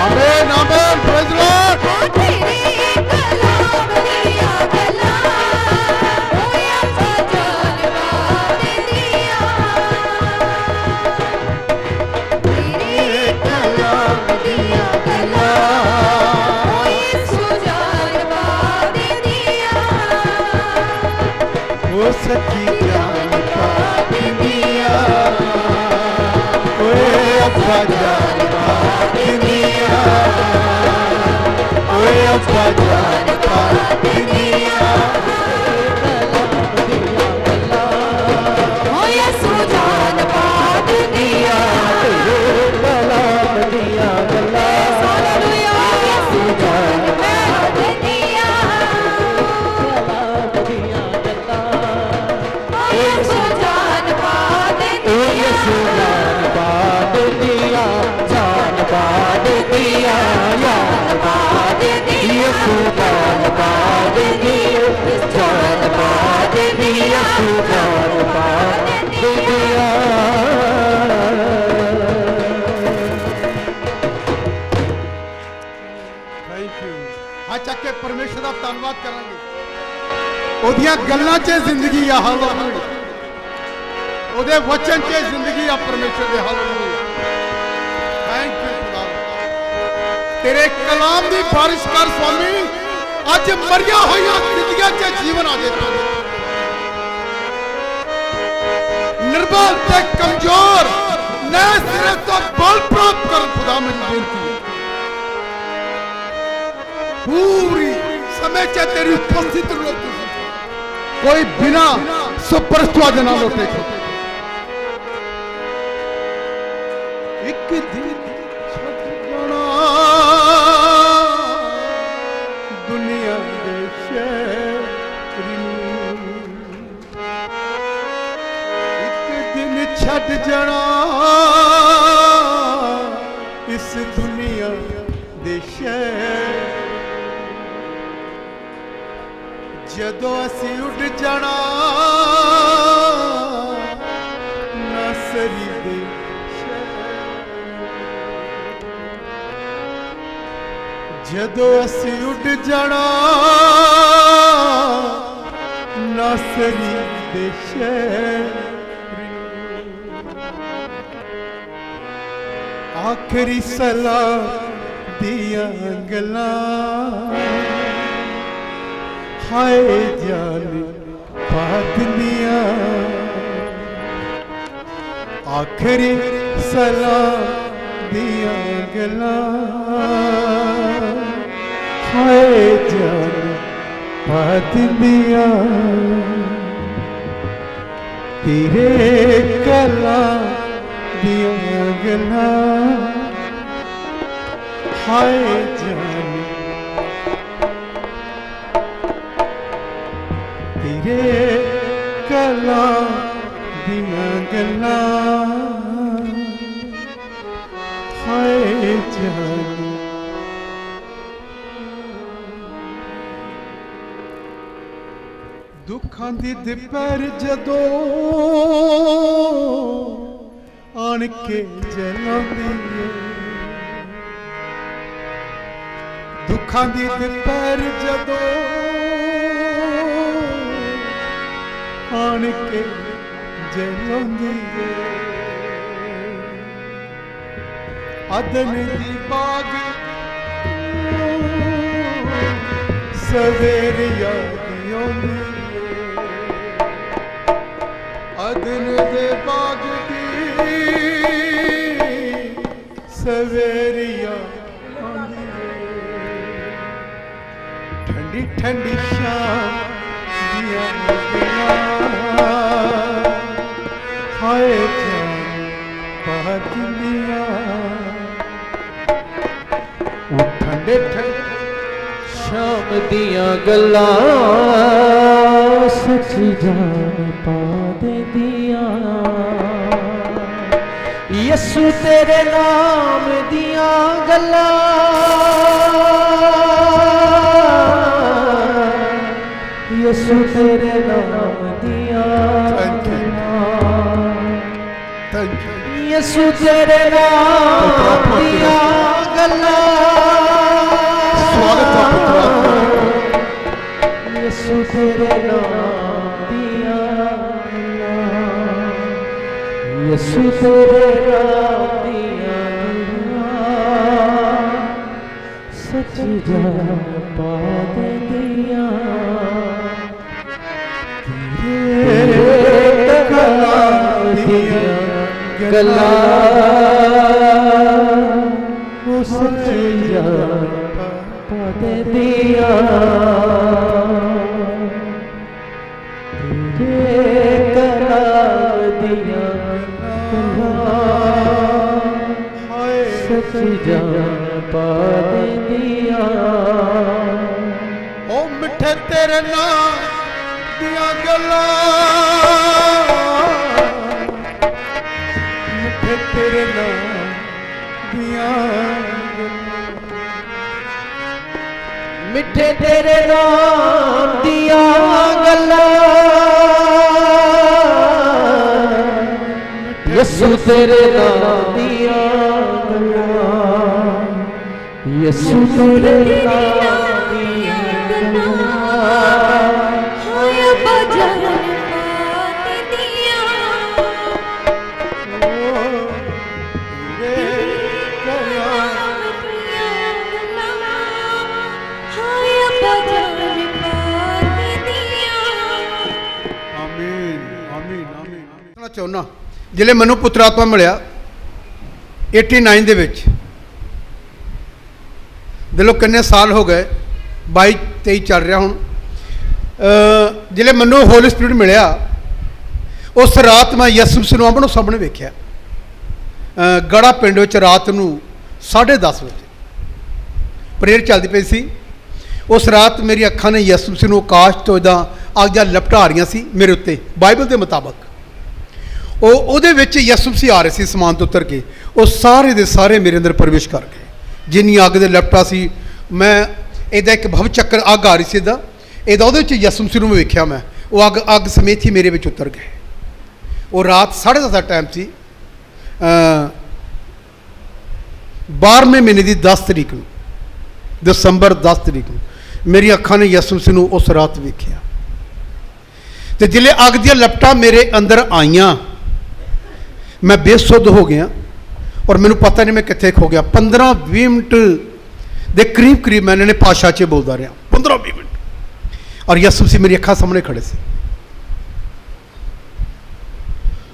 Amen, amen, praise the Lord. वो सच्ची जान का दिया, ओए अब्बा जान का दिया, ओए अब्बा जान का दिया, ओए सुजान का दिया, कलाम दिया गला, हालेलुया, सुजान का दिया, कलाम दिया गला, ओए सुजान का दिया, सुजान का दिया, जान का दिया, जान का दिया, सुजान का दिया, जान का दिया, सुजान का दिया। Thank you. हाँ चक के परमेश्वर का धन्यवाद करांगे। ओदियां गल्लां च जिंदगी आ हालेलुया, ओदे वचन च जिंदगी आ परमेश्वर दे हालेलुया। थैंक यू खुदा, तेरे कलाम दी बारिश कर स्वामी, अज मरिया होइयां जिंदगियां च जीवन आ जाए। निर्बल ते कमजोर नए सिरे तो बल प्राप्त कर खुदा, मेरी बेनती है। पूरी समय च तेरी उपस्थिति लोटे, कोई बिना सुपरस्टार ना लोटे। एक दिन छट जाना दुनिया दे शहरी, एक दिन छट जाना इस दुनिया दे शहर, जदों असी उड़ जाना नासरी दे शहर, जदों असी उड़ जाना नासरी दे शहर, आखिरी सलाह दिया गल्लां हाय जान पादनिया, आखिरी सलाह दिया गल्लां हाय जान पादनिया, तेरे कलाम दिया गल्लां हाय जान, तेरे कलाम दिया गल्लां हाय जान। दुखां दी दुपहर जदों आन के जलांदी है, दुखां दी दुपहर जदों आन के जलांदी है, अदन दी बाग सवेर याद आउंदी, अदन दे बाग दी सवेर याद आउंदी, ठंडी ठंडी शाम दिया हाय जान पादनिया, ठंडे ठंडे शाम दिया गल्लां सच्ची जान पा दे दिया यसु तेरे नाम दिया गल्ला यसु तेरे नाम दिया यसु तेरे नाम दिया गल्ला स्वागत है पुत्र आत्मा। यसु तेरे नाम दिया गल्ला यसु तेरे नाम दिया गल्ला सच्ची जान पा दे दिया तेरे नाम दिया गल्ला वो सच्ची जान पा दे दिया तेरे नाम दिया गल्ला सच्ची जान पा दे दिया ओ मिठे तेरे नाम दिया गल्लां मिठे तेरे नाम दिया मिठे तेरे नाम दिया गल्ला यसु तेरे नाम दिया गल्ला यसु तेरे नाम दिया गल्ला होया भजन पात दिया होया भजन पात दिया आमीन आमीन आमीन कहना चाਹੁੰਦਾ जिले ਮੈਨੂੰ ਪੁੱਤਰ ਆਤਮਾ ਮਿਲਿਆ 89 ਦੇ ਵਿੱਚ ਦਿਲੋਂ ਕਿੰਨੇ ਸਾਲ ਹੋ ਗਏ 22 23 ਚੱਲ ਰਿਹਾ ਹੁਣ जिले ਮੈਨੂੰ ਹੋਲੀ ਸਪਿਰਿਟ ਮਿਲਿਆ ਉਸ ਰਾਤ ਮੈਂ ਯਿਸੂ ਮਸੀਹ ਨੂੰ ਆਪਣੋ ਸਾਹਮਣੇ ਵੇਖਿਆ ਗੜਾ ਪਿੰਡ ਵਿੱਚ ਰਾਤ ਨੂੰ 10:30 ਵਜੇ ਪ੍ਰੇਅਰ ਚੱਲਦੀ ਪਈ ਸੀ ਉਸ ਰਾਤ ਮੇਰੀ ਅੱਖਾਂ ਨੇ ਯਿਸੂ ਮਸੀਹ ਨੂੰ ਆਕਾਸ਼ ਤੋਂ ਇਦਾਂ ਆਗਿਆ ਲਪਟਾ ਰਹੀਆਂ ਸੀ ਮੇਰੇ ਉੱਤੇ ਬਾਈਬਲ ਦੇ ਮੁਤਾਬਕ ਉਹਦੇ ਵਿੱਚ ਯਿਸੂ ਮਸੀਹ ਆ ਰਹੇ ਸੀ ਸਮਾਨ ਤੋਂ ਉਤਰ ਕੇ ਉਹ ਸਾਰੇ ਦੇ ਸਾਰੇ ਮੇਰੇ ਅੰਦਰ ਪ੍ਰਵੇਸ਼ ਕਰ ਗਏ ਜਿੰਨੀ ਅੱਗ ਦੇ ਲਪਟਾ ਸੀ ਮੈਂ ਇਹਦਾ ਇੱਕ ਭਵ ਚੱਕਰ ਅੱਗ ਆ ਰਹੀ ਸੀ ਇਹਦਾ ਉਹਦੇ ਵਿੱਚ ਯਿਸੂ ਮਸੀਹ ਨੂੰ ਵੇਖਿਆ ਮੈਂ ਉਹ ਅੱਗ ਸਮੇਤ ਹੀ ਮੇਰੇ ਵਿੱਚ ਉਤਰ ਗਏ ਉਹ ਰਾਤ 10:30 ਦਾ ਟਾਈਮ ਸੀ 12ਵੇਂ ਮਹੀਨੇ ਦੀ 10 ਤਰੀਕ ਨੂੰ ਦਸੰਬਰ 10 ਤਰੀਕ ਨੂੰ ਮੇਰੀ ਅੱਖਾਂ ਨੇ ਯਿਸੂ ਮਸੀਹ ਨੂੰ ਉਸ ਰਾਤ ਵੇਖਿਆ ਤੇ ਜਿਲੇ ਅੱਗ ਦੀਆਂ ਲਪਟਾਂ ਮੇਰੇ ਅੰਦਰ ਆਈਆਂ ਮੈਂ ਬੇਸੁੱਧ ਹੋ ਗਿਆ ਔਰ ਮੈਨੂੰ ਪਤਾ ਨਹੀਂ ਮੈਂ ਕਿੱਥੇ ਖੋ ਗਿਆ 15-20 ਮਿੰਟ ਦੇ ਕਰੀਬ ਮੈਂ ਇਹਨਾਂ ਨੇ ਭਾਸ਼ਾ 'ਚ ਬੋਲਦਾ ਰਿਹਾ 15-20 ਮਿੰਟ ਔਰ ਯਿਸੂ ਮਸੀਹ ਮੇਰੀ ਅੱਖਾਂ ਸਾਹਮਣੇ ਖੜੇ ਸੀ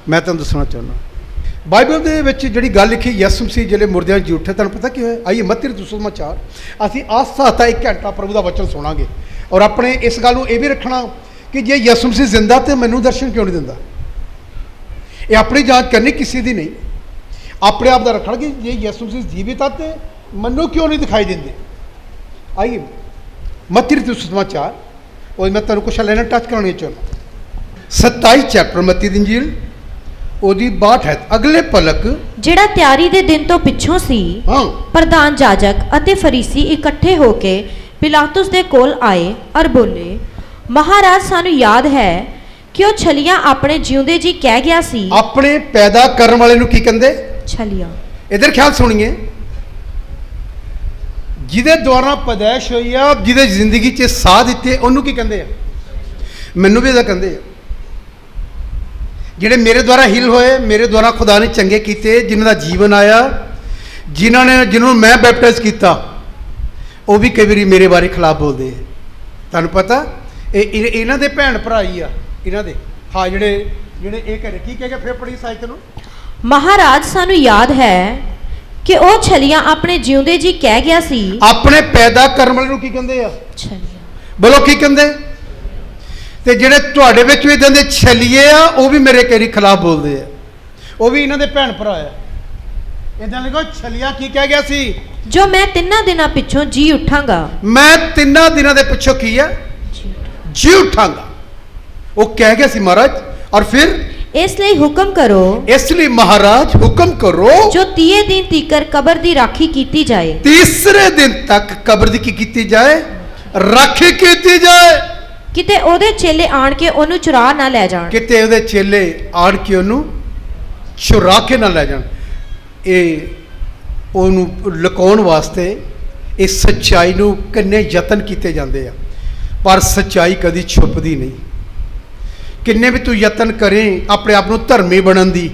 ਮੈਂ ਤੁਹਾਨੂੰ ਦੱਸਣਾ ਚਾਹੁੰਦਾ ਬਾਈਬਲ ਦੇ ਵਿੱਚ ਜਿਹੜੀ ਗੱਲ ਲਿਖੀ ਯਿਸੂ ਮਸੀਹ ਜਿਹੜੇ ਮੁਰਦਿਆਂ ਜੀ ਉੱਠੇ ਤੁਹਾਨੂੰ ਪਤਾ ਕੀ ਹੋਇਆ ਆਈਏ ਮੱਤੀ ਰਸੂਲ ਸਮਾਚਾਰ ਅਸੀਂ ਆਸਾ 1 ਘੰਟਾ ਪ੍ਰਭੂ ਦਾ ਵਚਨ ਸੁਣਾਂਗੇ ਔਰ ਆਪਣੇ ਇਸ ਗੱਲ ਨੂੰ ਇਹ ਵੀ ਰੱਖਣਾ ਕਿ ਜੇ ਯਿਸੂ ਮਸੀਹ ਜ਼ਿੰਦਾ ਤੇ ਮੈਨੂੰ ਦਰਸ਼ਨ ਕਿਉਂ ਨਹੀਂ ਦਿੰਦਾ ਇਹ ਆਪਣੀ ਜਾਂਚ ਕਰਨੀ ਕਿਸੇ ਦੀ ਨਹੀਂ ਆਪਣੇ ਆਪ ਦਾ ਰੱਖਣਾ ਕਿ ਜੇ ਯਿਸੂ ਮਸੀਹ ਜੀਵਿਤ ਆ ਤੇ ਮੈਨੂੰ ਕਿਉਂ ਨਹੀਂ ਦਿਖਾਈ ਦਿੰਦੇ ਆਈਏ ਮੱਤੀ ਰਸੂਲ ਸਮਾਚਾਰ ਉਹ ਮੈਂ ਤੁਹਾਨੂੰ ਕੁਛ ਲੈਣਾ ਟੱਚ ਕਰਾਉਣੀ ਚਾਹੁੰਦਾ 27 ਚੈਪਟਰ ਮੱਤੀ ਦੀ ਇੰਜੀਲ ਉਹਦੀ 62 ਹੈ ਅਗਲੇ ਪਲਕ ਜਿਹੜਾ ਤਿਆਰੀ ਦੇ ਦਿਨ ਤੋਂ ਪਿੱਛੋਂ ਸੀ ਹਾਂ ਪ੍ਰਧਾਨ ਜਾਜਕ ਅਤੇ ਫਰੀਸੀ ਇਕੱਠੇ ਹੋ ਕੇ ਪਿਲਾਤੁਸ ਦੇ ਕੋਲ ਆਏ ਔਰ ਬੋਲੇ ਮਹਾਰਾਜ ਸਾਨੂੰ ਯਾਦ ਹੈ ਕਿ ਉਹ ਛਲੀਆਂ ਆਪਣੇ ਜਿਉਂਦੇ ਜੀ ਕਹਿ ਗਿਆ ਸੀ ਆਪਣੇ ਪੈਦਾ ਕਰਨ ਵਾਲੇ ਨੂੰ ਕੀ ਕਹਿੰਦੇ ਛਲੀਆਂ ਇਧਰ ਖਿਆਲ ਸੁਣੀਏ ਜਿਹਦੇ ਦੁਆਰਾ ਪੈਦਾਇਸ਼ ਹੋਈ ਆ ਜਿਹਦੇ ਜ਼ਿੰਦਗੀ 'ਚ ਸਾਹ ਦਿੱਤੇ ਉਹਨੂੰ ਕੀ ਕਹਿੰਦੇ ਆ ਮੈਨੂੰ ਵੀ ਇਹਦਾ ਕਹਿੰਦੇ ਆ ਜਿਹੜੇ ਮੇਰੇ ਦੁਆਰਾ ਹੀਲ ਹੋਏ ਮੇਰੇ ਦੁਆਰਾ ਖੁਦਾ ਨੇ ਚੰਗੇ ਕੀਤੇ ਜਿਨ੍ਹਾਂ ਦਾ ਜੀਵਨ ਆਇਆ ਜਿਹਨੂੰ ਮੈਂ ਬੈਪਟਾਈਜ਼ ਕੀਤਾ ਉਹ ਵੀ ਕਈ ਵਾਰੀ ਮੇਰੇ ਬਾਰੇ ਖਿਲਾਫ ਬੋਲਦੇ ਆ ਤੁਹਾਨੂੰ ਪਤਾ ਇਹ ਇਹਨਾਂ ਦੇ ਭੈਣ ਭਰਾ ਹੀ ਆ ਇਹਨਾਂ ਦੇ ਹਾਂ ਜਿਹੜੇ ਇਹ ਕਰੇ ਕੀ ਕਹਿ ਕੇ ਫੇਰ ਪੜੀ ਸਾਈਕ ਨੂੰ ਮਹਾਰਾਜ ਸਾਨੂੰ ਯਾਦ ਹੈ ਕਿ ਉਹ ਛਲੀਆਂ ਆਪਣੇ ਜਿਉਂਦੇ ਜੀ ਕਹਿ ਗਿਆ ਸੀ ਆਪਣੇ ਪੈਦਾ ਕਰਨ ਵਾਲੇ ਨੂੰ ਕੀ ਕਹਿੰਦੇ ਆ ਛਲੀਆਂ ਬੋਲੋ ਕੀ ਕਹਿੰਦੇ ਤੇ ਜਿਹੜੇ ਤੁਹਾਡੇ ਵਿੱਚ ਵੀ ਇਦਾਂ ਦੇ ਛਲੀਏ ਆ ਉਹ ਵੀ ਮੇਰੇ ਕਈ ਖਿਲਾਫ ਬੋਲਦੇ ਆ ਉਹ ਵੀ ਇਹਨਾਂ ਦੇ ਭੈਣ ਭਰਾ ਆ ਇਦਾਂ ਲਿਖੋ ਛਲੀਆ ਕੀ ਕਹਿ ਗਿਆ ਸੀ ਜੋ ਮੈਂ 3 ਦਿਨਾਂ ਪਿੱਛੋਂ ਜੀ ਉਠਾਂਗਾ ਮੈਂ 3 ਦਿਨਾਂ ਦੇ ਪਿੱਛੋਂ ਕੀ ਆ ਜੀ ਉਠਾਂਗਾ ਉਹ ਕਹਿ ਗਿਆ ਸੀ ਮਹਾਰਾਜ, ਔਰ ਫਿਰ ਇਸ ਲਈ ਹੁਕਮ ਕਰੋ ਇਸ ਲਈ ਮਹਾਰਾਜ ਹੁਕਮ ਕਰੋ ਜੋ 30 ਦਿਨ ਤੀਕਰ ਕਬਰ ਦੀ ਰਾਖੀ ਕੀਤੀ ਜਾਏ। ਤੀਸਰੇ ਦਿਨ ਤੱਕ ਕਬਰ ਦੀ ਕੀ ਕੀਤੀ ਜਾਏ? ਰਾਖੀ ਕੀਤੀ ਜਾਏ। ਕਿਤੇ ਉਹਦੇ ਚੇਲੇ ਆਣ ਕੇ ਉਹਨੂੰ ਚੁਰਾ ਨਾ ਲੈ ਜਾਣ। ਕਿਤੇ ਉਹਦੇ ਚੇਲੇ ਆਣ ਕੇ ਉਹਨੂੰ ਚੁਰਾ ਕੇ ਨਾ ਲੈ ਜਾਣ। ਇਹ ਉਹਨੂੰ ਲੁਕਾਉਣ ਵਾਸਤੇ ਇਹ ਸੱਚਾਈ ਨੂੰ ਕਿੰਨੇ ਯਤਨ ਕੀਤੇ ਜਾਂਦੇ ਆ, ਪਰ ਸੱਚਾਈ ਕਦੀ ਛੁਪਦੀ ਨਹੀਂ। ਕਿੰਨੇ ਵੀ ਤੂੰ ਯਤਨ ਕਰੇ ਆਪਣੇ ਆਪ ਨੂੰ ਧਰਮੀ ਬਣਨ ਦੀ,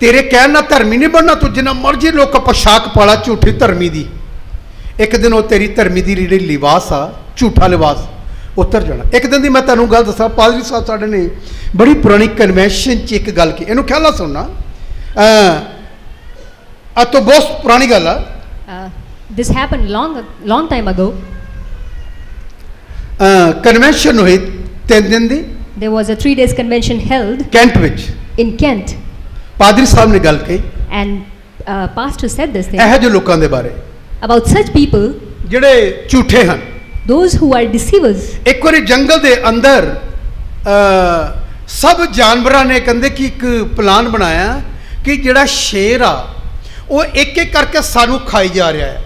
ਤੇਰੇ ਕਹਿਣ ਨਾਲ ਧਰਮੀ ਨਹੀਂ ਬਣਨਾ। ਤੂੰ ਜਿੰਨਾ ਮਰਜ਼ੀ ਲੋਕ ਪੋਸ਼ਾਕ ਪਾਲਾ ਝੂਠੀ ਧਰਮੀ ਦੀ, ਇੱਕ ਦਿਨ ਉਹ ਤੇਰੀ ਧਰਮੀ ਦੀ ਜਿਹੜੀ ਲਿਬਾਸ ਆ, ਝੂਠਾ ਲਿਬਾਸ, ਉਤਰ ਜਾਣਾ। ਇੱਕ ਦਿਨ ਦੀ ਮੈਂ ਤੁਹਾਨੂੰ ਗੱਲ ਦੱਸਾਂ, ਪਾਦਰੀ ਸਾਹਿਬ ਸਾਡੇ ਨੇ ਬੜੀ ਪੁਰਾਣੀ ਕਨਵੈਨਸ਼ਨ 'ਚ ਇੱਕ ਗੱਲ ਕੀ, ਇਹਨੂੰ ਖਿਆਲ ਨਾਲ ਸੁਣਨਾ, ਆ ਤਾਂ ਬਹੁਤ ਪੁਰਾਣੀ ਗੱਲ ਆ। This happened long time ago. Convention ਹੋਈ 3 ਦਿਨ ਦੀ There was a 3 days convention held cantt ਵਿੱਚ। in Kent, ਪਾਦਰੀ ਸਾਹਿਬ ਨੇ ਗੱਲ ਕਹੀ and pastor said this thing ਇਹੋ ਜਿਹੇ ਲੋਕਾਂ ਦੇ ਬਾਰੇ about such people, ਜਿਹੜੇ ਝੂਠੇ ਹਨ। those who are deceivers. ਇੱਕ ਵਾਰੀ ਜੰਗਲ ਦੇ ਅੰਦਰ ਸਭ ਜਾਨਵਰਾਂ ਨੇ ਕਹਿੰਦੇ ਕਿ ਇੱਕ ਪਲਾਨ ਬਣਾਇਆ ਕਿ ਜਿਹੜਾ ਸ਼ੇਰ ਆ ਉਹ ਇੱਕ ਇੱਕ ਕਰਕੇ ਸਾਨੂੰ ਖਾਈ ਜਾ ਰਿਹਾ ਹੈ।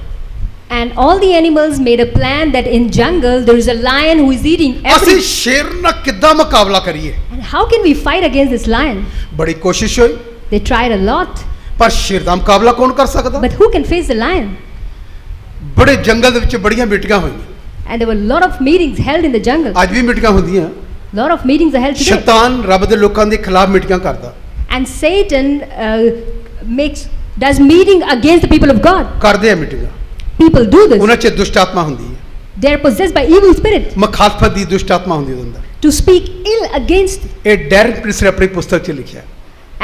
And all the animals made a plan that in jungle there is a lion who is eating ਅਸੀਂ every. ਸ਼ੇਰ ਨਾਲ ਕਿੱਦਾਂ ਮੁਕਾਬਲਾ ਕਰੀਏ? And how can we fight against this lion? ਬੜੀ ਕੋਸ਼ਿਸ਼ ਹੋਈ, They tried a lot, ਪਰ ਸ਼ੇਰ ਦਾ ਮੁਕਾਬਲਾ ਕੌਣ ਕਰ ਸਕਦਾ? but who can face the lion? ਬੜੇ ਜੰਗਲ ਦੇ ਵਿੱਚ ਬੜੀਆਂ ਮੀਟਿੰਗਾਂ ਹੋਈਆਂ, And there were a lot of meetings held in the jungle. ਅੱਜ ਵੀ ਮੀਟਿੰਗਾਂ ਹੁੰਦੀਆਂ। Lot of meetings are held today. ਸ਼ੈਤਾਨ ਰੱਬ ਦੇ ਲੋਕਾਂ ਦੇ ਖਿਲਾਫ ਮੀਟਿੰਗਾਂ ਕਰਦਾ, And Satan does meeting against the people of God. ਕਰਦੇ ਆ ਮੀਟਿੰਗਾਂ। People do this. ਉਹਨਾਂ 'ਚ ਦੁਸ਼ਟ ਆਤਮਾ ਹੁੰਦੀ ਹੈ, They are possessed by evil spirit ਮੁਖਾਲਫਤ ਦੀ ਦੁਸ਼ਟ ਆਤਮਾ ਹੁੰਦੀ ਉਹਦੇ ਅੰਦਰ। to speak ill against. ਇਹ ਡੈਰਕ ਪ੍ਰਿੰਸ ਨੇ ਆਪਣੀ ਪੁਸਤਕ 'ਚ ਲਿਖਿਆ,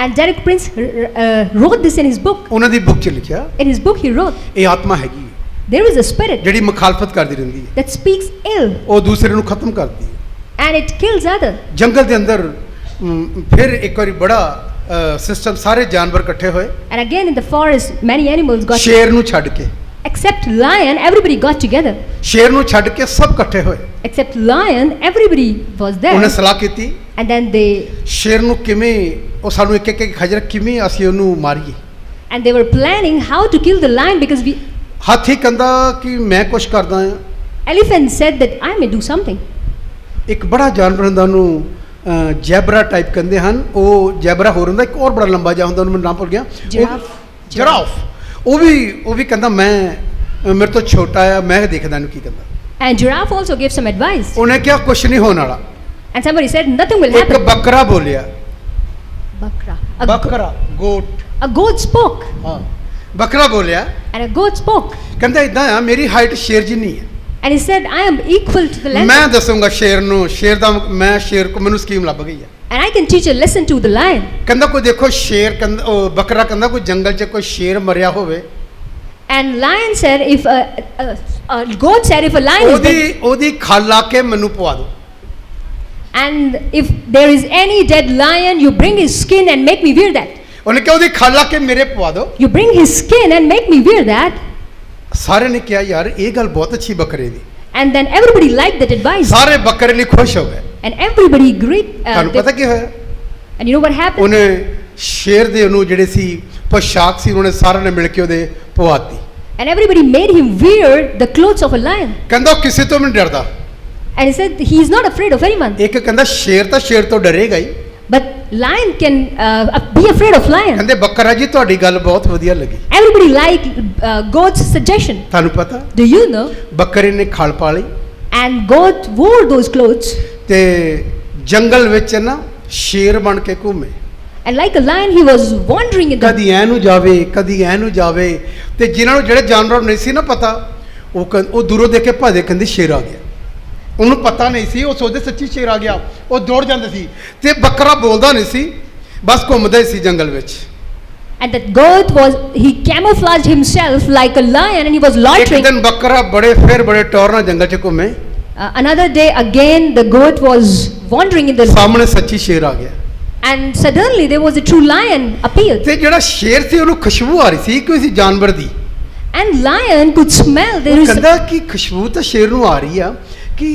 And Derek Prince wrote this in his book. ਉਹਨਾਂ ਦੀ ਬੁੱਕ 'ਚ ਲਿਖਿਆ। In his book he wrote, ਇਹ ਆਤਮਾ ਹੈਗੀ there is a spirit ਜਿਹੜੀ ਮੁਖਾਲਫਤ ਕਰਦੀ ਰਹਿੰਦੀ ਹੈ, that speaks ill ਉਹ ਦੂਸਰੇ ਨੂੰ ਖਤਮ ਕਰਦੀ ਹੈ। and it kills other. ਜੰਗਲ ਦੇ ਅੰਦਰ ਫਿਰ ਇੱਕ ਵਾਰੀ ਬੜਾ ਸਿਸਟਮ, ਸਾਰੇ ਜਾਨਵਰ ਇਕੱਠੇ ਹੋਏ, And again in the forest many animals got, ਸ਼ੇਰ ਨੂੰ ਛੱਡ ਕੇ, except lion everybody got together. ਸ਼ੇਰ ਨੂੰ ਛੱਡ ਕੇ ਸਭ ਇਕੱਠੇ ਹੋਏ। Except lion everybody was ਉਹਨੇ there. ਸਲਾਹ ਕੀਤੀ And then they ਸ਼ੇਰ ਨੂੰ ਕਿਵੇਂ, ਉਹ ਸਾਨੂੰ ਇੱਕ ਇੱਕ ਖਜਰ ਕਿਵੇਂ ਅਸੀਂ ਉਹਨੂੰ ਮਾਰੀਏ। and they were planning how to kill the lion because we. ਹਾਥੀ ਕਹਿੰਦਾ ਕਿ ਮੈਂ ਕੁਛ ਕਰਦਾ ਹਾਂ। Elephant said that I may do something. ਇੱਕ ਬੜਾ ਜਾਨਵਰ ਹੁੰਦਾ, ਉਹਨੂੰ ਜੈਬਰਾ ਟਾਈਪ ਕਹਿੰਦੇ ਹਨ। ਉਹ ਜੈਬਰਾ ਹੋਰ ਹੁੰਦਾ, ਇੱਕ ਹੋਰ ਬੜਾ ਲੰਬਾ ਜਿਹਾ ਹੁੰਦਾ, ਉਹਨੂੰ ਮੈਂ ਨਾਮ ਭੁੱਲ ਗਿਆ। Giraffe. ਜਿਰਾਫ। ਉਹ ਵੀ ਕਹਿੰਦਾ ਮੈਂ ਮੇਰੇ ਤੋਂ ਛੋਟਾ ਆ, ਮੈਂ ਦੇਖਦਾ ਇਹਨੂੰ ਕੀ ਕਹਿੰਦਾ। And giraffe also gave some advice. ਉਹਨੇ ਕਿਹਾ ਕੁਛ ਨਹੀਂ ਹੋਣ ਵਾਲਾ। And somebody said nothing will ਇੱਕ happen. ਬੱਕਰਾ ਬੋਲਿਆ। Bakra. ਬੱਕਰਾ, ਗੋਟ। A goat spoke. ਹਾਂ, ਬੱਕਰਾ ਬੋਲਿਆ, And a goat spoke. ਕਹਿੰਦਾ ਇਦਾਂ ਆ, ਮੇਰੀ ਹਾਈਟ ਸ਼ੇਰ ਜਿੰਨੀ ਹੈ। And he said, I am equal to the lion. ਮੈਂ ਦੱਸੂਗਾ ਸ਼ੇਰ ਨੂੰ, ਸ਼ੇਰ ਦਾ ਮੈਂ ਸ਼ੇਰ ਕੋ ਮੈਨੂੰ ਸਕੀਮ ਲੱਭ ਗਈ ਹੈ। And I can teach a lesson to the lion. ਕਹਿੰਦਾ ਕੋਈ ਦੇਖੋ ਸ਼ੇਰ, ਕਹਿੰਦਾ ਉਹ ਬੱਕਰਾ ਕਹਿੰਦਾ ਕੋਈ ਜੰਗਲ 'ਚ ਕੋਈ ਸ਼ੇਰ ਮਰਿਆ ਹੋਵੇ, And lion said, if a goat said, if a lion is dead, ਉਹਦੀ ਖਲ ਲਾ ਕੇ ਮੈਨੂੰ ਪਵਾ ਦਿਓ। and if there is any dead lion, you bring his skin and make me wear that. ਉਹਨੇ ਕਿਹਾ ਉਹਦੀ ਖਲ ਲਾ ਕੇ ਮੇਰੇ ਪਵਾ ਦਿਓ। You bring his skin and make me wear that. ਸਾਰੇ ਨੇ ਕਿਹਾ ਯਾਰ ਇਹ ਗੱਲ ਬਹੁਤ ਅੱਛੀ ਬੱਕਰੇ ਦੀ। And then everybody liked that advice. ਸਾਰੇ ਬੱਕਰੇ ਲਈ ਖੁਸ਼ ਹੋ ਗਏ। And everybody agreed. ਤੁਹਾਨੂੰ ਪਤਾ ਕੀ ਹੋਇਆ? And you know what happened? ਉਹਨੇ ਸ਼ੇਰ ਦੇ ਉਹਨੂੰ ਜਿਹੜੇ ਸੀ ਪੋਸ਼ਾਕ ਸੀ, ਉਹਨੇ ਸਾਰਿਆਂ ਨੇ ਮਿਲ ਕੇ ਉਹਦੇ ਪਵਾਤੀ। And everybody made him wear the clothes of a lion. ਕਹਿੰਦਾ ਉਹ ਕਿਸੇ ਤੋਂ ਵੀ ਨਹੀਂ ਡਰਦਾ। And he said he is not afraid of anyone. ਇੱਕ ਕਹਿੰਦਾ ਸ਼ੇਰ ਤਾਂ ਸ਼ੇਰ ਤੋਂ ਡਰੇਗਾ ਹੀ। But lion can be afraid of lion. ਕਹਿੰਦੇ ਬੱਕਰਾ ਜੀ ਤੁਹਾਡੀ ਗੱਲ ਬਹੁਤ ਵਧੀਆ ਲੱਗੀ। Everybody liked goat's suggestion. ਤੁਹਾਨੂੰ ਪਤਾ Do you know? ਬੱਕਰੇ ਨੇ ਖਲ ਪਾ ਲਈ And goat wore those clothes. ਤੇ ਜੰਗਲ ਵਿੱਚ ਨਾ ਸ਼ੇਰ ਬਣ ਕੇ ਘੁੰਮੇ। And like a lion, he was wandering in the. ਕਦੀ ਐ ਨੂੰ ਜਾਵੇ, ਕਦੀ ਐ ਨੂੰ ਜਾਵੇ, ਤੇ ਜਿਨ੍ਹਾਂ ਨੂੰ ਜਿਹੜੇ ਜਾਨਵਰ ਨਹੀਂ ਸੀ ਨਾ ਪਤਾ, ਉਹ ਦੂਰੋਂ ਦੇਖ ਕੇ ਭੱਜਦੇ, ਕਹਿੰਦੇ ਸ਼ੇਰ ਆ ਗਿਆ। ਉਹਨੂੰ ਪਤਾ ਨਹੀਂ ਸੀ, ਉਹ ਸੋਚਦੇ ਸੱਚੀ ਸ਼ੇਰ ਆ ਗਿਆ, ਉਹ ਦੌੜ ਜਾਂਦੇ ਸੀ। ਤੇ ਬੱਕਰਾ ਬੋਲਦਾ ਨਹੀਂ ਸੀ, ਬਸ ਘੁੰਮਦਾ ਹੀ ਸੀ ਜੰਗਲ ਵਿੱਚ। And that goat he camouflaged himself like a lion and he was ਇੱਕ loitering. ਦਿਨ ਬੱਕਰਾ ਫਿਰ ਬੜੇ ਟੌਰ ਨਾਲ ਜੰਗਲ 'ਚ ਘੁੰਮੇ। Another day again the goat was wandering in the. ਸਾਹਮਣੇ ਸੱਚੀ ਸ਼ੇਰ ਆ ਗਿਆ। And suddenly there was a true lion appeared. ਤੇ ਜਿਹੜਾ ਸ਼ੇਰ ਸੀ ਉਹਨੂੰ ਖੁਸ਼ਬੂ ਆ ਰਹੀ ਸੀ ਕਿਸੇ ਜਾਨਵਰ ਦੀ। And lion could smell there ਉਹ is. ਕਹਿੰਦਾ ਕਿ ਖੁਸ਼ਬੂ ਤਾਂ ਸ਼ੇਰ ਨੂੰ ਆ ਰਹੀ ਆ, ਕਿ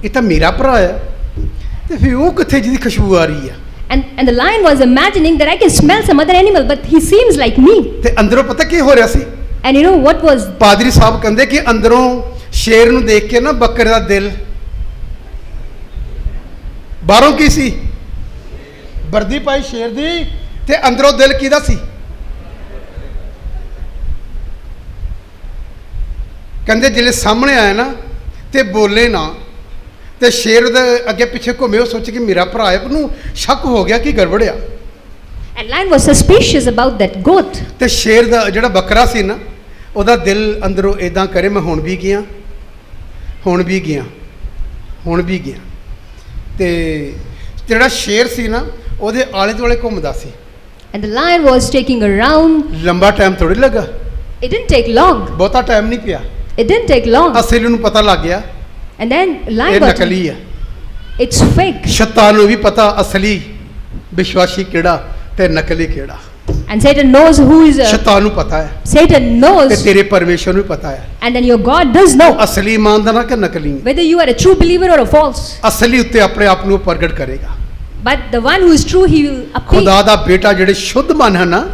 ਇਹ ਤਾਂ ਮੇਰਾ ਭਰਾ ਆ। ਤੇ ਫਿਰ ਉਹ ਕਿੱਥੇ ਜਿਹਦੀ ਖੁਸ਼ਬੂ ਆ ਰਹੀ ਆ? And the lion was imagining that I can smell some other animal, but he seems like me. ਤੇ ਅੰਦਰੋਂ ਪਤਾ ਕੀ ਹੋ ਰਿਹਾ ਸੀ? And you know what was? ਪਾਦਰੀ ਸਾਹਿਬ ਕਹਿੰਦੇ ਕਿ ਅੰਦਰੋਂ ਸ਼ੇਰ ਨੂੰ ਦੇਖ ਕੇ ਨਾ ਬੱਕਰੇ ਦਾ ਦਿਲ, ਬਾਹਰੋਂ ਕੀ ਸੀ? ਵਰਦੀ ਪਾਈ ਸ਼ੇਰ ਦੀ, ਤੇ ਅੰਦਰੋਂ ਦਿਲ ਕਿਹਦਾ ਸੀ? ਕਹਿੰਦੇ ਜਿਹੜੇ ਸਾਹਮਣੇ ਆਇਆ ਨਾ ਤੇ ਬੋਲੇ ਨਾ, ਤੇ ਸ਼ੇਰ ਦੇ ਅੱਗੇ ਪਿੱਛੇ ਘੁੰਮੇ, ਉਹ ਸੋਚੇ ਕਿ ਮੇਰਾ ਭਰਾ ਹੈ, ਉਹਨੂੰ ਸ਼ੱਕ ਹੋ ਗਿਆ ਕਿ ਗੜਬੜਿਆ। And lion was suspicious about that goat. ਤੇ ਸ਼ੇਰ ਦਾ ਜਿਹੜਾ ਬੱਕਰਾ ਸੀ ਨਾ, ਉਹਦਾ ਦਿਲ ਅੰਦਰੋਂ ਇਦਾਂ ਕਰੇ, ਮੈਂ ਹੁਣ ਵੀ ਗਿਆ, ਹੁਣ ਵੀ ਗਿਆ, ਹੁਣ ਵੀ ਗਿਆ। ਤੇ ਜਿਹੜਾ ਸ਼ੇਰ ਸੀ ਨਾ, ਉਹਦੇ ਆਲੇ ਦੁਆਲੇ ਘੁੰਮਦਾ ਸੀ। And the lion was taking around. ਲੰਬਾ ਟਾਈਮ ਥੋੜੀ ਲੱਗਾ, It didn't take long. ਬਹੁਤਾ ਟਾਈਮ ਨਹੀਂ ਪਿਆ। It didn't take long. ਅਸਲੀ ਨੂੰ ਪਤਾ ਲੱਗ ਗਿਆ And then ਇਹ lion got ਨਕਲੀ ਹੈ। it's fake. ਸ਼ੈਤਾਨ ਨੂੰ ਵੀ ਪਤਾ ਅਸਲੀ ਵਿਸ਼ਵਾਸੀ ਕਿਹੜਾ ਤੇ ਨਕਲੀ ਕਿਹੜਾ। And Satan knows who is a. ਸ਼ੈਤਾਨ ਨੂੰ ਪਤਾ ਹੈ Satan ਤੇ knows. ਤੇਰੇ ਪਰਮੇਸ਼ਰ ਨੂੰ ਵੀ ਪਤਾ ਹੈ And then your God does know ਅਸਲੀ ਇਮਾਨਦਾਰ ਕਿ ਨਕਲੀ। whether you are a true believer or a false. ਅਸਲੀ ਉੱਤੇ ਆਪਣੇ ਆਪ ਨੂੰ ਪ੍ਰਗਟ ਕਰੇਗਾ। But the one who is true, he will appear. ਖੁਦਾ ਦਾ ਬੇਟਾ ਜਿਹੜੇ ਸ਼ੁੱਧ ਮਨ ਹਨ ਨਾ,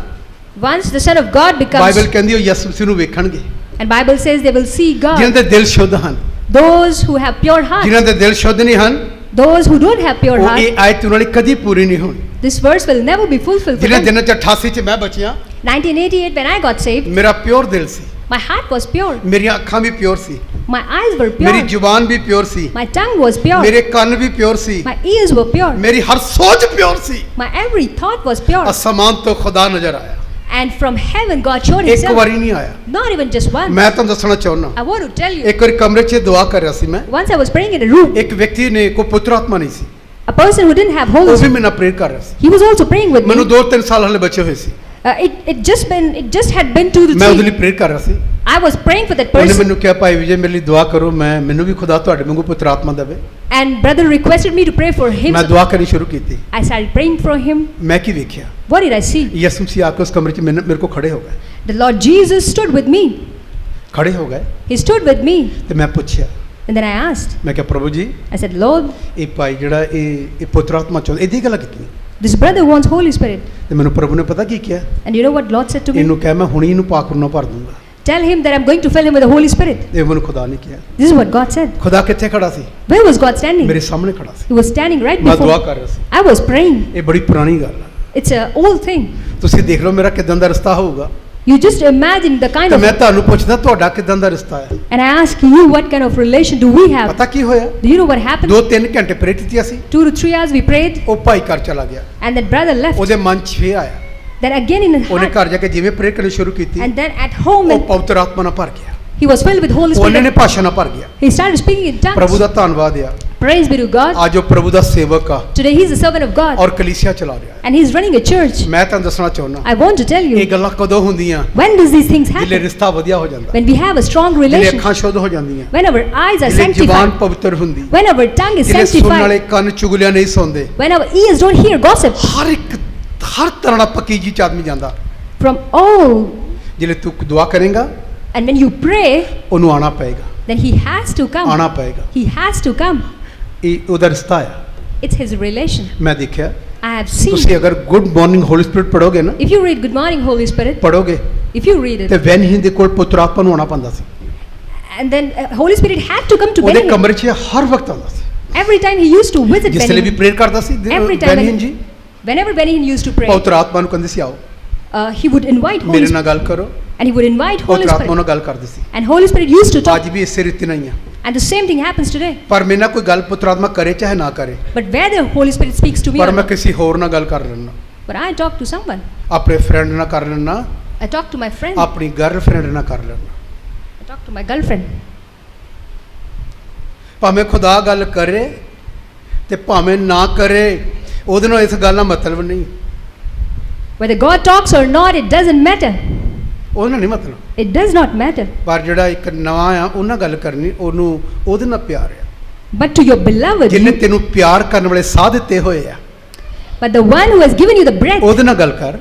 Once the Son of God becomes. Bible ਕਹਿੰਦੀ ਉਹ ਯਿਸੂ ਮਸੀਹ ਨੂੰ ਵੇਖਣਗੇ। And Bible says they will see ਜਿਨ੍ਹਾਂ God. ਦੇ ਦਿਲ ਸ਼ੁੱਧ ਹਨ, Those who have pure heart. ਜਿਨ੍ਹਾਂ ਦੇ ਦਿਲ ਸ਼ੁੱਧ ਨਹੀਂ ਹਨ, Those who don't have pure ਉਹ heart. ਇਹ ਆਇਤ ਉਹਨਾਂ ਲਈ ਕਦੀ ਪੂਰੀ ਨਹੀਂ ਹੋਣੀ। This verse will never be fulfilled for ਜਿਹਨਾਂ them. ਦਿਨਾਂ ਚ 88 ਚ ਮੈਂ ਬਚਿਆ, 1988 when I got saved, ਮੇਰਾ ਪਿਓਰ ਦਿਲ ਸੀ, my heart was pure. ਮੇਰੀਆਂ ਅੱਖਾਂ ਵੀ ਪਿਓਰ ਸੀ, My eyes were ਮੇਰੀ pure. ਜ਼ੁਬਾਨ ਵੀ ਪਿਓਰ ਸੀ, My tongue was pure. ਮੇਰੇ ਕੰਨ ਵੀ ਪਿਓਰ ਸੀ, My ears were pure. ਮੇਰੀ ਹਰ ਸੋਚ ਪਿਓਰ ਸੀ। My every thought was pure. ਅਸਮਾਨ ਤੋਂ ਖੁਦਾ ਨਜ਼ਰ ਆਇਆ, And from heaven God showed ਇੱਕ himself. ਵਾਰੀ ਨਹੀਂ ਆਇਆ। Not even just once. ਮੈਂ ਤੁਹਾਨੂੰ ਦੱਸਣਾ ਚਾਹੁੰਦਾ, I want to tell you. ਇੱਕ ਵਾਰੀ ਕਮਰੇ 'ਚ ਦੁਆ ਕਰ ਰਿਹਾ ਸੀ ਮੈਂ, Once I was praying in a room. ਇੱਕ ਵਿਅਕਤੀ ਨੇ ਕੋਈ ਪੁੱਤਰ ਆਤਮਾ ਨਹੀਂ ਸੀ, A person who didn't have ਉਹ Holy ਵੀ Spirit. ਮੇਰੇ ਨਾਲ ਪ੍ਰੇਅਰ ਕਰ ਰਿਹਾ ਸੀ। He was also praying with ਮੈਨੂੰ me. 2-3 ਸਾਲ ਹਲੇ ਬਚੇ ਹੋਏ ਸੀ, It just had been 2 to ਮੈਂ ਉਹਦੇ ਲਈ 3. ਪ੍ਰੇਅਰ ਕਰ ਰਿਹਾ ਸੀ। I was praying for that ਉਹਨੇ person. ਮੈਨੂੰ ਕਿਹਾ ਭਾਈ ਵਿਜੇ ਮੇਰੇ ਲਈ ਦੁਆ ਕਰੋ, ਮੈਨੂੰ ਵੀ ਖੁਦਾ ਤੁਹਾਡੇ ਵਾਂਗੂ ਪੁੱਤਰ ਆਤਮਾ ਦੇਵੇ। And brother requested me to pray for him. ਮੈਂ ਦੁਆ ਕਰਨੀ ਸ਼ੁਰੂ ਕੀਤੀ। I started praying for him. ਮੈਂ ਕੀ ਵੇਖਿਆ? What did I see? ਯਿਸੂ ਮਸੀਹ ਆ ਕੇ ਉਸ ਕਮਰੇ 'ਚ ਮੇਰੇ ਕੋਲ ਖੜੇ ਹੋ ਗਏ, The Lord Jesus stood with me. ਖੜੇ ਹੋ ਗਏ। He stood with me. ਤੇ ਮੈਂ ਪੁੱਛਿਆ, And then I asked. ਮੈਂ ਕਿਹਾ ਪ੍ਰਭੂ ਜੀ, I said, Lord, ਇਹ ਭਾਈ ਜਿਹੜਾ ਇਹ ਪੁੱਤਰ ਆਤਮਾ ਚਾਹੁੰਦਾ, ਇਹਦੀ ਗੱਲ ਕੀਤੀ। this brother wants Holy Spirit. ਤੇ ਮੈਨੂੰ ਪ੍ਰਭੂ ਨੇ ਪਤਾ ਕੀ ਕਿਹਾ? And you know what Lord said to me? ਇਹਨੂੰ ਕਹਿ ਮੈਂ ਹੁਣੀ ਇਹਨੂੰ ਪਾਕ ਕਰਨਾ ਭਰ ਦੂੰਗਾ। Tell him that I'm going to fill him with the Holy Spirit. ਇਹ ਮੈਨੂੰ ਖੁਦਾ ਨੇ ਕਿਹਾ। This is what God said. ਖੁਦਾ ਕਿੱਥੇ ਖੜਾ ਸੀ? Where was God standing? ਮੇਰੇ ਸਾਹਮਣੇ ਖੜਾ ਸੀ। He was standing right ਮੈਂ ਦੁਆ before. ਕਰ ਰਿਹਾ ਸੀ। I was praying. ਇਹ ਬੜੀ ਪੁਰਾਣੀ ਗੱਲ ਹੈ, It's an old thing. ਤੁਸੀਂ ਦੇਖ ਲਓ ਮੇਰਾ ਕਿਦਾਂ ਦਾ ਰਿਸ਼ਤਾ ਹੋਊਗਾ। You just imagine the kind ਤੇ of. ਮੈਂ ਤੁਹਾਨੂੰ ਪੁੱਛਦਾ ਤੁਹਾਡਾ ਕਿਦਾਂ ਦਾ ਰਿਸ਼ਤਾ ਹੈ? And I ask you, what kind of relation do we have? ਪਤਾ ਕੀ ਹੋਇਆ? Do you know what happened? 2-3 ਘੰਟੇ ਪ੍ਰੇਅਰ ਕੀਤੀ ਅਸੀਂ, 2 to 3 hours we prayed, ਉਹ ਭਾਈ ਘਰ ਚਲਾ ਗਿਆ, and that brother left. ਉਹਦੇ ਮਨ 'ਚ ਫੇਰ ਆਇਆ, Then again in his ਉਹਨੇ heart, ਘਰ ਜਾ ਕੇ ਜਿਵੇਂ ਪ੍ਰੇਅਰ ਕਰਨੀ ਸ਼ੁਰੂ ਕੀਤੀ, and then at home, ਉਹ ਪਵਿੱਤਰ ਆਤਮਾ ਨਾਲ ਭਰ ਗਿਆ, he was filled with Holy ਉਹਨੇ ਨੇ Spirit. ਭਾਸ਼ਾ ਨਾਲ ਭਰ ਗਿਆ। He started speaking in ਪ੍ਰਭੂ tongues. ਦਾ ਧੰਨਵਾਦ ਆ, Praise be to God. ਅੱਜ ਉਹ ਪ੍ਰਭੂ ਦਾ ਸੇਵਕ ਆ Today he's a servant of God, ਔਰ ਕਲੀਸਿਆ ਚਲਾ ਰਿਹਾ ਹੈ। and he's running a church. ਮੈਂ ਤੁਹਾਨੂੰ ਦੱਸਣਾ ਚਾਹੁੰਦਾ, I want to tell ਇਹ you, ਗੱਲਾਂ ਕਦੋਂ ਹੁੰਦੀਆਂ? when does these things ਜਿਲੇ happen? ਰਿਸ਼ਤਾ ਵਧੀਆ ਹੋ ਜਾਂਦਾ, When we have a strong ਜਿਲੇ relation, ਅੱਖਾਂ ਸ਼ੁੱਧ ਹੋ ਜਾਂਦੀਆਂ, when our eyes are ਜਿਲੇ ਜ਼ੁਬਾਨ sanctified, ਪਵਿੱਤਰ ਹੁੰਦੀ, when our tongue is ਜਿਲੇ ਸੁਣਨ ਵਾਲੇ sanctified, ਕੰਨ ਚੁਗਲੀਆਂ ਨਹੀਂ ਸੁਣਦੇ, when our ears don't hear gossip ਹਰ ਤਰ੍ਹਾਂ ਦਾ ਪੱਕੀ ਜੀ ਚ ਆਦਮੀ ਜਾਂਦਾ। from all. ਜਿਲੇ ਤੂੰ ਦੁਆ ਕਰੇਗਾ, And when you pray, ਉਹਨੂੰ ਆਣਾ ਪਏਗਾ, then he has to come. ਆਣਾ ਪਏਗਾ। He has to come. ਇਹ ਉਹਦਾ ਰਿਸ਼ਤਾ ਆ। It's his relation. ਮੈਂ ਦੇਖਿਆ, I have seen. ਤੁਸੀਂ ਅਗਰ ਗੁੱਡ ਮਾਰਨਿੰਗ ਹੋਲੀ ਸਪਿਰਿਟ ਪੜੋਗੇ ਨਾ, If you read Good Morning Holy Spirit, ਪੜੋਗੇ if you read ਤੇ it, ਵੈਨ ਹੀ ਦੇ ਕੋਲ ਪੁੱਤਰ ਆਤਮਾ ਨੂੰ ਆਉਣਾ ਪੈਂਦਾ ਸੀ। and then Holy Spirit had to come to ਉਹਦੇ Benjamin. ਕਮਰੇ 'ਚ ਹਰ ਵਕਤ ਆਉਂਦਾ ਸੀ, Every time he used to visit ਜਿਸ ਲਈ ਵੀ Benjamin. ਪ੍ਰੇਅਰ ਕਰਦਾ ਸੀ। Every time ਬੈਨੀਨ ਜੀ whenever Benjamin used to pray, ਪੁੱਤਰ ਆਤਮਾ ਨੂੰ ਕਹਿੰਦੇ ਸੀ ਆਓ he would invite Holy ਮੇਰੇ Spirit, ਨਾਲ ਗੱਲ ਕਰੋ, and he would invite Holy ਪੁੱਤਰ ਆਤਮਾ Spirit, ਨਾਲ ਗੱਲ ਕਰਦੇ ਸੀ। and Holy Spirit used to talk. ਅੱਜ ਵੀ ਇਸੇ ਰੀਤੀ ਨਹੀਂ ਆ, And the same thing happens today. ਪਰ ਮੇਰੇ ਨਾਲ ਕੋਈ ਗੱਲ ਪੁੱਤਰ ਆਤਮਾ ਕਰੇ ਚਾਹੇ ਨਾ ਕਰੇ, But where the Holy Spirit speaks to me, ਪਰ or ਮੈਂ not, ਕਿਸੇ ਹੋਰ ਨਾਲ ਗੱਲ ਕਰ ਲੈਣਾ, but I talk to someone. ਆਪਣੇ ਫਰੈਂਡ ਨਾਲ ਕਰ ਲੈਣਾ, I talk to my friend. ਆਪਣੀ ਗਰਲਫ੍ਰੈਂਡ ਨਾਲ ਕਰ ਲੈਣਾ। I talk to my girlfriend. ਭਾਵੇਂ ਖੁਦਾ ਗੱਲ ਕਰੇ ਤੇ ਭਾਵੇਂ ਨਾ ਕਰੇ, ਉਹਦੇ ਨਾਲ ਇਸ ਗੱਲ ਦਾ ਮਤਲਬ ਨਹੀਂ, Whether God talks or not, it doesn't matter. ਉਹਦੇ ਨਾਲ ਨਹੀਂ ਮਤਲਬ। It does not matter. ਪਰ ਜਿਹੜਾ ਇੱਕ ਨਵਾਂ ਆ ਉਹਨਾਂ ਗੱਲ ਕਰਨੀ, ਉਹਨੂੰ ਉਹਦੇ ਨਾਲ ਪਿਆਰ ਆ, But to your beloved, ਜਿਹਨੇ ਤੈਨੂੰ ਪਿਆਰ ਕਰਨ ਵਾਲੇ ਸਾਹ ਦਿੱਤੇ ਹੋਏ ਆ, but the one who has given you the breath, ਉਹਦੇ ਨਾਲ ਗੱਲ ਕਰ,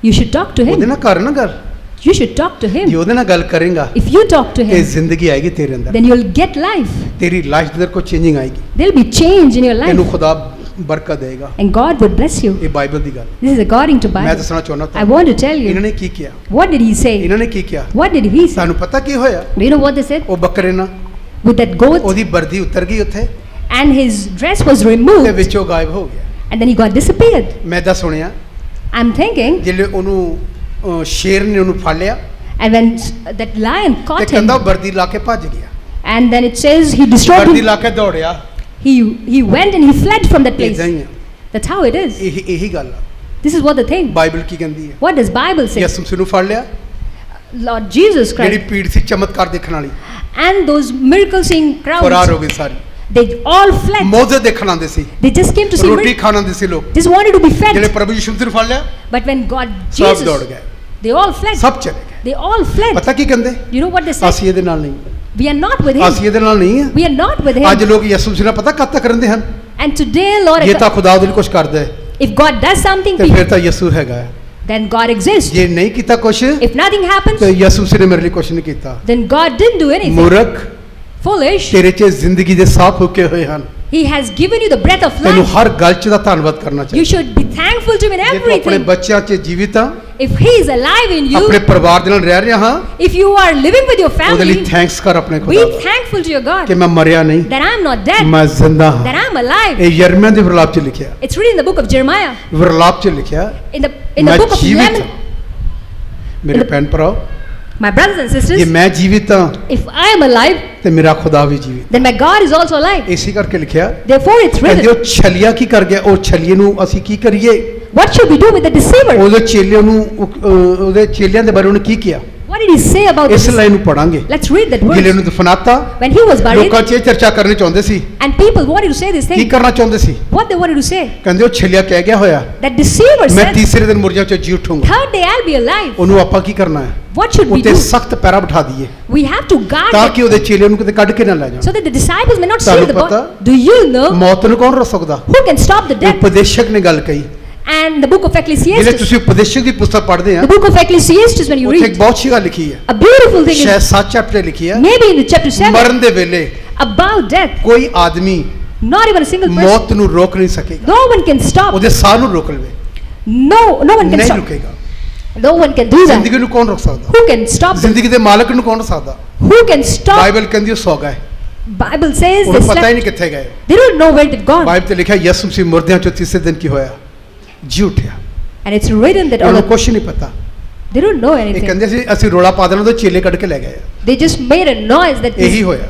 you should talk to ਉਹਦੇ him. ਨਾਲ ਕਰ ਨਾ ਗੱਲ। You should talk to ਜੇ him. ਉਹਦੇ ਨਾਲ ਗੱਲ ਕਰੇਗਾ If you talk to ਤੇ him, ਜ਼ਿੰਦਗੀ ਆਏਗੀ ਤੇਰੇ ਅੰਦਰ, then you'll get life. ਤੇਰੀ ਲਾਈਫ ਦੇ ਅੰਦਰ ਕੋਈ ਚੇਂਜਿੰਗ ਆਏਗੀ, There'll be change in your ਤੈਨੂੰ life. ਖੁਦਾ ਬਰਕਤ ਦੇਗਾ। and God would bless you. ਇਹ ਬਾਈਬਲ ਦੀ ਗੱਲ। This is according to ਮੈਂ Bible. ਦੱਸਣਾ ਚਾਹੁੰਦਾ I want to tell ਇਹਨਾਂ you. ਨੇ ਕੀ ਕੀਤਾ? What did he say? ਇਹਨਾਂ ਨੇ ਕੀ ਕੀਤਾ? What did he say? ਤੁਹਾਨੂੰ ਪਤਾ ਕੀ ਹੋਇਆ? Do you know what they said? ਉਹ ਬੱਕਰੇ ਨਾਲ With that goat, ਉਹਦੀ ਵਰਦੀ ਉਤਰ ਗਈ ਉੱਥੇ and his dress was ਤੇ removed, ਵਿੱਚੋਂ ਗਾਇਬ ਹੋ ਗਿਆ। and then he got disappeared. ਮੈਂ ਤਾਂ ਸੁਣਿਆ I'm thinking, ਜਿਹੜੇ ਉਹਨੂੰ ਸ਼ੇਰ ਨੇ ਉਹਨੂੰ ਫੜ ਲਿਆ and when that lion ਤੇ caught him, ਕਹਿੰਦਾ ਉਹ ਵਰਦੀ ਲਾ ਕੇ ਭੱਜ ਗਿਆ। and then it says he destroyed ਵਰਦੀ him. ਲਾ ਕੇ ਦੌੜਿਆ। He went and he fled from that place. ਇਦਾਂ ਹੀ ਆ। That's how it is. ਇਹੀ ਗੱਲ ਆ। This is what the thing. Bible ਕੀ ਕਹਿੰਦੀ ਹੈ? What does Bible say? ਯਿਸੂ ਮਸੀਹ ਨੂੰ ਫੜ ਲਿਆ, Lord Jesus ਜਿਹੜੀ Christ ਪੀੜ ਸੀ ਚਮਤਕਾਰ ਦੇਖਣ ਵਾਲੀ and those miracle seeing ਫਰਾਰ ਹੋ crowds, ਗਈ ਸਾਰੀ। they all fled. ਮੌਜੇ ਦੇਖਣ ਆਉਂਦੇ ਸੀ, They just came to see ਰੋਟੀ miracles. ਖਾਣ ਆਉਂਦੇ ਸੀ ਲੋਕ। Just wanted to be ਜਿਹੜੇ fed. ਪ੍ਰਭੂ ਯਿਸੂ ਮਸੀਹ ਨੂੰ ਫੜ ਲਿਆ But when God, ਸਭ ਦੌੜ Jesus, ਗਏ, they all fled. ਸਭ ਚਲੇ ਗਏ। They all fled. ਪਤਾ ਕੀ ਕਹਿੰਦੇ? You know what they said? ਅਸੀਂ ਇਹਦੇ ਨਾਲ ਨਹੀਂ, We are not with him. ਅਸੀਂ ਇਹਦੇ ਨਾਲ ਨਹੀਂ ਆ। We are not with ਅੱਜ him. ਲੋਕ ਯਿਸੂ ਮਸੀਹ ਨਾਲ ਪਤਾ ਕਦ ਤੱਕ ਰਹਿੰਦੇ ਹਨ? And today, Lord, ਜੇ ਤਾਂ ਖੁਦਾ ਉਹਦੇ ਲਈ ਕੁਝ ਕਰਦਾ ਹੈ if God does something, ਤੇ ਫਿਰ ਤਾਂ ਯਿਸੂ ਹੈਗਾ ਹੈ। then God exists. ਜੇ ਨਹੀਂ ਕੀਤਾ ਕੁਝ If nothing happens, ਤੇ ਯਿਸੂ ਮਸੀਹ ਨੇ ਮੇਰੇ ਲਈ ਕੁਝ ਨਹੀਂ ਕੀਤਾ। then God didn't do anything. ਮੂਰਖ, Foolish. ਤੇਰੇ 'ਚ ਜ਼ਿੰਦਗੀ ਦੇ ਸਾਹ ਫੂਕੇ ਹੋਏ ਹਨ। He has given you the breath of ਤੈਨੂੰ life. ਹਰ ਗੱਲ 'ਚ ਦਾ ਧੰਨਵਾਦ ਕਰਨਾ You ਚਾਹੀਦਾ। should be thankful to him in ਜੇ ਤੂੰ ਆਪਣੇ everything. ਬੱਚਿਆਂ 'ਚ ਜੀਵਿਤ ਆ, If he is alive in you, ਆਪਣੇ ਪਰਿਵਾਰ ਦੇ ਨਾਲ ਰਹਿ ਰਿਹਾ ਹਾਂ, if you are living with your ਉਹਦੇ ਲਈ family, ਥੈਂਕਸ ਕਰ ਆਪਣੇ be ਖੁਦਾ ਦਾ thankful to your ਕਿ God ਮੈਂ ਮਰਿਆ ਨਹੀਂ, that I am not dead, ਮੈਂ ਜ਼ਿੰਦਾ ਹਾਂ। that I am alive. ਇਹ ਯਰਮੀਆ ਦੇ ਵਿਰਲਾਪ 'ਚ ਲਿਖਿਆ, It's written in the book of Jeremiah, ਵਿਰਲਾਪ 'ਚ ਲਿਖਿਆ, in the ਮੈਂ book of ਜੀਵਿਤ Lamentations. ਹਾਂ। ਮੇਰੇ ਭੈਣ ਭਰਾਓ, My brothers and ਜੇ sisters, ਮੈਂ ਜੀਵਿਤ ਹਾਂ if I am alive, ਤੇ ਮੇਰਾ ਖੁਦਾ ਵੀ ਜੀਵਿਤ। then my God is also alive. ਇਸੇ ਕਰਕੇ ਲਿਖਿਆ, Therefore, it's ਕਹਿੰਦੇ written. ਉਹ ਛਲੀਆ ਕੀ ਕਰ ਗਿਆ, ਉਹ ਛਲੀਏ ਨੂੰ ਅਸੀਂ ਕੀ ਕਰੀਏ? What should we do with the deceiver? ਉਹਦੇ ਚੇਲਿਆਂ ਨੂੰ ਉਹਦੇ ਚੇਲਿਆਂ ਦੇ ਬਾਰੇ ਉਹਨੇ ਕੀ ਕਿਹਾ? What did he say about ਇਸ this? ਲਾਈਨ ਨੂੰ ਪੜਾਂਗੇ। Let's read that ਗਿਲੇ verse. ਨੂੰ ਦਫਨਾਤਾ, When he was buried, ਲੋਕਾਂ 'ਚ ਇਹ ਚਰਚਾ ਕਰਨੀ ਚਾਹੁੰਦੇ ਸੀ, and people wanted to say this Ki thing, ਕਰਨਾ ਚਾਹੁੰਦੇ ਸੀ? what they wanted to say, ਕਹਿੰਦੇ ਉਹ ਛਲੀਆ ਕਹਿ ਗਿਆ ਹੋਇਆ, that deceiver ਮੈਂ said, ਤੀਸਰੇ ਦਿਨ ਮੁਰਜਾ 'ਚੋਂ ਜੀ ਉਠੂੰਗਾ। third day I'll be alive. ਉਹਨੂੰ ਆਪਾਂ ਕੀ ਕਰਨਾ ਹੈ? What should we ਉੱਤੇ do? ਸਖਤ ਪੈਰਾ ਬਿਠਾ ਦਈਏ We have to guard ਤਾਂ it ਕਿ ਉਹਦੇ ਚੇਲਿਆਂ ਨੂੰ ਕਿਤੇ ਕੱਢ ਕੇ ਨਾ ਲੈ ਜਾਣ। so that the disciples may not see ਤੁਹਾਨੂੰ the ਪਤਾ? body. Do you know ਮੌਤ ਨੂੰ ਕੌਣ ਰੋਕ ਸਕਦਾ? who can stop the death? ਉਪਦੇਸ਼ਕ ਨੇ ਗੱਲ ਕਹੀ। And the book of ਜਿਹੜੇ Ecclesiastes, ਤੁਸੀਂ ਉਪਦੇਸ਼ਕ ਦੀ ਪੁਸਤਕ ਪੜ੍ਹਦੇ ਆ, the book of Ecclesiastes, when you ਉੱਥੇ ਇੱਕ read, ਬਹੁਤ ਅੱਛੀ ਗੱਲ ਲਿਖੀ ਹੈ, a beautiful thing ਸ਼ਾਇਦ is 7 ਚੈਪਟਰ ਲਿਖੀ ਹੈ। maybe in the chapter 7 ਮਰਨ ਦੇ ਵੇਲੇ about death. ਕੋਈ ਆਦਮੀ Not even a single person. ਮੌਤ ਨੂੰ ਰੋਕ ਨਹੀਂ ਸਕੇਗਾ, No one can stop. ਉਹਦੇ ਸਾਹ ਨੂੰ ਰੋਕ ਲਵੇ, No one can ਨਹੀਂ stop. ਰੁਕੇਗਾ। No one can do that. ਜ਼ਿੰਦਗੀ ਨੂੰ ਕੌਣ ਰੋਕ ਸਕਦਾ? Who can stop them? ਜ਼ਿੰਦਗੀ ਦੇ ਮਾਲਕ ਨੂੰ ਕੌਣ ਰੋਕ ਸਕਦਾ? Who can stop? ਬਾਈਬਲ ਕਹਿੰਦੀ ਉਹ ਸੌ ਗਏ, Bible says they ਉਹਨੂੰ ਪਤਾ ਹੀ slept. ਨਹੀਂ ਕਿੱਥੇ ਗਏ। They don't know where they've gone. Bible ਤੇ ਲਿਖਿਆ ਯਿਸੂ ਮਸੀਹ ਮੁਰਦਿਆਂ ਚੋਂ ਤੀਸਰੇ ਦਿਨ ਕੀ ਹੋਇਆ? ਜੀ ਉੱਠਿਆ। And it's written that all ਉਹਨੂੰ of, ਕੁਝ ਨਹੀਂ ਪਤਾ। they don't know ਇਹ anything. ਕਹਿੰਦੇ ਸੀ ਅਸੀਂ ਰੋਲਾ ਪਾ ਦੇਣਾ, ਉਹਦੇ ਚੇਲੇ ਕੱਢ ਕੇ ਲੈ ਗਏ। They just made a noise that ਇਹੀ this, ਹੋਇਆ।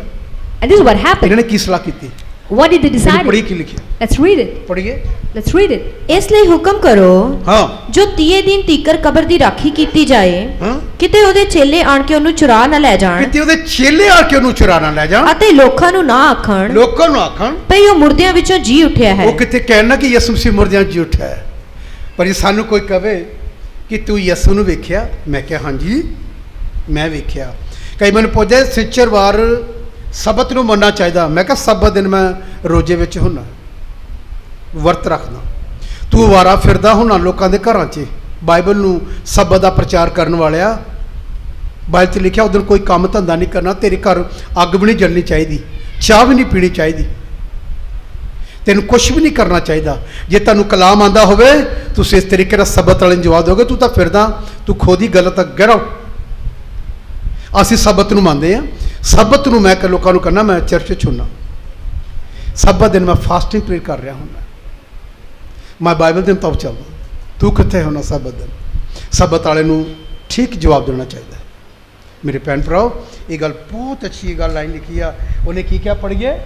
and this is what happened. ਇਹਨਾਂ ਨੇ ਕੀ ਸਲਾਹ ਕੀਤੀ? What did they ਇਹਨੂੰ ਪੜ੍ਹੀ decide? ਕੀ ਲਿਖਿਆ? Let's read it. ਪੜ੍ਹੀਏ। Let's read it. ਇਸ ਲਈ ਹੁਕਮ ਕਰੋ ਹਾਂ ਜੋ 30 ਦਿਨ ਤੀਕਰ ਕਬਰ ਦੀ ਰਾਖੀ ਕੀਤੀ ਜਾਏ, ਹਾਂ, ਕਿਤੇ ਉਹਦੇ ਚੇਲੇ ਆਣ ਕੇ ਉਹਨੂੰ ਚੁਰਾ ਨਾ ਲੈ ਜਾਣ ਕਿਤੇ ਉਹਦੇ ਚੇਲੇ ਆ ਕੇ ਉਹਨੂੰ ਚੁਰਾਣਾ ਲੈ ਜਾਣ, ਅਤੇ ਲੋਕਾਂ ਨੂੰ ਨਾ ਆਖਣ ਲੋਕਾਂ ਨੂੰ ਆਖਣ ਭਈ ਉਹ ਮੁਰਦਿਆਂ ਵਿੱਚੋਂ ਜੀ ਉੱਠਿਆ ਹੈ। ਉਹ ਕਿਤੇ ਕਹਿਣ ਨਾ ਕਿ ਯਿਸੂ ਮਸੀਹ ਮੁਰਦਿਆਂ 'ਚ ਜੀ ਉੱਠਿਆ ਹੈ। ਪਰ ਜੇ ਸਾਨੂੰ ਕੋਈ ਕਵੇ ਕਿ ਤੂੰ ਯਿਸੂ ਨੂੰ ਵੇਖਿਆ, ਮੈਂ ਕਿਹਾ ਹਾਂਜੀ ਮੈਂ ਵੇਖਿਆ। ਕਈ ਮੈਨੂੰ ਪੁੱਛਦੇ ਸਿੱਚਰਵਾਰ ਸਬਤ ਨੂੰ ਮੰਨਣਾ ਚਾਹੀਦਾ, ਮੈਂ ਕਿਹਾ ਸਬਤ ਦਿਨ ਮੈਂ ਰੋਜੇ ਵਿੱਚ ਹੁੰਨਾ, ਵਰਤ ਰੱਖਦਾ। ਤੂੰ ਵਾਰਾ ਫਿਰਦਾ ਹੁੰਨਾ ਲੋਕਾਂ ਦੇ ਘਰਾਂ 'ਚ, ਬਾਈਬਲ ਨੂੰ ਸਬਤ ਦਾ ਪ੍ਰਚਾਰ ਕਰਨ ਵਾਲਿਆ। ਬਾਈਬਲ 'ਚ ਲਿਖਿਆ ਉਦੋਂ ਕੋਈ ਕੰਮ ਧੰਦਾ ਨਹੀਂ ਕਰਨਾ, ਤੇਰੇ ਘਰ ਅੱਗ ਵੀ ਨਹੀਂ ਜਲਣੀ ਚਾਹੀਦੀ, ਚਾਹ ਵੀ ਨਹੀਂ ਪੀਣੀ ਚਾਹੀਦੀ, ਤੈਨੂੰ ਕੁਝ ਵੀ ਨਹੀਂ ਕਰਨਾ ਚਾਹੀਦਾ। ਜੇ ਤੁਹਾਨੂੰ ਕਲਾਮ ਆਂਦਾ ਹੋਵੇ ਤੁਸੀਂ ਇਸ ਤਰੀਕੇ ਨਾਲ ਸਬਤ ਵਾਲੇ ਨੂੰ ਜਵਾਬ ਦਿਓਗੇ, ਤੂੰ ਤਾਂ ਫਿਰਦਾ, ਤੂੰ ਖੁਦ ਹੀ ਗਲਤ ਗੈਟ ਆਊਟ। ਅਸੀਂ ਸਬਤ ਨੂੰ ਮੰਨਦੇ ਆ। ਸਬਤ ਨੂੰ ਮੈਂ ਕਿ ਲੋਕਾਂ ਨੂੰ ਕਹਿੰਦਾ ਮੈਂ ਚਰਚ 'ਚ ਹੁੰਨਾ, ਸਬਤ ਦਿਨ ਮੈਂ ਫਾਸਟਿੰਗ ਪ੍ਰੇਅਰ ਕਰ ਰਿਹਾ ਹੁੰਦਾ, ਮੈਂ ਬਾਈਬਲ ਦੇ ਮੁਤਾਬਕ ਚੱਲਦਾ। ਤੂੰ ਕਿੱਥੇ ਹੋਣਾ ਸਬਤ ਦਿਨ? ਸਬਤ ਵਾਲੇ ਨੂੰ ਠੀਕ ਜਵਾਬ ਦੇਣਾ ਚਾਹੀਦਾ। ਮੇਰੇ ਭੈਣ ਭਰਾਓ, ਇਹ ਗੱਲ ਬਹੁਤ ਅੱਛੀ ਗੱਲ ਲਾਈਨ ਲਿਖੀ ਆ। ਉਹਨੇ ਕੀ ਕਿਹਾ? ਪੜ੍ਹੀਏ।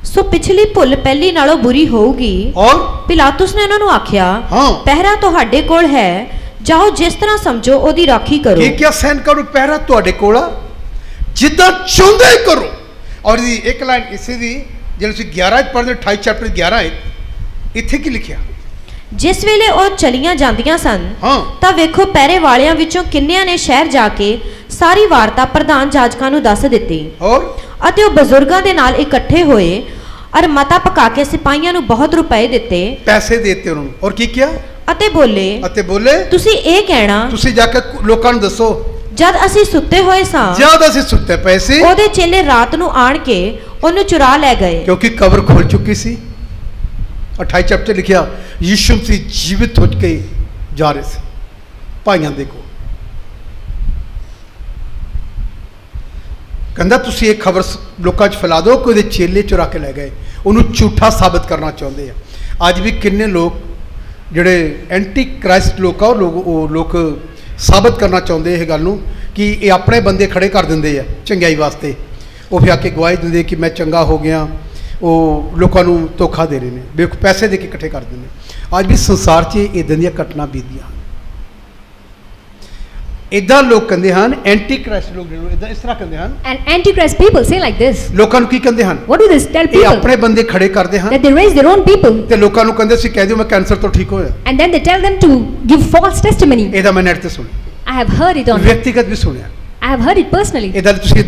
ਸੋ ਪਿਛਲੀ ਭੁੱਲ ਪਹਿਲੀ ਨਾਲੋਂ ਬੁਰੀ ਹੋਊਗੀ। ਔਰ ਪਿਲਾਤੁਸ ਨੇ ਉਹਨਾਂ ਨੂੰ ਆਖਿਆ, ਹਾਂ। ਪਹਿਰਾ ਤੁਹਾਡੇ ਕੋਲ ਹੈ, ਜਾਓ ਜਿਸ ਤਰ੍ਹਾਂ ਸਮਝੋ ਉਹਦੀ ਰਾਖੀ ਕਰੋ। ਕੀ ਕਿਹਾ? ਸੈਨਿਕਾਂ ਨੂੰ ਪਹਿਰਾ ਤੁਹਾਡੇ ਕੋਲ ਆ, ਜਿੱਦਾਂ ਚਾਹੁੰਦੇ ਕਰੋ। ਔਰ ਇਹਦੀ ਇੱਕ ਲਾਈਨ ਇਸੇ ਦੀ ਜਦੋਂ ਤੁਸੀਂ 11 ਪੜ੍ਹਦੇ 28 ਚੈਪਟਰ 11 ਇੱਥੇ ਕੀ ਲਿਖਿਆ? ਜਿਸ ਵੇਲੇ ਉਹ ਚਲੀਆਂ ਜਾਂਦੀਆਂ ਸਨ ਹਾਂ। ਤਾਂ ਵੇਖੋ ਪਹਿਰੇ ਵਾਲਿਆਂ ਵਿੱਚੋਂ ਕਿੰਨਿਆਂ ਨੇ ਸ਼ਹਿਰ ਜਾ ਕੇ ਸਾਰੀ ਵਾਰਤਾ ਪ੍ਰਧਾਨ ਜਾਜਕਾਂ ਨੂੰ ਦੱਸ ਦਿੱਤੀ, ਔਰ ਅਤੇ ਉਹ ਬਜ਼ੁਰਗਾਂ ਦੇ ਨਾਲ ਇਕੱਠੇ ਹੋਏ ਅਰ ਮਤਾ ਪਕਾ ਕੇ ਸਿਪਾਹੀਆਂ ਨੂੰ ਬਹੁਤ ਰੁਪਏ ਦਿੱਤੇ ਪੈਸੇ ਦੇਤੇ ਉਹਨਾਂ ਨੂੰ। ਔਰ ਕੀ ਕਿਹਾ? ਅਤੇ ਬੋਲੇ ਤੁਸੀਂ ਇਹ ਕਹਿਣਾ, ਤੁਸੀਂ ਜਾ ਕੇ ਲੋਕਾਂ ਨੂੰ ਦੱਸੋ ਜਦ ਅਸੀਂ ਸੁੱਤੇ ਹੋਏ ਸਾਂ ਜਦ ਅਸੀਂ ਸੁੱਤੇ ਪਏ ਸੀ, ਉਹਦੇ ਚੇਲੇ ਰਾਤ ਨੂੰ ਆਣ ਕੇ ਉਹਨੂੰ ਚੁਰਾ ਲੈ ਗਏ। ਕਿਉਂਕਿ ਕਬਰ ਖੁੱਲ ਚੁੱਕੀ ਸੀ। 28 ਚੈਪਟਰ ਲਿਖਿਆ ਯੀਸ਼ੂ ਮਸੀਹ ਜੀਵਿਤ ਹੋ ਕੇ ਜਾ ਰਹੇ ਸੀ ਭਾਈਆਂ ਦੇ ਕੋਲ। ਕਹਿੰਦਾ ਤੁਸੀਂ ਇਹ ਖਬਰ ਲੋਕਾਂ 'ਚ ਫੈਲਾ ਦਿਓ ਕਿ ਉਹਦੇ ਚੇਲੇ ਚੁਰਾ ਕੇ ਲੈ ਗਏ, ਉਹਨੂੰ ਝੂਠਾ ਸਾਬਤ ਕਰਨਾ ਚਾਹੁੰਦੇ ਆ। ਅੱਜ ਵੀ ਕਿੰਨੇ ਲੋਕ ਜਿਹੜੇ ਐਂਟੀ ਕ੍ਰਾਈਸਟ ਲੋਕ ਆ ਉਹ ਲੋਕ ਸਾਬਤ ਕਰਨਾ ਚਾਹੁੰਦੇ ਇਹ ਗੱਲ ਨੂੰ ਕਿ ਇਹ ਆਪਣੇ ਬੰਦੇ ਖੜੇ ਕਰ ਦਿੰਦੇ ਆ ਚੰਗਿਆਈ ਵਾਸਤੇ। ਉਹ ਫਿਰ ਆ ਕੇ ਗਵਾਹੀ ਦਿੰਦੇ ਕਿ ਮੈਂ ਚੰਗਾ ਹੋ ਗਿਆ। ਉਹ ਲੋਕਾਂ ਨੂੰ ਧੋਖਾ ਦੇ ਰਹੇ ਨੇ, ਪੈਸੇ ਦੇ ਕੇ ਇਕੱਠੇ ਕਰ ਦਿੰਦੇ। ਅੱਜ ਵੀ ਸੰਸਾਰ 'ਚ ਇੱਦਾਂ ਦੀਆਂ ਘਟਨਾ ਬੀਤਦੀਆਂ ਹਨ। ਇੱਦਾਂ ਲੋਕ ਕਹਿੰਦੇ ਹਨ, ਐਂਟੀ ਕ੍ਰਾਈਸਟ ਲੋਕ ਜਿਹੜੇ ਇੱਦਾਂ ਇਸ ਤਰ੍ਹਾਂ ਕਹਿੰਦੇ ਹਨ। And antichrist people say like this. ਲੋਕਾਂ ਨੂੰ ਕੀ ਕਹਿੰਦੇ ਹਨ? What do they tell ਇਹ people? ਆਪਣੇ ਬੰਦੇ ਖੜੇ ਕਰਦੇ ਹਨ That they raise their own people. ਤੇ ਲੋਕਾਂ ਨੂੰ ਕਹਿੰਦੇ ਸੀ ਕਹਿ ਦਿਓ ਮੈਂ ਕੈਂਸਰ ਤੋਂ ਠੀਕ ਹੋਇਆ। And then they tell them to give false testimony. ਇਹਦਾ ਮੈਂ ਨੈਟ ਤੇ ਸੁਣਿਆ, I have heard it on. ਵਿਅਕਤੀਗਤ ਵੀ ਸੁਣਿਆ। I have heard it personally. ਇਹਦਾ ਤੁਸੀਂ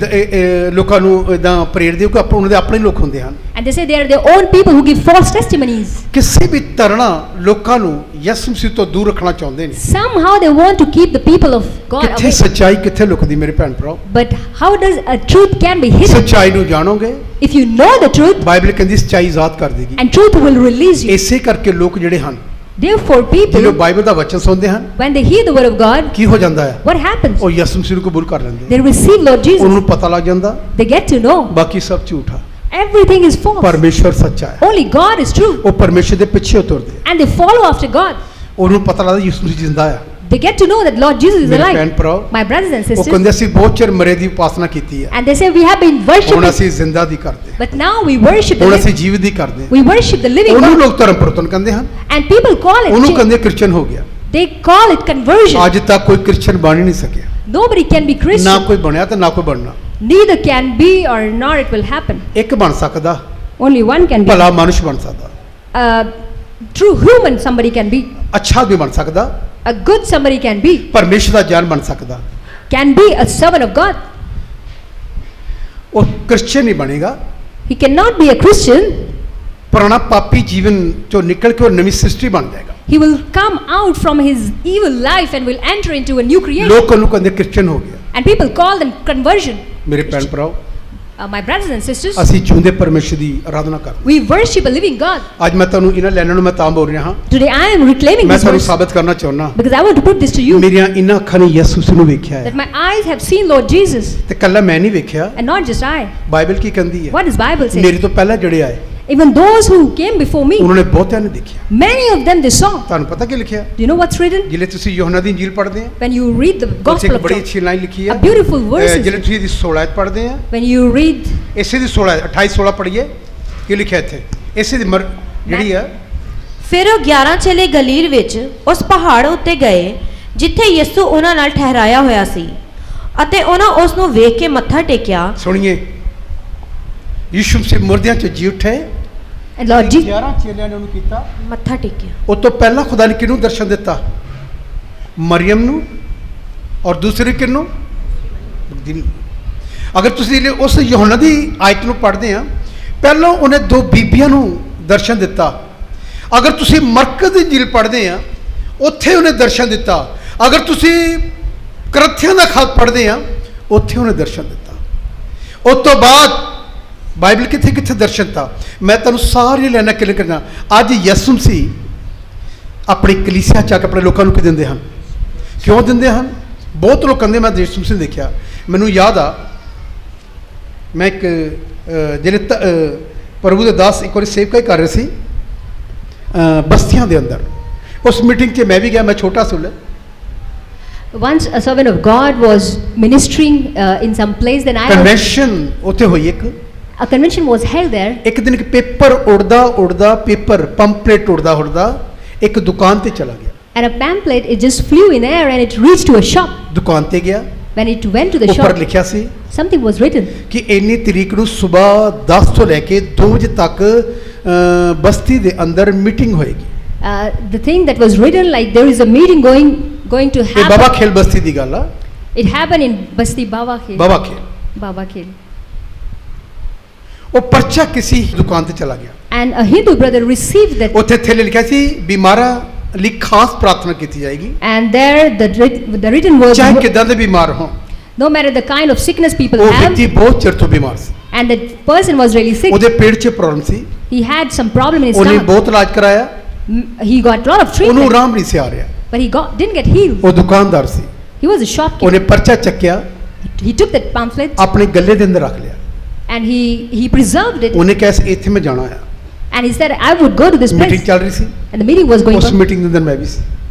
ਲੋਕਾਂ ਨੂੰ ਇਦਾਂ ਪ੍ਰੇਰ ਦਿਓ ਕਿ ਉਹਨਾਂ ਦੇ ਆਪਣੇ ਲੋਕ ਹੁੰਦੇ ਹਨ। And they say they are their own people who give false testimonies. ਕਿਸੇ ਵੀ ਤਰ੍ਹਾਂ ਲੋਕਾਂ ਨੂੰ ਯਿਸੂ ਮਸੀਹ ਤੋਂ ਦੂਰ ਰੱਖਣਾ ਚਾਹੁੰਦੇ ਨੇ। Somehow they want to keep the people of God ਕਿੱਥੇ away. ਸੱਚਾਈ ਕਿੱਥੇ ਲੁਕਦੀ ਮੇਰੇ ਭੈਣ ਭਰਾ? But how does a truth can be hidden? ਸੱਚਾਈ ਨੂੰ ਜਾਣੋਗੇ, If you know the truth, Bible ਕਹਿੰਦੀ ਸੱਚਾਈ ਆਜ਼ਾਦ ਕਰ ਦੇਗੀ। and truth will release you. ਇਸੇ ਕਰਕੇ ਲੋਕ ਜਿਹੜੇ ਹਨ Therefore, ਜਦੋਂ people, ਬਾਈਬਲ ਦਾ ਵਚਨ ਸੁਣਦੇ ਹਨ when they hear the word of God, ਕੀ ਹੋ ਜਾਂਦਾ ਹੈ? what happens? ਉਹ ਯਿਸੂ ਮਸੀਹ ਨੂੰ ਕਬੂਲ ਕਰ ਲੈਂਦੇ, They receive Lord Jesus. ਉਹਨੂੰ ਪਤਾ ਲੱਗ ਜਾਂਦਾ They get to know ਬਾਕੀ ਸਭ ਝੂਠਾ, everything is false. ਪਰਮੇਸ਼ਵਰ ਸੱਚਾ ਹੈ। Only God is true. ਉਹ ਪਰਮੇਸ਼ਰ ਦੇ ਪਿੱਛੇ ਤੁਰਦੇ, And they follow after God. ਉਹਨੂੰ ਪਤਾ ਲੱਗਦਾ ਯਿਸੂ ਮਸੀਹ ਜਿੰਦਾ ਹੈ। They get to know that Lord Jesus is ਮੇਰੇ ਭੈਣ alive. ਭਰਾ, My brothers and ਉਹ sisters. ਕਹਿੰਦੇ ਅਸੀਂ ਬਹੁਤ ਚਿਰ ਮਰੇ ਦੀ ਉਪਾਸਨਾ ਕੀਤੀ ਹੈ, And they say we have been ਹੁਣ worshipping, ਅਸੀਂ ਜ਼ਿੰਦਾ ਦੀ ਕਰਦੇ, but now we worship the ਹੁਣ ਅਸੀਂ living. ਜੀਵਿਤ ਦੀ ਕਰਦੇ। We worship the living ਉਹਨੂੰ God. ਲੋਕ ਧਰਮ ਪਰਿਵਰਤਨ ਕਹਿੰਦੇ ਹਨ, And people call it ਉਹਨੂੰ change. ਕਹਿੰਦੇ ਕ੍ਰਿਸਚਨ ਹੋ ਗਿਆ। They call it conversion. ਅੱਜ ਤੱਕ ਕੋਈ ਕ੍ਰਿਸਚਨ ਬਣ ਹੀ ਨਹੀਂ ਸਕਿਆ, Nobody can be ਨਾ Christian. ਕੋਈ ਬਣਿਆ ਤੇ ਨਾ ਕੋਈ ਬਣਨਾ। Neither can be or nor it will happen. ਇੱਕ ਬਣ ਸਕਦਾ, Only one can be. ਭਲਾ ਮਨੁੱਖ ਬਣ ਸਕਦਾ, True human somebody can be. ਅੱਛਾ ਵੀ ਬਣ ਸਕਦਾ, A good somebody can be. ਪਰਮੇਸ਼ਰ ਦਾ ਜਨ ਬਣ ਸਕਦਾ। Can be a servant of God. ਉਹ ਕ੍ਰਿਸਚਨ ਨਹੀਂ ਬਣੇਗਾ, He cannot be a Christian. ਪੁਰਾਣਾ ਪਾਪੀ ਜੀਵਨ ਚੋਂ ਨਿਕਲ ਕੇ ਉਹ ਨਵੀਂ ਸ੍ਰਿਸ਼ਟੀ ਬਣ ਜਾਏਗਾ। He will come out from his evil life and will enter into a new creation. ਲੋਕ ਉਹਨੂੰ ਕਹਿੰਦੇ ਕ੍ਰਿਸਚਨ ਹੋ ਗਿਆ। And people call them conversion. ਮੇਰੇ ਭੈਣ ਭਰਾਓ, My brothers and sisters, ਅਸੀਂ ਜਿਉਂਦੇ ਪਰਮੇਸ਼ਰ ਦੀ ਆਰਾਧਨਾ ਕਰਦੇ। we worship a living God. ਅੱਜ ਮੈਂ ਤੁਹਾਨੂੰ ਇਹਨਾਂ ਲਾਈਨਾਂ ਨੂੰ ਮੈਂ ਤਾਂ ਬੋਲ ਰਿਹਾ ਹਾਂ, Today I am reclaiming ਮੈਂ this ਤੁਹਾਨੂੰ verse ਸਾਬਤ ਕਰਨਾ ਚਾਹੁੰਦਾ because I want to put this to you ਮੇਰੀਆਂ ਇਹਨਾਂ ਅੱਖਾਂ ਨੇ ਯਿਸੂ ਮਸੀਹ ਨੂੰ ਵੇਖਿਆ ਹੈ that my eyes have seen Lord Jesus ਤੇ ਕੱਲਾ ਮੈਂ ਨਹੀਂ ਵੇਖਿਆ। and not just I. Bible ਕੀ ਕਹਿੰਦੀ ਹੈ? What does Bible say? ਮੇਰੇ ਤੋਂ ਪਹਿਲਾਂ ਜਿਹੜੇ ਆਏ Even those who came before me, ਉਹਨਾਂ ਨੇ ਬਹੁਤਿਆਂ ਨੇ ਦੇਖਿਆ। many of them they saw. ਤੁਹਾਨੂੰ ਪਤਾ ਕੀ ਲਿਖਿਆ? Do you know what's written? ਜਿਹੜੇ ਤੁਸੀਂ ਯੋਹਨਾ ਦੀ ਇੰਜੀਲ ਪੜ੍ਹਦੇ ਆ, When you read the ਉੱਥੇ Gospel ਇੱਕ of ਬੜੀ John, ਅੱਛੀ ਲਾਈਨ ਲਿਖੀ ਹੈ। a beautiful verse. ਜਿਹੜੇ ਤੁਸੀਂ ਇਹਦੀ 16 ਪੜ੍ਹਦੇ ਆ, When you read ਇਸੇ ਦੀ 16 28 16 ਪੜ੍ਹੀਏ, ਕੀ ਲਿਖਿਆ ਇੱਥੇ? ਇਸੇ ਦੀ ਜਿਹੜੀ ਆ, ਫਿਰ ਉਹ 11 ਚੇਲੇ ਗਲੀਲ ਵਿੱਚ ਉਸ ਪਹਾੜ ਉੱਤੇ ਗਏ ਜਿੱਥੇ ਯਿਸੂ ਉਹਨਾਂ ਨਾਲ ਠਹਿਰਾਇਆ ਹੋਇਆ ਸੀ ਅਤੇ ਉਹਨਾਂ ਉਸ ਨੂੰ ਵੇਖ ਕੇ ਮੱਥਾ ਟੇਕਿਆ। ਸੁਣੀਏ, ਯਿਸੂ ਮਸੀਹ ਮੁਰਦਿਆਂ ਚੋਂ ਜੀ ਉੱਠੇ, and Lord Jesus, 11 ਚੇਲਿਆਂ ਨੇ ਉਹਨੂੰ ਕੀਤਾ। ਮੱਥਾ ਟੇਕਿਆ। ਉਹ ਤੋਂ ਪਹਿਲਾਂ ਖੁਦਾ ਨੇ ਕਿਹਨੂੰ ਦਰਸ਼ਨ ਦਿੱਤਾ? ਮਰੀਅਮ ਨੂੰ, ਔਰ ਦੂਸਰੀ ਕਿਹਨੂੰ? ਮਗਦਲੀਨੀ। ਅਗਰ ਤੁਸੀਂ ਉਸ ਯੋਹਨਾ ਦੀ ਆਇਤ ਨੂੰ ਪੜ੍ਹਦੇ ਆ, ਪਹਿਲਾਂ ਉਹਨੇ ਦੋ ਬੀਬੀਆਂ ਨੂੰ ਦਰਸ਼ਨ ਦਿੱਤਾ। ਅਗਰ ਤੁਸੀਂ ਮਰਕਜ਼ ਦੀ ਇੰਜੀਲ ਪੜ੍ਹਦੇ ਆ, ਉੱਥੇ ਉਹਨੇ ਦਰਸ਼ਨ ਦਿੱਤਾ। ਅਗਰ ਤੁਸੀਂ ਕਰੰਥੀਆਂ ਦਾ ਖਤ ਪੜ੍ਹਦੇ ਆ, ਉੱਥੇ ਉਹਨੇ ਦਰਸ਼ਨ ਦਿੱਤਾ। ਉਸ ਤੋਂ ਬਾਅਦ ਬਾਈਬਲ ਕਿੱਥੇ ਕਿੱਥੇ ਦਰਸ਼ਨ ਦਿੱਤਾ, ਮੈਂ ਤੁਹਾਨੂੰ ਸਾਰੀ ਲਾਈਨਾਂ ਕਲੀਅਰ ਕਰਨਾ। ਅੱਜ ਯਿਸੂ ਮਸੀਹ ਆਪਣੀ ਕਲੀਸਿਆ ਚ ਆ ਕੇ ਆਪਣੇ ਲੋਕਾਂ ਨੂੰ ਕੀ ਦਿੰਦੇ ਹਨ? ਕਿਉਂ ਦਿੰਦੇ ਹਨ? ਬਹੁਤ ਲੋਕ ਕਹਿੰਦੇ ਮੈਂ ਯਿਸੂ ਮਸੀਹ ਦੇਖਿਆ। ਮੈਨੂੰ ਯਾਦ ਆ, ਮੈਂ ਇੱਕ ਜਿਹੜੇ ਪ੍ਰਭੂ ਦੇ ਦਾਸ ਇੱਕ ਵਾਰੀ ਸੇਵਕਾਈ ਕਰ ਰਹੇ ਸੀ ਬਸਤੀਆਂ ਦੇ ਅੰਦਰ। ਉਸ ਮੀਟਿੰਗ 'ਚ ਮੈਂ ਵੀ ਗਿਆ, ਮੈਂ ਛੋਟਾ ਸੀ। once a servant of God was ministering in some place, then convention ਉੱਥੇ ਹੋਈ ਇੱਕ। a convention was held there. ਇੱਕ ਦਿਨ ਇੱਕ ਪੇਪਰ ਉੜਦਾ ਪੇਪਰ ਪੰਪਲੇਟ ਉੜਦਾ ਇੱਕ ਦੁਕਾਨ ਤੇ ਚਲਾ ਗਿਆ। And a pamphlet, it just flew in air and it reached to a shop. ਦੁਕਾਨ ਤੇ ਗਿਆ, When it went to the ਉੱਪਰ shop, ਲਿਖਿਆ ਸੀ something was written ਕਿ ਇੰਨੀ ਤਰੀਕ ਨੂੰ ਸਵੇਰ 10 ਤੋਂ ਲੈ ਕੇ 2 ਵਜੇ ਤੱਕ ਬਸਤੀ ਦੇ ਅੰਦਰ ਮੀਟਿੰਗ ਹੋਏਗੀ। the thing that was written, like there is a meeting going to ਇਹ ਬਾਬਾ happen. ਖੇਲ ਬਸਤੀ ਦੀ ਗੱਲ ਆ। It happened in Basti Baba Khel. ਬਾਬਾ ਖੇਲ, Baba Khel. ਉਹ ਪਰਚਾ ਕਿਸੇ ਦੁਕਾਨ ਤੇ ਚਲਾ ਗਿਆ। And a Hindu brother received that, ਉੱਥੇ ਥੱਲੇ ਲਿਖਿਆ ਸੀ ਬਿਮਾਰਾਂ ਲਈ ਖਾਸ ਪ੍ਰਾਰਥਨਾ ਕੀਤੀ ਜਾਏਗੀ, and there the written words, ਚਾਹੇ ਕਿਦਾਂ ਦੇ ਬਿਮਾਰ ਹੋਣ। no matter the kind of sickness people ਉਹ have, ਵਿਅਕਤੀ ਬਹੁਤ ਚਿਰ ਤੋਂ ਬਿਮਾਰ ਸੀ, and that person was really sick. ਉਹਦੇ ਪੇਟ 'ਚ problem C, He had some problem in his ਉਹਨੇ stomach. ਬਹੁਤ ਇਲਾਜ ਕਰਾਇਆ, He got a lot of ਉਹਨੂੰ treatment, ਆਰਾਮ ਨਹੀਂ ਸੀ ਆ ਰਿਹਾ। but he didn't get healed. ਉਹ ਦੁਕਾਨਦਾਰ ਸੀ, He was a shopkeeper. ਉਹਨੇ ਪਰਚਾ ਚੱਕਿਆ, He took that pamphlet ਆਪਣੇ ਗੱਲੇ ਦੇ ਅੰਦਰ ਰੱਖ ਲਿਆ। and he preserved it, ਉਹਨੇ ਕਿਹਾ ਇੱਥੇ ਮੈਂ ਜਾਣਾ ਆ। and he said, I would go to this meeting place. ਚੱਲ ਰਹੀ ਸੀ, And the meeting was going ਉਸ on. ਮੀਟਿੰਗ ਦੇ ਅੰਦਰ ਮੈਂ ਵੀ ਸੀ,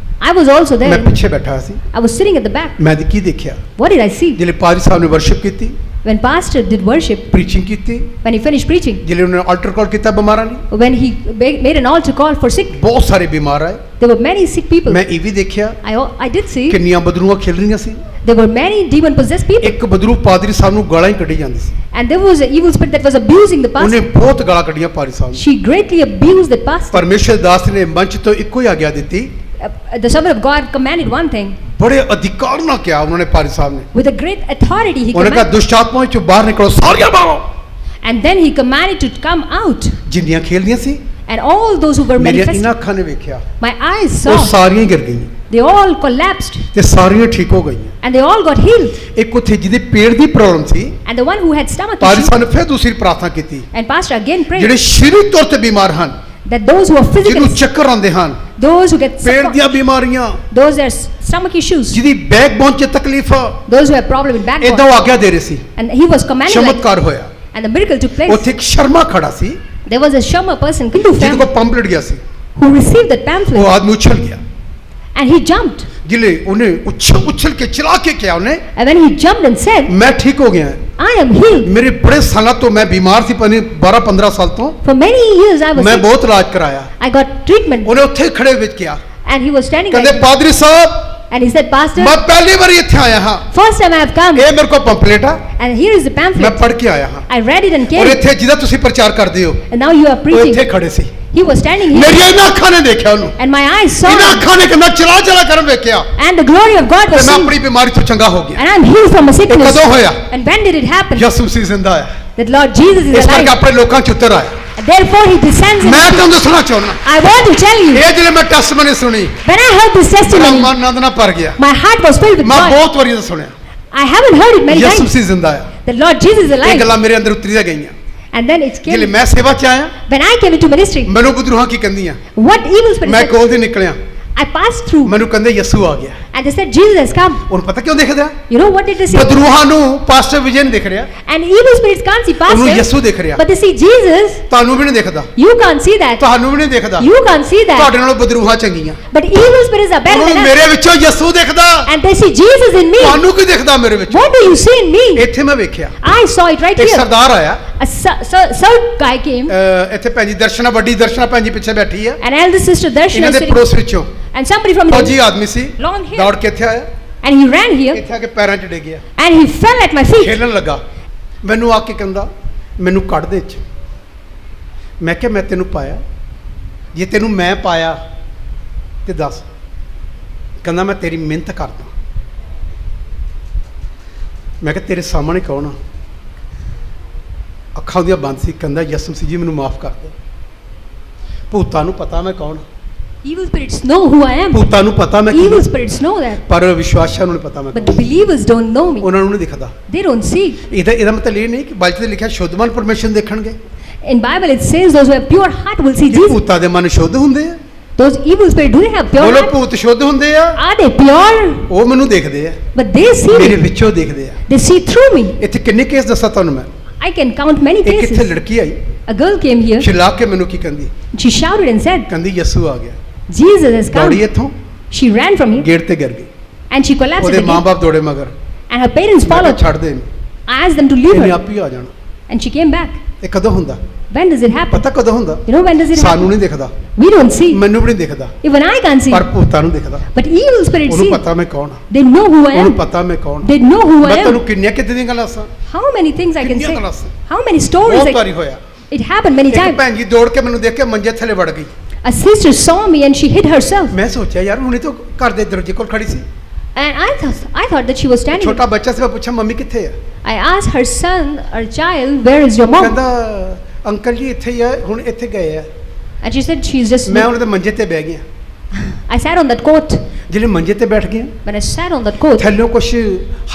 I was also ਮੈਂ there. ਪਿੱਛੇ ਬੈਠਾ ਸੀ। I was sitting at the back. ਮੈਂ ਕੀ ਦੇਖਿਆ, What did I see? ਜਿਹੜੇ ਪਾਦਰੀ ਸਾਹਿਬ ਨੇ ਵਰਸ਼ਿਪ ਕੀਤੀ, When pastor did worship, preaching ਕੀਤੀ, when he finished preaching, ਜਿਹੜੇ ਉਹਨੇ ਆਲਟਰ ਕਾਲ ਕੀਤਾ ਬਿਮਾਰਾਂ ਲਈ, when he made an altar call for sick, ਬਹੁਤ ਸਾਰੇ ਬਿਮਾਰ ਆਏ। there were many sick people. ਮੈਂ ਇਹ ਵੀ ਦੇਖਿਆ I did see ਕਿੰਨੀਆਂ ਬਦਰੂਆਂ ਖੇਲ ਰਹੀਆਂ ਸੀ। there were many demon possessed people, ਇੱਕ ਬਦਰੂ ਪਾਦਰੀ ਸਾਹਿਬ ਨੂੰ ਗਾਲਾਂ ਹੀ ਕੱਢੀ ਜਾਂਦੀ ਸੀ, and there was an evil spirit that was abusing the ਉਹਨੇ pastor. ਬਹੁਤ ਗਾਲਾਂ ਕੱਢੀਆਂ ਪਾਦਰੀ ਸਾਹਿਬ ਨੂੰ। She greatly abused that pastor. ਪਰਮੇਸ਼ਰ ਦਾਸ ਨੇ ਮੰਚ ਤੋਂ ਇੱਕੋ ਹੀ ਆਗਿਆ ਦਿੱਤੀ, The servant of God commanded one thing ਬੜੇ ਅਧਿਕਾਰ ਨਾਲ ਕਿਹਾ ਉਹਨਾਂ ਨੇ ਪਾਦਰੀ ਸਾਹਿਬ ਨੇ, with a great authority. He ਉਹਨੇ ਕਿਹਾ commanded, ਦੁਸ਼ਟ ਆਤਮਾਵਾਂ ਚੋਂ ਬਾਹਰ ਨਿਕਲੋ ਸਾਰੀਆਂ ਬਾਹਰ। and then he commanded to come out, ਜਿੰਨੀਆਂ ਖੇਲਦੀਆਂ ਸੀ and all those who were ਮੇਰੀਆਂ manifesting, ਇਹਨਾਂ ਅੱਖਾਂ ਨੇ ਵੇਖਿਆ, my eyes ਉਹ saw, ਸਾਰੀਆਂ ਹੀ ਗਿਰ ਗਈਆਂ they all collapsed ਤੇ ਸਾਰੀਆਂ ਠੀਕ ਹੋ ਗਈਆਂ। and they all got healed. ਇੱਕ ਉੱਥੇ ਜਿਹਦੇ ਪੇਟ ਦੀ problem C, And the one who had stomach ਪਾਦਰੀ issue, ਸਾਹਿਬ ਨੇ ਫਿਰ ਦੂਸਰੀ ਪ੍ਰਾਰਥਨਾ ਕੀਤੀ, and pastor again ਜਿਹੜੇ prayed ਸਰੀਰਕ ਤੌਰ ਤੇ ਬਿਮਾਰ ਹਨ, that those who are ਜਿਹਨੂੰ physically, ਚੱਕਰ ਆਉਂਦੇ ਹਨ, those who get ਪੇਟ ਦੀਆਂ ਬਿਮਾਰੀਆਂ, those that stomach issues, ਜਿਹਦੀ ਬੈਕਬੋਨ 'ਚ ਤਕਲੀਫ ਆ, those who have problem with ਇਦਾਂ backbone, ਉਹ ਆਗਿਆ ਦੇ ਰਹੇ ਸੀ। and he was commanded like, ਚਮਤਕਾਰ ਹੋਇਆ, and the miracle took place. ਉੱਥੇ ਇੱਕ ਸ਼ਰਮਾ ਖੜਾ ਸੀ There was a Shama person, Hindu ਜਿਹਦੇ family, ਕੋਲ ਪੰਪਲੇਟ ਗਿਆ ਸੀ, who received that ਉਹ pamphlet, ਆਦਮੀ ਉਛਲ ਗਿਆ, and he jumped, ਜਿਲੇ ਉਹਨੇ ਉਛਲ ਕੇ ਚਲਾ ਕੇ ਕਿਹਾ, ਉਹਨੇ and when he jumped and said, ਮੈਂ ਠੀਕ ਹੋ ਗਿਆ, I am healed. ਮੇਰੇ ਬੜੇ ਸਾਲਾਂ ਤੋਂ ਮੈਂ ਬਿਮਾਰ ਸੀ, ਪਨੀ 12-15 ਸਾਲ ਤੋਂ For many years I was ਮੈਂ sick. ਬਹੁਤ ਇਲਾਜ ਕਰਾਇਆ। I got treatment, ਉਹਨੇ ਉੱਥੇ ਖੜੇ ਵਿੱਚ ਕਿਹਾ, and he was standing ਕਹਿੰਦੇ like, ਪਾਦਰੀ ਸਾਹਿਬ and he said, Pastor, ਮੈਂ ਪਹਿਲੀ ਵਾਰੀ ਇੱਥੇ ਆਇਆ ਹਾਂ, first time I have come, ਇਹ ਮੇਰੇ ਕੋਲ ਪੰਪਲੇਟ ਆ, and here is the ਮੈਂ pamphlet. ਪੜ੍ਹ ਕੇ ਆਇਆ ਹਾਂ, I read it and ਔਰ came, ਇੱਥੇ ਜਿਹਦਾ ਤੁਸੀਂ ਪ੍ਰਚਾਰ ਕਰਦੇ ਹੋ and now you are ਉਹ preaching. ਇੱਥੇ ਖੜੇ ਸੀ, He was standing here, ਮੇਰੀਆਂ ਇਹਨਾਂ ਅੱਖਾਂ ਨੇ ਦੇਖਿਆ ਉਹਨੂੰ, and my eyes saw ਇਹਨਾਂ him, ਅੱਖਾਂ ਨੇ ਕਹਿੰਦਾ ਚਲਾ ਕਰਨ ਵੇਖਿਆ and the glory of God ਤੇ was ਮੈਂ seen, ਆਪਣੀ ਬਿਮਾਰੀ ਤੋਂ ਚੰਗਾ ਹੋ ਗਿਆ। and I am healed from a ਇਹ sickness. ਕਦੋਂ ਹੋਇਆ? And when did it happen? ਯਿਸੂ ਮਸੀਹ ਜ਼ਿੰਦਾ ਹੈ, That Lord Jesus is ਇਸ ਕਰਕੇ alive. ਆਪਣੇ ਲੋਕਾਂ 'ਚ ਉਤਰ ਆਇਆ। Therefore he descends in. ਮੈਂ ਤੁਹਾਨੂੰ ਦੱਸਣਾ ਚਾਹੁੰਦਾ, I want to tell you, ਇਹ ਜਿਹੜੇ ਮੈਂ ਟੈਸਟਮਨੀ ਸੁਣੀ, when I heard this ਮੇਰਾ testimony, ਮਨ ਆਨੰਦ ਨਾਲ ਭਰ ਗਿਆ। my heart was filled with ਮੈਂ joy. ਬਹੁਤ ਵਾਰੀ ਸੁਣਿਆ, I haven't heard it many ਯਿਸੂ times. ਮਸੀਹ ਜ਼ਿੰਦਾ ਹੈ, That Lord Jesus is ਇਹ alive. ਗੱਲਾਂ ਮੇਰੇ ਅੰਦਰ ਉਤਰੀਆਂ ਗਈਆਂ। And then it ਜਿਹੜੇ came, ਮੈਂ ਸੇਵਾ 'ਚ ਆਇਆ, when I came into ministry, ਮੈਨੂੰ ਬਦਰੂਹਾਂ ਕੀ ਕਹਿੰਦੀਆਂ, what evil spirit ਮੈਂ said, ਕੋਲ ਦੀ ਨਿਕਲਿਆ, I passed through, ਮੈਨੂੰ ਕਹਿੰਦੇ ਯਿਸੂ ਆ ਗਿਆ। and they said Jesus has come. ਉਹਨੂੰ ਪਤਾ ਕਿਉਂ ਦਿਖਦਾ? You know what did they see? ਬਦਰੂਹਾਂ ਨੂੰ ਪਾਸਟਰ ਵਿਜੇ ਨਹੀਂ ਦਿਖ ਰਿਹਾ, And evil spirits can't see ਉਹਨੂੰ pastor, ਯਿਸੂ ਦਿਖ ਰਿਹਾ, but they see Jesus. ਤੁਹਾਨੂੰ ਵੀ ਨਹੀਂ ਦਿਖਦਾ, You can't see that. ਤੁਹਾਨੂੰ ਵੀ ਨਹੀਂ ਦਿਖਦਾ, You can't see that. ਤੁਹਾਡੇ ਨਾਲੋਂ ਬਦਰੂਹਾਂ ਚੰਗੀਆਂ। But evil spirits are better ਉਹਨੂੰ than us. ਮੇਰੇ ਵਿੱਚੋਂ ਯਿਸੂ ਦਿਖਦਾ, And they see Jesus in me. ਤੁਹਾਨੂੰ ਕੀ ਦਿਖਦਾ ਮੇਰੇ ਵਿੱਚ? What do you see in me? ਇੱਥੇ ਮੈਂ ਵੇਖਿਆ I saw it right ਇੱਕ here. ਸਰਦਾਰ ਆਇਆ, A third guy came, ਇੱਥੇ ਭੈਣ ਜੀ ਦਰਸ਼ਨਾ, ਵੱਡੀ ਦਰਸ਼ਨਾ ਭੈਣ ਜੀ ਪਿੱਛੇ ਬੈਠੀ ਆ, an elder sister Darshana ਇਹਨਾਂ ਦੇ sitting, ਪੜੋਸ ਵਿੱਚੋਂ and somebody from ਫੌਜੀ the, Aadmi C, Long hair. ਦੌੜ ਕੇ ਇੱਥੇ ਆਇਆ, and he ran here, ਇੱਥੇ ਆ ਕੇ ਪੈਰਾਂ 'ਚ ਡਿੱਗ ਗਿਆ, and he fell at my feet. ਖੇਲਣ ਲੱਗਾ, ਮੈਨੂੰ ਆ ਕੇ ਕਹਿੰਦਾ ਮੈਨੂੰ ਕੱਢ ਦੇ ਚ। ਮੈਂ ਕਿਹਾ ਮੈਂ ਤੈਨੂੰ ਪਾਇਆ, ਜੇ ਤੈਨੂੰ ਮੈਂ ਪਾਇਆ ਤੇ ਦੱਸ। ਕਹਿੰਦਾ ਮੈਂ ਤੇਰੀ ਮਿਹਨਤ ਕਰਦਾ। ਮੈਂ ਕਿਹਾ ਤੇਰੇ ਸਾਹਮਣੇ ਕੌਣ ਆ? ਅੱਖਾਂ ਉਹਦੀਆਂ ਬੰਦ ਸੀ। ਕਹਿੰਦਾ ਯਿਸੂ ਮਸੀਹ ਜੀ ਮੈਨੂੰ ਮਾਫ ਕਰ ਦੇ। ਭੂਤਾਂ ਨੂੰ ਪਤਾ ਮੈਂ ਕੌਣ, Evil spirits know who I am. ਭੂਤਾਂ ਨੂੰ ਪਤਾ ਮੈਂ Evil Ki, spirits know that, ਪਰ ਵਿਸ਼ਵਾਸੀਆਂ ਨੂੰ ਨਹੀਂ ਪਤਾ ਮੈਂ but ਕੌਣ। the believers don't know me. ਉਹਨਾਂ ਨੂੰ ਨਹੀਂ ਦਿਖਦਾ। They don't see. ਇਹਦਾ ਮਤਲਬ ਇਹ ਨਹੀਂ ਕਿ ਬਾਈਬਲ 'ਚ ਲਿਖਿਆ ਸ਼ੁੱਧਮਨ ਪਰਮੇਸ਼ਰ ਨੂੰ ਦੇਖਣਗੇ। In Bible it says those who have pure heart will see ਕਿ Jesus. ਭੂਤਾਂ ਦੇ ਮਨ ਸ਼ੁੱਧ ਹੁੰਦੇ ਆ? Those evil spirits, do they have pure ਬੋਲੋ heart? ਭੂਤ ਸ਼ੁੱਧ ਹੁੰਦੇ ਆ? Are they pure? ਉਹ ਮੈਨੂੰ ਦੇਖਦੇ ਆ, But they see ਮੇਰੇ me. ਵਿੱਚੋਂ ਦੇਖਦੇ ਆ। They see through me. ਇੱਥੇ ਕਿੰਨੇ ਕੇਸ ਦੱਸਾਂ ਤੁਹਾਨੂੰ ਮੈਂ? I can count many ਇੱਕ ਇੱਥੇ cases. ਲੜਕੀ ਆਈ, A girl came here. ਚਿल्ला ਕੇ ਮੈਨੂੰ ਕੀ ਕਹਿੰਦੀ? She shouted and said, ਕਹਿੰਦੀ ਯਿਸੂ ਆ ਗਿਆ। Jesus has ਦੌੜੀ come. ਇੱਥੋਂ She ran from here gate ਤੇ ਗਿਰ ਗਈ। and she collapsed at ਉਹਦੇ the gate. ਮਾਂ-ਬਾਪ ਦੌੜੇ ਮਗਰ। And her parents ਮੈਂ ਕਿਹਾ followed. ਛੱਡ ਦੇ ਇਹਨੂੰ, I asked them to leave ਇਹਨੇ her. ਆਪ ਹੀ ਆ ਜਾਣਾ। And she came back. ਇਹ ਕਦੋਂ ਹੁੰਦਾ? When does it happen? ਪਤਾ ਕਦੋਂ ਹੁੰਦਾ? You know when does it ਸਾਨੂੰ happen? ਨਹੀਂ ਦਿਖਦਾ, We don't see. ਮੈਨੂੰ ਵੀ ਨਹੀਂ ਦਿਖਦਾ, Even I can't see. ਪਰ ਭੂਤਾਂ ਨੂੰ ਦਿਖਦਾ। But evil spirits ਉਹਨੂੰ see. ਪਤਾ ਮੈਂ ਕੌਣ ਆ, They know who I ਉਹਨੂੰ am. ਪਤਾ ਮੈਂ ਕੌਣ ਆ। They know who I ਮੈਂ am. ਤੁਹਾਨੂੰ ਕਿੰਨੀਆਂ ਦੀਆਂ ਗੱਲਾਂ ਦੱਸਾਂ, How many things I can ਕਿੰਨੀਆਂ say? ਗੱਲਾਂ ਦੱਸਾਂ। How many stories ਬਹੁਤ ਵਾਰੀ I ਹੋਇਆ। It happened many ਇੱਕ times. ਭੈਣ ਜੀ ਦੌੜ ਕੇ ਮੈਨੂੰ ਦੇਖ ਕੇ ਮੰਜੇ ਥੱਲੇ ਵੜ ਗਈ। A sister saw me and she hid herself. ਮੈਂ ਸੋਚਿਆ ਯਾਰ ਹੁਣੇ ਤਾਂ ਘਰ ਦੇ ਦਰਵਾਜ਼ੇ ਕੋਲ ਖੜੀ ਸੀ, And I thought that she was standing. ਛੋਟਾ ਬੱਚਾ ਸੀ। ਮੈਂ ਪੁੱਛਿਆ ਮੰਮੀ ਕਿੱਥੇ ਆ? I asked her son or child, where is your mom? ਕਹਿੰਦਾ ਅੰਕਲ ਜੀ ਇੱਥੇ ਹੀ ਆ, ਹੁਣ ਇੱਥੇ ਗਏ ਆ। And she said she's just. ਮੈਂ ਉਹਨਾਂ ਦੇ ਮੰਜੇ ਤੇ ਬਹਿ ਗਿਆ। I sat on that coat. ਜਿਹੜੇ ਮੰਜੇ ਤੇ ਬੈਠ ਗਏ, When I sat on that coat, ਥੱਲੇ ਕੁਛ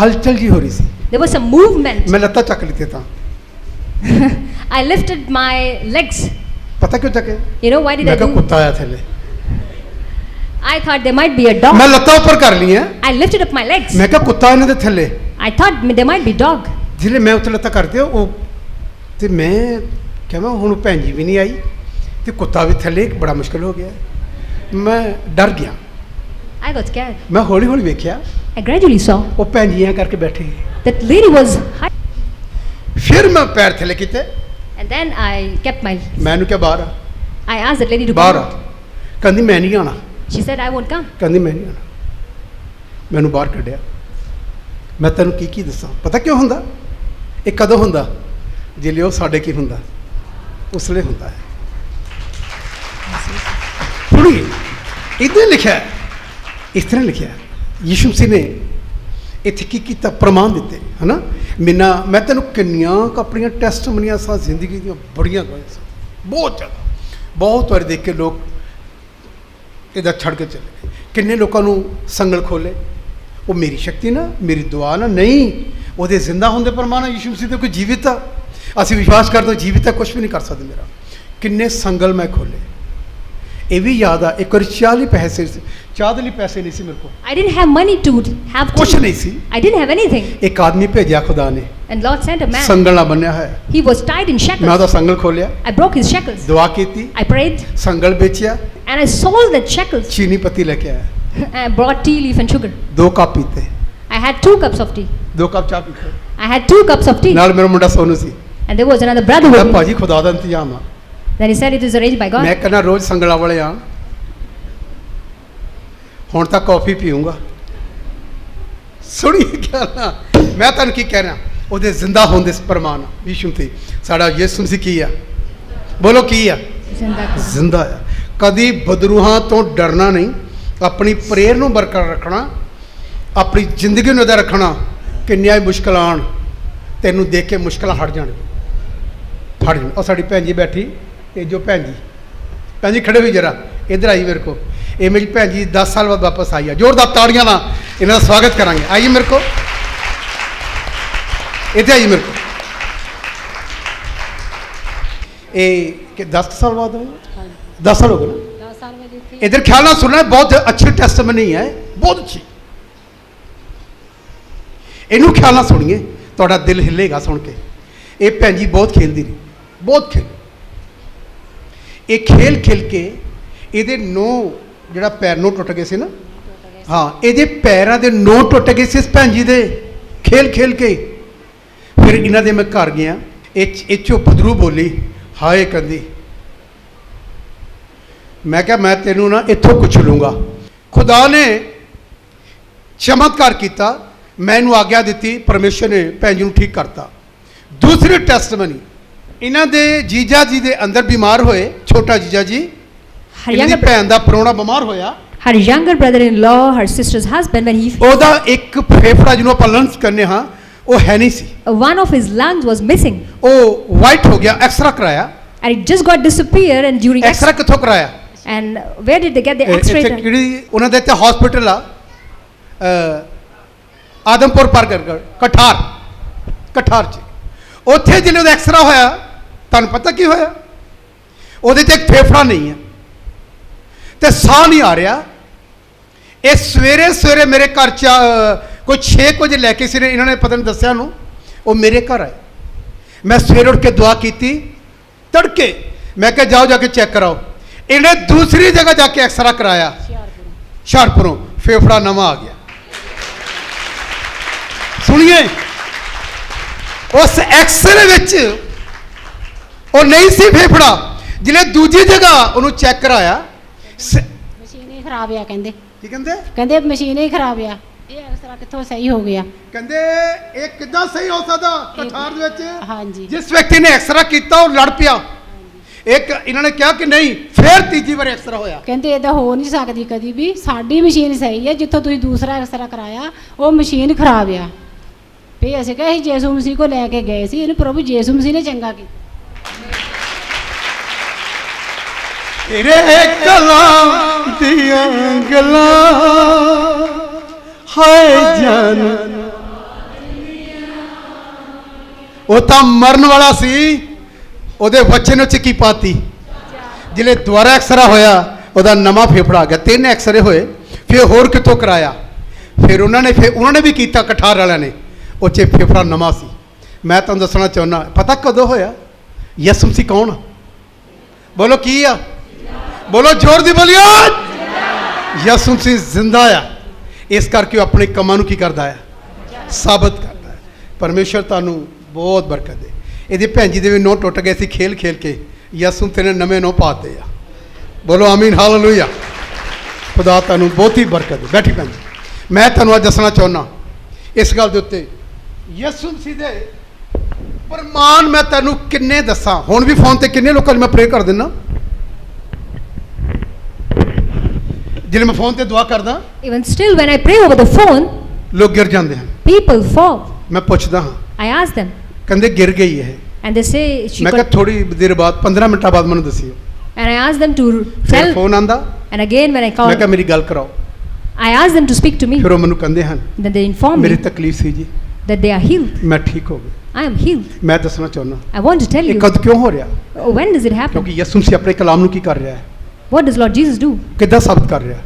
ਹਲਚਲ ਜੀ ਹੋ ਰਹੀ ਸੀ। there was some movement. ਮੈਂ ਲੱਤਾਂ ਚੱਕ ਲਿੱਤੇ ਤਾਂ I lifted my legs ਪਤਾ ਕਿਉਂ ਚੱਕੇ? You know why did I ਮੈਂ ਕਿਹਾ do? ਕੁੱਤਾ ਆਇਆ ਥੱਲੇ। I thought there might be a dog. ਮੈਂ ਲੱਤਾਂ ਉੱਪਰ ਕਰ ਲਈਆਂ। I lifted up my legs. ਮੈਂ ਕਿਹਾ ਕੁੱਤਾ ਇਹਨਾਂ ਦੇ ਥੱਲੇ। I thought there might be dog. ਜਿਹੜੇ ਮੈਂ ਉੱਤੇ ਲੱਤਾਂ ਕਰਦੇ ਉਹ ਤੇ ਮੈਂ ਕਿਹਾ ਹੁਣ ਭੈਣ ਜੀ ਵੀ ਨਹੀਂ ਆਈ ਤੇ ਕੁੱਤਾ ਵੀ ਥੱਲੇ, ਬੜਾ ਮੁਸ਼ਕਲ ਹੋ ਗਿਆ। ਮੈਂ ਡਰ ਗਿਆ। I got scared. ਮੈਂ ਹੌਲੀ ਹੌਲੀ ਵੇਖਿਆ I gradually saw ਉਹ ਭੈਣ ਜੀ ਐਂ ਕਰਕੇ ਬੈਠੇ। that lady was high. ਫਿਰ ਮੈਂ ਪੈਰ ਥੱਲੇ ਕੀਤੇ। And then I kept my. ਮੈਂ ਉਹਨੂੰ ਕਿਹਾ ਬਾਹਰ ਆ, I asked that lady to ਬਾਹਰ come ਆ। out. ਕਹਿੰਦੀ ਮੈਂ ਨਹੀਂ ਆਉਣਾ। She said I won't come. ਕਹਿੰਦੀ ਮੈਂ ਨਹੀਂ ਆਉਣਾ। ਮੈਨੂੰ ਬਾਹਰ ਕੱਢਿਆ। ਮੈਂ ਤੈਨੂੰ ਕੀ ਦੱਸਾਂ, ਪਤਾ ਕਿਉਂ ਹੁੰਦਾ? ਇਹ ਕਦੋਂ ਹੁੰਦਾ? ਜਿਲੇ ਉਹ ਸਾਡੇ ਕੀ ਹੁੰਦਾ, ਉਸ ਵੇਲੇ ਹੁੰਦਾ ਹੈ। ਸੁਣੀਏ, ਇੱਦਾਂ ਲਿਖਿਆ ਹੈ, ਇਸ ਤਰ੍ਹਾਂ ਲਿਖਿਆ ਹੈ। ਯਿਸੂ ਮਸੀਹ ਨੇ ਇੱਥੇ ਕੀ ਕੀਤਾ? ਪ੍ਰਮਾਣ ਦਿੱਤੇ, ਹੈ ਨਾ। ਮੈਂ ਤੈਨੂੰ ਕਿੰਨੀਆਂ ਕੁ ਆਪਣੀਆਂ ਟੈਸਟਮਨੀਆਂ ਸਾਂ ਜ਼ਿੰਦਗੀ ਦੀਆਂ ਬੜੀਆਂ ਗਾਈਆਂ ਸਾਂ, ਬਹੁਤ ਜ਼ਿਆਦਾ। ਬਹੁਤ ਵਾਰ ਦੇਖ ਕੇ ਲੋਕ ਇਹਦਾ ਛੱਡ ਕੇ ਚਲੇ ਗਏ। ਕਿੰਨੇ ਲੋਕਾਂ ਨੂੰ ਸੰਗਲ ਖੋਲੇ। ਉਹ ਮੇਰੀ ਸ਼ਕਤੀ ਨਾ, ਮੇਰੀ ਦੁਆ ਨਾ, ਨਹੀਂ, ਉਹਦੇ ਜ਼ਿੰਦਾ ਹੁੰਦੇ ਪ੍ਰਮਾਣ ਆ। ਯਿਸੂ ਮਸੀਹ ਤੇ ਕੋਈ ਜੀਵਿਤ ਆ, ਅਸੀਂ ਵਿਸ਼ਵਾਸ ਕਰਦੇ ਹਾਂ ਜੀਵਿਤ ਆ, ਕੁਝ ਵੀ ਨਹੀਂ ਕਰ ਸਕਦੇ ਮੇਰਾ। ਕਿੰਨੇ ਸੰਗਲ ਮੈਂ ਖੋਲੇ। ਇਹ ਵੀ ਯਾਦ ਆ, ਇੱਕ ਵਾਰ 40 ਪੈਸੇ, ਚਾਹ ਦੇ ਲਈ ਪੈਸੇ ਨਹੀਂ ਸੀ ਮੇਰੇ ਕੋਲ, I didn't have money to have ਕੁਛ tea. ਨਹੀਂ ਸੀ। I didn't have anything. ਇੱਕ ਆਦਮੀ ਭੇਜਿਆ ਖੁਦਾ ਨੇ, And Lord sent a man. ਸੰਗਲ ਨਾਲ ਬੰਨਿਆ ਹੋਇਆ। He was tied in ਮੈਂ shackles. ਉਹਦਾ ਸੰਗਲ ਖੋਲਿਆ, I broke his shackles. ਦੁਆ ਕੀਤੀ, I prayed ਸੰਗਲ ਵੇਚਿਆ, and I sold that shackles. ਚੀਨੀ ਪੱਤੀ ਲੈ ਕੇ ਆਇਆ, I brought tea leaf and sugar. 2 cup ਪੀਤੇ, I had 2 cups of tea. 2 cup ਚਾਹ ਪੀਤੇ। I had 2 cups of tea. ਨਾਲ ਮੇਰਾ ਮੁੰਡਾ ਸੋਨੂ ਸੀ। And there was another brother with me. ਭਾਜੀ ਖੁਦਾ ਦਾ ਇੰਤਜ਼ਾਮ ਆ। Then he said it is arranged by God. ਮੈਂ ਕਹਿੰਦਾ ਰੋਜ਼ ਸੰਗਲਾਂ ਵਾਲੇ ਆਣ, ਹੁਣ ਤਾਂ ਕੌਫੀ ਪੀਊਂਗਾ। ਸੁਣੀ ਕਹਿਣਾ, ਮੈਂ ਤੁਹਾਨੂੰ ਕੀ ਕਹਿ ਰਿਹਾ, ਉਹਦੇ ਜ਼ਿੰਦਾ ਹੋਣ ਦੇ ਪ੍ਰਮਾਣ ਯਿਸੂ ਮਸੀਹ। ਸਾਡਾ ਯਿਸੂ ਮਸੀਹ ਕੀ ਆ? ਬੋਲੋ ਕੀ ਆ? ਜ਼ਿੰਦਾ ਆ। ਕਦੀ ਬਦਰੂਹਾਂ ਤੋਂ ਡਰਨਾ ਨਹੀਂ, ਆਪਣੀ ਪ੍ਰੇਰ ਨੂੰ ਬਰਕਰਾਰ ਰੱਖਣਾ, ਆਪਣੀ ਜ਼ਿੰਦਗੀ ਨੂੰ ਇਹਦਾ ਰੱਖਣਾ। ਕਿੰਨੀਆਂ ਮੁਸ਼ਕਲਾਂ ਆਉਣ, ਤੈਨੂੰ ਦੇਖ ਕੇ ਮੁਸ਼ਕਲਾਂ ਹਟ ਜਾਣਗੀਆਂ, ਹਟ ਜਾਣ। ਉਹ ਸਾਡੀ ਭੈਣ ਜੀ ਬੈਠੀ, ਇਹ ਜੋ ਭੈਣ ਜੀ ਖੜੇ ਹੋਈ ਜਰਾ, ਇੱਧਰ ਆਈ ਮੇਰੇ ਕੋ। ਇਹ ਮੇਰੀ ਭੈਣ ਜੀ 10 ਸਾਲ ਬਾਅਦ ਵਾਪਸ ਆਈ ਆ। ਜ਼ੋਰਦਾਰ ਤਾੜੀਆਂ ਨਾਲ ਇਹਨਾਂ ਦਾ ਸਵਾਗਤ ਕਰਾਂਗੇ। ਆਈਏ ਮੇਰੇ ਕੋ, ਇੱਥੇ ਆਈਏ ਮੇਰੇ ਕੋ। ਇਹ ਕਿ 10 ਸਾਲ ਬਾਅਦ ਹੋਈ? 10 ਸਾਲ ਹੋ ਗਏ ना? 10 साल में देखी. इधर ख्याल ना सुनना, बहुत अच्छी टेस्टमनी है, बहुत अच्छी। ਇਹਨੂੰ ਖਿਆਲ ਨਾਲ ਸੁਣੀਏ, ਤੁਹਾਡਾ ਦਿਲ ਹਿੱਲੇਗਾ ਸੁਣ ਕੇ। ਇਹ ਭੈਣ ਜੀ ਬਹੁਤ ਖੇਲਦੀ ਰਹੀ, ਬਹੁਤ ਖੇਲ। ਇਹ ਖੇਲ ਕੇ ਇਹਦੇ 9 ਜਿਹੜਾ ਪੈਰ 9 ਟੁੱਟ ਗਏ ਸੀ ਨਾ, ਹਾਂ, ਇਹਦੇ ਪੈਰਾਂ ਦੇ 9 ਟੁੱਟ ਗਏ ਸੀ ਇਸ ਭੈਣ ਜੀ ਦੇ, ਖੇਲ ਕੇ। ਫਿਰ ਇਹਨਾਂ ਦੇ ਮੈਂ ਘਰ ਗਿਆ, ਇਹ ਚੋਂ ਬਦਰੂ ਬੋਲੀ, ਹਾਏ ਕਹਿੰਦੀ। ਮੈਂ ਕਿਹਾ ਮੈਂ ਤੈਨੂੰ ਨਾ ਇੱਥੋਂ ਕੁਛ ਲੂੰਗਾ। ਖੁਦਾ ਨੇ ਚਮਤਕਾਰ ਕੀਤਾ, ਮੈਨੂੰ ਆਗਿਆ ਦਿੱਤੀ, ਪਰਮੇਸ਼ਰ ਨੇ ਭੈਣ ਜੀ ਨੂੰ ਠੀਕ ਕਰਤਾ। ਦੂਸਰੀ ਟੈਸਟਮਨੀ, ਇਹਨਾਂ ਦੇ ਜੀਜਾ ਜੀ ਦੇ ਅੰਦਰ ਬਿਮਾਰ ਹੋਏ, ਛੋਟਾ ਜੀਜਾ ਜੀ, ਇਹਨਾਂ ਦੀ ਭੈਣ ਦਾ ਪ੍ਰਾਹੁਣਾ ਬਿਮਾਰ ਹੋਇਆ। Her younger brother-in-law, her sister's husband, when he ਉਹਦਾ ਇੱਕ ਫੇਫੜਾ ਜਿਹਨੂੰ ਆਪਾਂ ਲੰਗਸ ਕਹਿੰਦੇ ਹਾਂ, ਉਹ ਹੈ ਨਹੀਂ ਸੀ, one of his lungs was missing, ਉਹ ਵਾਈਟ ਹੋ ਗਿਆ। ਐਕਸਰਾ ਕਰਾਇਆ। and it just got disappeared. And during x-ray ਕਿੱਥੋਂ ਕਰਾਇਆ? and where did they get the X-ray ਇੱਥੇ done? ਕਿਹੜੀ ਉਹਨਾਂ ਦੇ ਇੱਥੇ ਹਸਪੀਟਲ ਆ, ਆਦਮਪੁਰ ਪਾਰ ਕਰ ਕਠਾਰ 'ਚ। ਉੱਥੇ ਜਿਹੜੇ ਉਹਦਾ ਐਕਸਰਾ ਹੋਇਆ, ਤੁਹਾਨੂੰ ਪਤਾ ਕੀ ਹੋਇਆ? ਉਹਦੇ 'ਚ ਇੱਕ ਫੇਫੜਾ ਨਹੀਂ ਹੈ ਤੇ ਸਾਹ ਨਹੀਂ ਆ ਰਿਹਾ। ਇਹ ਸਵੇਰੇ ਮੇਰੇ ਘਰ 'ਚ ਕੋਈ 6 ਵਜੇ ਲੈ ਕੇ ਸੀ, ਇਹਨਾਂ ਨੇ ਪਤਾ ਨਹੀਂ ਦੱਸਿਆ ਨੂੰ, ਉਹ ਮੇਰੇ ਘਰ ਆਏ। ਮੈਂ ਸਵੇਰੇ ਉੱਠ ਕੇ ਦੁਆ ਕੀਤੀ, ਤੜਕੇ ਮੈਂ ਕਿਹਾ ਜਾਓ ਜਾ ਕੇ ਚੈੱਕ ਕਰਾਓ। ਇਹਨੇ ਦੂਸਰੀ ਜਗ੍ਹਾ ਜਾ ਕੇ ਐਕਸਰਾ ਕਰਾਇਆ, ਹੁਸ਼ਿਆਰਪੁਰੋਂ, ਫੇਫੜਾ ਨਵਾਂ ਆ ਗਿਆ। ਸੁਣੀਏ, ਉਸ ਐਕਸਰੇ ਵਿੱਚ ਉਹ ਨਹੀਂ ਸੀ ਫੇਫੜਾ, ਜਿਹਨੇ ਦੂਜੀ ਜਗ੍ਹਾ ਉਹਨੂੰ ਚੈੱਕ ਕਰਾਇਆ। ਮਸ਼ੀਨ ਹੀ ਖਰਾਬ ਆ, ਕਹਿੰਦੇ ਕਹਿੰਦੇ ਮਸ਼ੀਨ ਹੀ ਖਰਾਬ ਆ, ਇਹ ਐਕਸਰਾ ਕਿੱਥੋਂ ਸਹੀ ਹੋ ਗਿਆ? ਕਹਿੰਦੇ ਇਹ ਕਿੱਦਾਂ ਸਹੀ ਹੋ ਸਕਦਾ? ਕਠਾਰ ਦੇ ਵਿੱਚ ਹਾਂਜੀ, ਜਿਸ ਵਿਅਕਤੀ ਨੇ ਐਕਸਰਾ ਕੀਤਾ ਉਹ ਲੜ ਪਿਆ। ਇੱਕ ਇਹਨਾਂ ਨੇ ਕਿਹਾ ਕਿ ਨਹੀਂ, ਫਿਰ ਤੀਜੀ ਵਾਰ ਐਕਸਰਾ ਹੋਇਆ। ਕਹਿੰਦੇ ਇਹਦਾ ਹੋ ਨਹੀਂ ਸਕਦੀ ਕਦੀ ਵੀ, ਸਾਡੀ ਮਸ਼ੀਨ ਸਹੀ ਹੈ, ਜਿੱਥੋਂ ਤੁਸੀਂ ਦੂਸਰਾ ਐਕਸਰਾ ਕਰਾਇਆ ਉਹ ਮਸ਼ੀਨ ਖਰਾਬ ਆ। ਫਿਰ ਅਸੀਂ ਕਿਹਾ ਅਸੀਂ ਯਿਸੂ ਮਸੀਹ ਕੋ ਲੈ ਕੇ ਗਏ ਸੀ, ਇਹਨੂੰ ਪ੍ਰਭੂ ਯਿਸੂ ਮਸੀਹ ਨੇ ਚੰਗਾ ਕੀਤਾ। ਤੇਰੇ ਕਲਾਮ ਦੀਆਂ ਗੱਲਾਂ ਹਾਏ ਜਾਨ, ਉਹ ਤਾਂ ਮਰਨ ਵਾਲਾ ਸੀ, ਉਹਦੇ ਬੱਚੇ ਨੂੰ ਚਿੱਕੀ ਪਾਤੀ। जिले ਦੁਬਾਰਾ ਐਕਸਰਾ ਹੋਇਆ ਉਹਦਾ ਨਵਾਂ ਫੇਫੜਾ ਆ ਗਿਆ 3 ਐਕਸਰੇ ਹੋਏ ਫਿਰ ਹੋਰ ਕਿਤੋਂ ਕਰਾਇਆ ਫਿਰ ਉਹਨਾਂ ਨੇ ਵੀ ਕੀਤਾ ਕਠਾਰ ਵਾਲਿਆਂ ਨੇ ਉਹ 'ਚ ਫੇਫੜਾ ਨਵਾਂ ਸੀ ਮੈਂ ਤੁਹਾਨੂੰ ਦੱਸਣਾ ਚਾਹੁੰਦਾ ਪਤਾ ਕਦੋਂ ਹੋਇਆ ਯਿਸੂ ਮਸੀਹ ਕੌਣ ਆ ਬੋਲੋ ਕੀ ਆ ਬੋਲੋ ਜ਼ੋਰ ਦੀ ਬੋਲਿਓ ਯਿਸੂ ਮਸੀਹ ਜ਼ਿੰਦਾ ਆ ਇਸ ਕਰਕੇ ਉਹ ਆਪਣੇ ਕੰਮਾਂ ਨੂੰ ਕੀ ਕਰਦਾ ਆ ਸਾਬਤ ਕਰਦਾ ਹੈ ਪਰਮੇਸ਼ਰ ਤੁਹਾਨੂੰ ਬਹੁਤ ਬਰਕਤ ਦੇ ਇਹਦੀ ਭੈਣ ਜੀ ਦੇ ਵੀ ਨੋਹ ਟੁੱਟ ਗਏ ਸੀ ਖੇਲ ਕੇ ਯਿਸੂ ਤੇ ਨੇ ਨਵੇਂ ਨੋਹ ਪਾਤੇ ਆ ਬੋਲੋ ਆਮੀਨ ਹਾਲੇਲੂਇਆ ਖੁਦਾ ਤੁਹਾਨੂੰ ਬਹੁਤੀ ਬਰਕਤ ਦੇ ਬੈਠੀ ਭੈਣ ਜੀ ਮੈਂ ਤੁਹਾਨੂੰ ਅੱਜ ਦੱਸਣਾ ਚਾਹੁੰਦਾ ਇਸ ਗੱਲ ਦੇ ਉੱਤੇ ਯਿਸੂ ਮਸੀਹ ਦੇ ਪ੍ਰਮਾਣ ਮੈਂ ਤੁਹਾਨੂੰ ਕਿੰਨੇ ਦੱਸਾਂ ਹੁਣ ਵੀ ਫੋਨ ਤੇ ਕਿੰਨੇ ਲੋਕਾਂ ਨੂੰ ਮੈਂ ਪ੍ਰੇ ਕਰ ਦਿੰਦਾ ਜਿਹੜੇ ਮੈਂ ਫੋਨ ਤੇ ਦੁਆ ਕਰਦਾ Even still, when I pray over the phone, ਲੋਕ ਗਿਰ ਜਾਂਦੇ ਹਨ people fall. ਮੈਂ ਪੁੱਛਦਾ ਹਾਂ I ask them, ਕਹਿੰਦੇ ਗਿਰ ਗਈ ਇਹ and they say she ਮੈਂ ਕਿਹਾ got. ਥੋੜੀ ਦੇਰ ਬਾਅਦ 15 ਮਿੰਟਾਂ ਬਾਅਦ ਮੈਨੂੰ ਦੱਸਿਓ And I ask them to ਫਿਰ tell. ਫੋਨ ਆਂਦਾ And again, when I ਮੈਂ call, ਕਿਹਾ ਮੇਰੀ ਗੱਲ ਕਰਾਓ I ask them to speak to me. ਫਿਰ ਉਹ ਮੈਨੂੰ ਕਹਿੰਦੇ ਹਨ Then they inform ਮੇਰੀ me ਤਕਲੀਫ ਸੀ ਜੀ that they are healed. ਮੈਂ ਠੀਕ ਹੋ ਗਿਆ I am healed. ਮੈਂ ਦੱਸਣਾ ਚਾਹੁੰਦਾ I want to tell ਇਹ you. ਕਦ ਕਿਉਂ ਹੋ ਰਿਹਾ When does it happen? ਕਿਉਂਕਿ ਯਿਸੂ ਮਸੀਹ ਆਪਣੇ ਕਲਾਮ ਨੂੰ ਕੀ ਕਰ ਰਿਹਾ ਹੈ What does Lord Jesus do? ਕਿੱਦਾਂ ਸਾਬਤ ਕਰ ਰਿਹਾ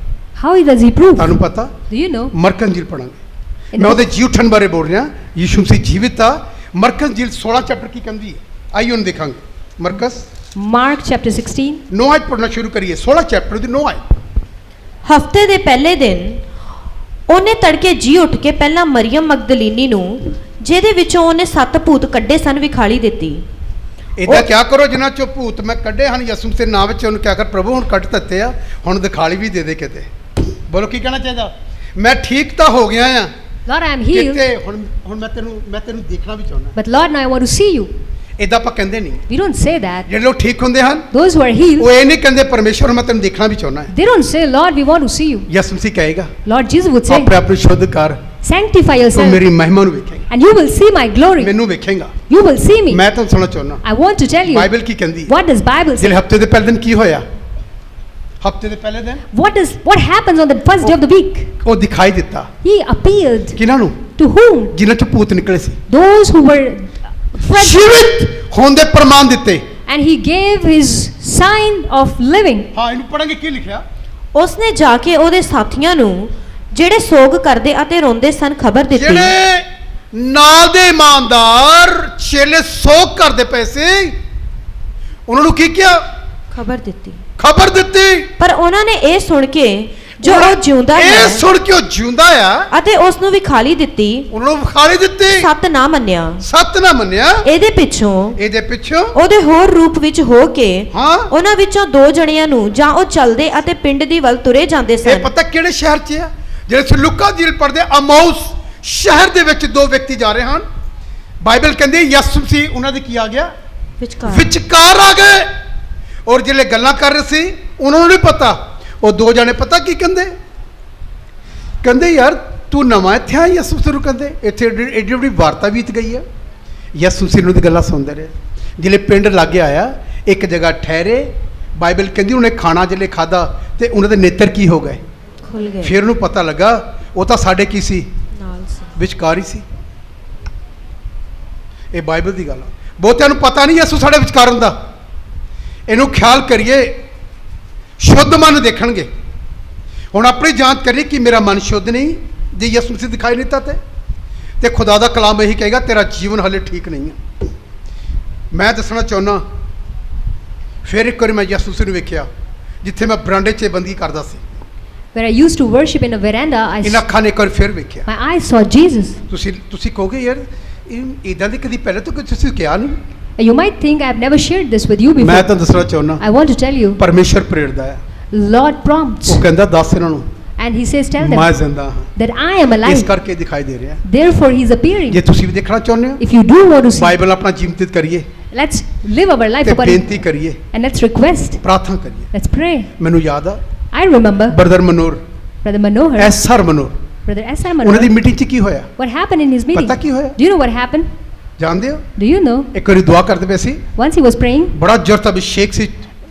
How does he prove? ਤੁਹਾਨੂੰ ਪਤਾ Do you know? ਮਰਕਸ ਇੰਜੀਲ ਪੜਾਂਗੇ In ਮੈਂ the- ਉਹਦੇ ਜੀ ਉੱਠਣ ਬਾਰੇ ਬੋਲ ਰਿਹਾ ਯਿਸੂ ਮਸੀਹ ਜੀਵਿਤ ਆ ਮਰਕਸ ਇੰਜੀਲ 16 ਚੈਪਟਰ ਕੀ ਕਹਿੰਦੀ ਹੈ ਆਈਓ ਹੁਣ ਦੇਖਾਂਗੇ ਮਰਕਸ Mark chapter 16. 9 ਆਇਤ ਪੜਨਾ ਸ਼ੁਰੂ ਕਰੀਏ 16 ਚੈਪਟਰ ਦੀ 9 ਆਇਤ ਹਫਤੇ ਦੇ ਪਹਿਲੇ ਦਿਨ ਉਹਨੇ ਤੜਕੇ ਜੀ ਉੱਠ ਕੇ ਪਹਿਲਾਂ ਮਰੀਅਮ ਮਗਦਲੀਨੀ ਨੂੰ ਜਿਹਦੇ ਵਿੱਚੋਂ ਉਹਨੇ 7 ਭੂਤ ਕੱਢੇ ਸਨ ਵਿਖਾਲੀ ਦਿੱਤੀ ਇਦਾਂ ਕਿਆ ਕਰੋ ਜਿਨ੍ਹਾਂ ਚੋਂ ਭੂਤ ਮੈਂ ਕੱਢੇ ਹਨ ਯਿਸੂ ਮਸੀਹ ਦੇ ਨਾਮ ਵਿੱਚ ਉਹਨੂੰ ਕਿਆ ਕਰ ਪ੍ਰਭੂ ਹੁਣ ਕੱਢ ਦਿੱਤੇ ਆ ਹੁਣ ਦਿਖਾਲੀ ਵੀ ਦੇ ਦੇ ਕਿਤੇ ਬੋਲੋ ਕੀ ਕਹਿਣਾ ਚਾਹੀਦਾ ਮੈਂ ਠੀਕ ਤਾਂ ਹੋ ਗਿਆ ਆ Lord, I am healed. ਕਿਤੇ ਹੁਣ ਮੈਂ ਤੈਨੂੰ ਦੇਖਣਾ ਵੀ ਚਾਹੁੰਦਾ But Lord, now I want to see you. ਇਦਾਂ ਆਪਾਂ ਕਹਿੰਦੇ ਨਹੀਂ We don't say that. ਜਿਹੜੇ ਲੋਕ ਠੀਕ ਹੁੰਦੇ ਹਨ Those who are healed, ਉਹ ਇਹ ਨਹੀਂ ਕਹਿੰਦੇ ਪਰਮੇਸ਼ਵਰ ਮੈਂ ਤੈਨੂੰ ਦੇਖਣਾ ਵੀ ਚਾਹੁੰਦਾ ਹੈ they don't say, Lord, we want to see you. ਯਿਸੂ ਮਸੀਹ ਕਹੇਗਾ Lord Jesus would say, ਆਪਣੇ ਆਪ ਨੂੰ ਸ਼ੁੱਧ ਕਰ sanctify ਤੂੰ yourself ਮੇਰੀ ਮਹਿਮਾ ਨੂੰ ਵੇਖੇਗਾ and you will see my glory. ਮੈਨੂੰ ਵੇਖੇਗਾ You will see me. ਮੈਂ ਤੁਹਾਨੂੰ ਸੁਣਨਾ ਚਾਹੁੰਦਾ I want to tell you, Bible ਕੀ ਕਹਿੰਦੀ ਹੈ what does Bible ਜਿਹੜੇ say? ਹਫਤੇ ਦੇ ਪਹਿਲੇ ਦਿਨ ਕੀ ਹੋਇਆ ਹਫਤੇ ਦੇ ਪਹਿਲੇ ਦਿਨ What happens on the first day of the week? ਉਹ ਦਿਖਾਈ ਦਿੱਤਾ He appeared ਕਿਹਨਾਂ ਨੂੰ to whom? ਜਿਨ੍ਹਾਂ ਚੋਂ ਭੂਤ ਨਿਕਲੇ ਸੀ Those who were fresh, ਜੀਵਿਤ ਹੋਣ ਦੇ ਪ੍ਰਮਾਣ ਦਿੱਤੇ and he gave his sign of living. ਹਾਂ ਇਹਨੂੰ ਪੜਾਂਗੇ ਕੀ ਲਿਖਿਆ ਉਸਨੇ ਜਾ ਕੇ ਉਹਦੇ ਸਾਥੀਆਂ ਨੂੰ ਜਿਹੜੇ ਸੋਗ ਕਰਦੇ ਅਤੇ ਰੋਂਦੇ ਸਨ ਖਬਰ ਦਿੱਤੀ ਜਿਹੜੇ ਨਾਲ ਦੇ ਇਮਾਨਦਾਰ ਚੇਲੇ ਸੋਗ ਕਰਦੇ ਪਏ ਸੀ ਉਹਨਾਂ ਨੂੰ ਕੀ ਕਿਹਾ ਖਬਰ ਦਿੱਤੀ ਖਬਰ ਦਿੱਤੀ ਪਰ ਉਹਨਾਂ ਨੇ ਇਹ ਸੁਣ ਕੇ ਜੋ ਉਹ ਜਿਉਂਦਾ ਹੈ ਇਹ ਸੁਣ ਕੇ ਉਹ ਜਿਉਂਦਾ ਆ ਅਤੇ ਉਸ ਨੂੰ ਵਿਖਾਲੀ ਦਿੱਤੀ ਉਹਨਾਂ ਨੂੰ ਵਿਖਾਲੀ ਦਿੱਤੀ ਸੱਤ ਨਾ ਮੰਨਿਆ ਸੱਤ ਨਾ ਮੰਨਿਆ ਇਹਦੇ ਪਿੱਛੋਂ ਇਹਦੇ ਪਿੱਛੋਂ ਉਹਦੇ ਹੋਰ ਰੂਪ ਵਿੱਚ ਹੋ ਕੇ ਹਾਂ ਉਹਨਾਂ ਵਿੱਚੋਂ 2 ਜਣਿਆਂ ਨੂੰ ਜਾਂ ਉਹ ਚੱਲਦੇ ਅਤੇ ਪਿੰਡ ਦੀ ਵੱਲ ਤੁਰੇ ਜਾਂਦੇ ਇਹ ਸਨ ਪਤਾ ਕਿਹੜੇ ਸ਼ਹਿਰ 'ਚ ਆ ਜਿਹੜੇ ਸੁਲੂਕਾ ਜੀਲ ਪੜਦੇ ਅਮਾਉਸ ਸ਼ਹਿਰ ਦੇ ਵਿੱਚ 2 ਵਿਅਕਤੀ ਜਾ ਰਹੇ ਹਨ ਬਾਈਬਲ ਕਹਿੰਦੀ ਯਿਸੂ ਮਸੀਹ ਉਹਨਾਂ ਦੇ ਕੀ ਆ ਗਿਆ ਵਿਚਕਾਰ ਵਿਚਕਾਰ ਆ ਗਏ ਔਰ ਜਿਹੜੇ ਗੱਲਾਂ ਕਰ ਰਹੇ ਸੀ ਉਹਨਾਂ ਨੂੰ ਨਹੀਂ ਪਤਾ ਉਹ 2 ਜਣੇ ਪਤਾ ਕੀ ਕਹਿੰਦੇ ਯਾਰ ਤੂੰ ਨਵਾਂ ਇੱਥੇ ਆ ਯਿਸੂ ਮਸੀਹ ਨੂੰ ਕਹਿੰਦੇ ਇੱਥੇ ਏਡੀ ਵੱਡੀ ਵਾਰਤਾ ਬੀਤ ਗਈ ਆ ਯਿਸੂ ਮਸੀਹ ਨੂੰ ਦੀ ਗੱਲਾਂ ਸੁਣਦੇ ਰਹੇ ਜਿਹੜੇ ਪਿੰਡ ਲਾਗੇ ਆਇਆ ਇੱਕ ਜਗ੍ਹਾ ਠਹਿਰੇ ਬਾਈਬਲ ਕਹਿੰਦੀ ਉਹਨੇ ਖਾਣਾ ਜਿਹੜੇ ਖਾਦਾ ਤੇ ਉਹਨਾਂ ਦੇ ਨੇਤਰ ਕੀ ਹੋ ਗਏ ਖੁੱਲ ਗਏ ਫਿਰ ਉਹਨੂੰ ਪਤਾ ਲੱਗਾ ਉਹ ਤਾਂ ਸਾਡੇ ਕੀ ਸੀ ਨਾਲ ਸੀ ਵਿਚਕਾਰ ਹੀ ਸੀ ਇਹ ਬਾਈਬਲ ਦੀ ਗੱਲ ਆ ਬਹੁਤਿਆਂ ਨੂੰ ਪਤਾ ਨਹੀਂ ਯਿਸੂ ਸਾਡੇ ਵਿਚਕਾਰ ਹੁੰਦਾ ਇਹਨੂੰ ਖਿਆਲ ਕਰੀਏ ਸ਼ੁੱਧ ਮਨ ਦੇਖਣਗੇ ਹੁਣ ਆਪਣੀ ਜਾਂਚ ਕਰੀਏ ਕਿ ਮੇਰਾ ਮਨ ਸ਼ੁੱਧ ਨਹੀਂ ਜੇ ਯਿਸੂ ਮਸੀਹ ਦਿਖਾਈ ਨਹੀਂ ਦਿੱਤਾ ਤੇ ਖੁਦਾ ਦਾ ਕਲਾਮ ਇਹੀ ਕਹੇਗਾ ਤੇਰਾ ਜੀਵਨ ਹਲੇ ਠੀਕ ਨਹੀਂ ਹੈ ਮੈਂ ਦੱਸਣਾ ਚਾਹੁੰਦਾ ਫਿਰ ਇੱਕ ਵਾਰੀ ਮੈਂ ਯਿਸੂ ਮਸੀਹ ਨੂੰ ਵੇਖਿਆ ਜਿੱਥੇ ਮੈਂ ਬਰਾਂਡੇ 'ਚ ਬੰਦਗੀ ਕਰਦਾ ਸੀ Where I used to worship in a veranda, ਇਹਨਾਂ ਅੱਖਾਂ ਨੇ ਇੱਕ ਵਾਰੀ ਫਿਰ ਵੇਖਿਆ my eyes saw Jesus. ਤੁਸੀਂ ਕਹੋਗੇ ਯਾਰ ਇਹ ਇਦਾਂ ਦੀ ਕਦੀ ਪਹਿਲੇ ਤਾਂ ਤੁਸੀਂ ਕਿਹਾ ਨਹੀਂ You might think I've never shared this with you ਮੈਂ before. ਤਾਂ ਦੱਸਣਾ ਚਾਹੁੰਦਾ I want to tell you, ਪਰਮੇਸ਼ਰ ਪ੍ਰੇਰਦਾ ਹੈ Lord prompts, ਉਹ ਕਹਿੰਦਾ ਦੱਸ ਇਹਨਾਂ ਨੂੰ and He says, tell ਮੈਂ them ਜ਼ਿੰਦਾ ਹਾਂ that I am ਇਸ alive. ਕਰਕੇ ਦਿਖਾਈ ਦੇ ਰਿਹਾ Therefore, He's appearing. ਜੇ ਤੁਸੀਂ ਵੀ ਦੇਖਣਾ ਚਾਹੁੰਦੇ ਹੋ If you do want to see, Bible ਆਪਣਾ ਜੀਵਿਤ ਕਰੀਏ let's live our life ਤੇ according, ਬੇਨਤੀ ਕਰੀਏ and let's request. ਪ੍ਰਾਰਥਨਾ ਕਰੀਏ Let's pray. ਮੈਨੂੰ ਯਾਦ ਆ I remember brother Manohar Brother Manohar, SR Manohar Brother S.R. ਉਹਨਾਂ ਦੀ Manohar. ਮੀਟਿੰਗ 'ਚ ਕੀ ਹੋਇਆ What happened in his meeting? ਪਤਾ ਕੀ ਹੋਇਆ Do you know what happened? ਜਾਣਦੇ ਹੋ Do you know? ਇੱਕ ਵਾਰੀ ਦੁਆ ਕਰਦੇ ਪਏ ਸੀ Once he was praying, ਬੜਾ ਜ਼ੋਰ ਅਭਿਸ਼ੇਕ ਸੀ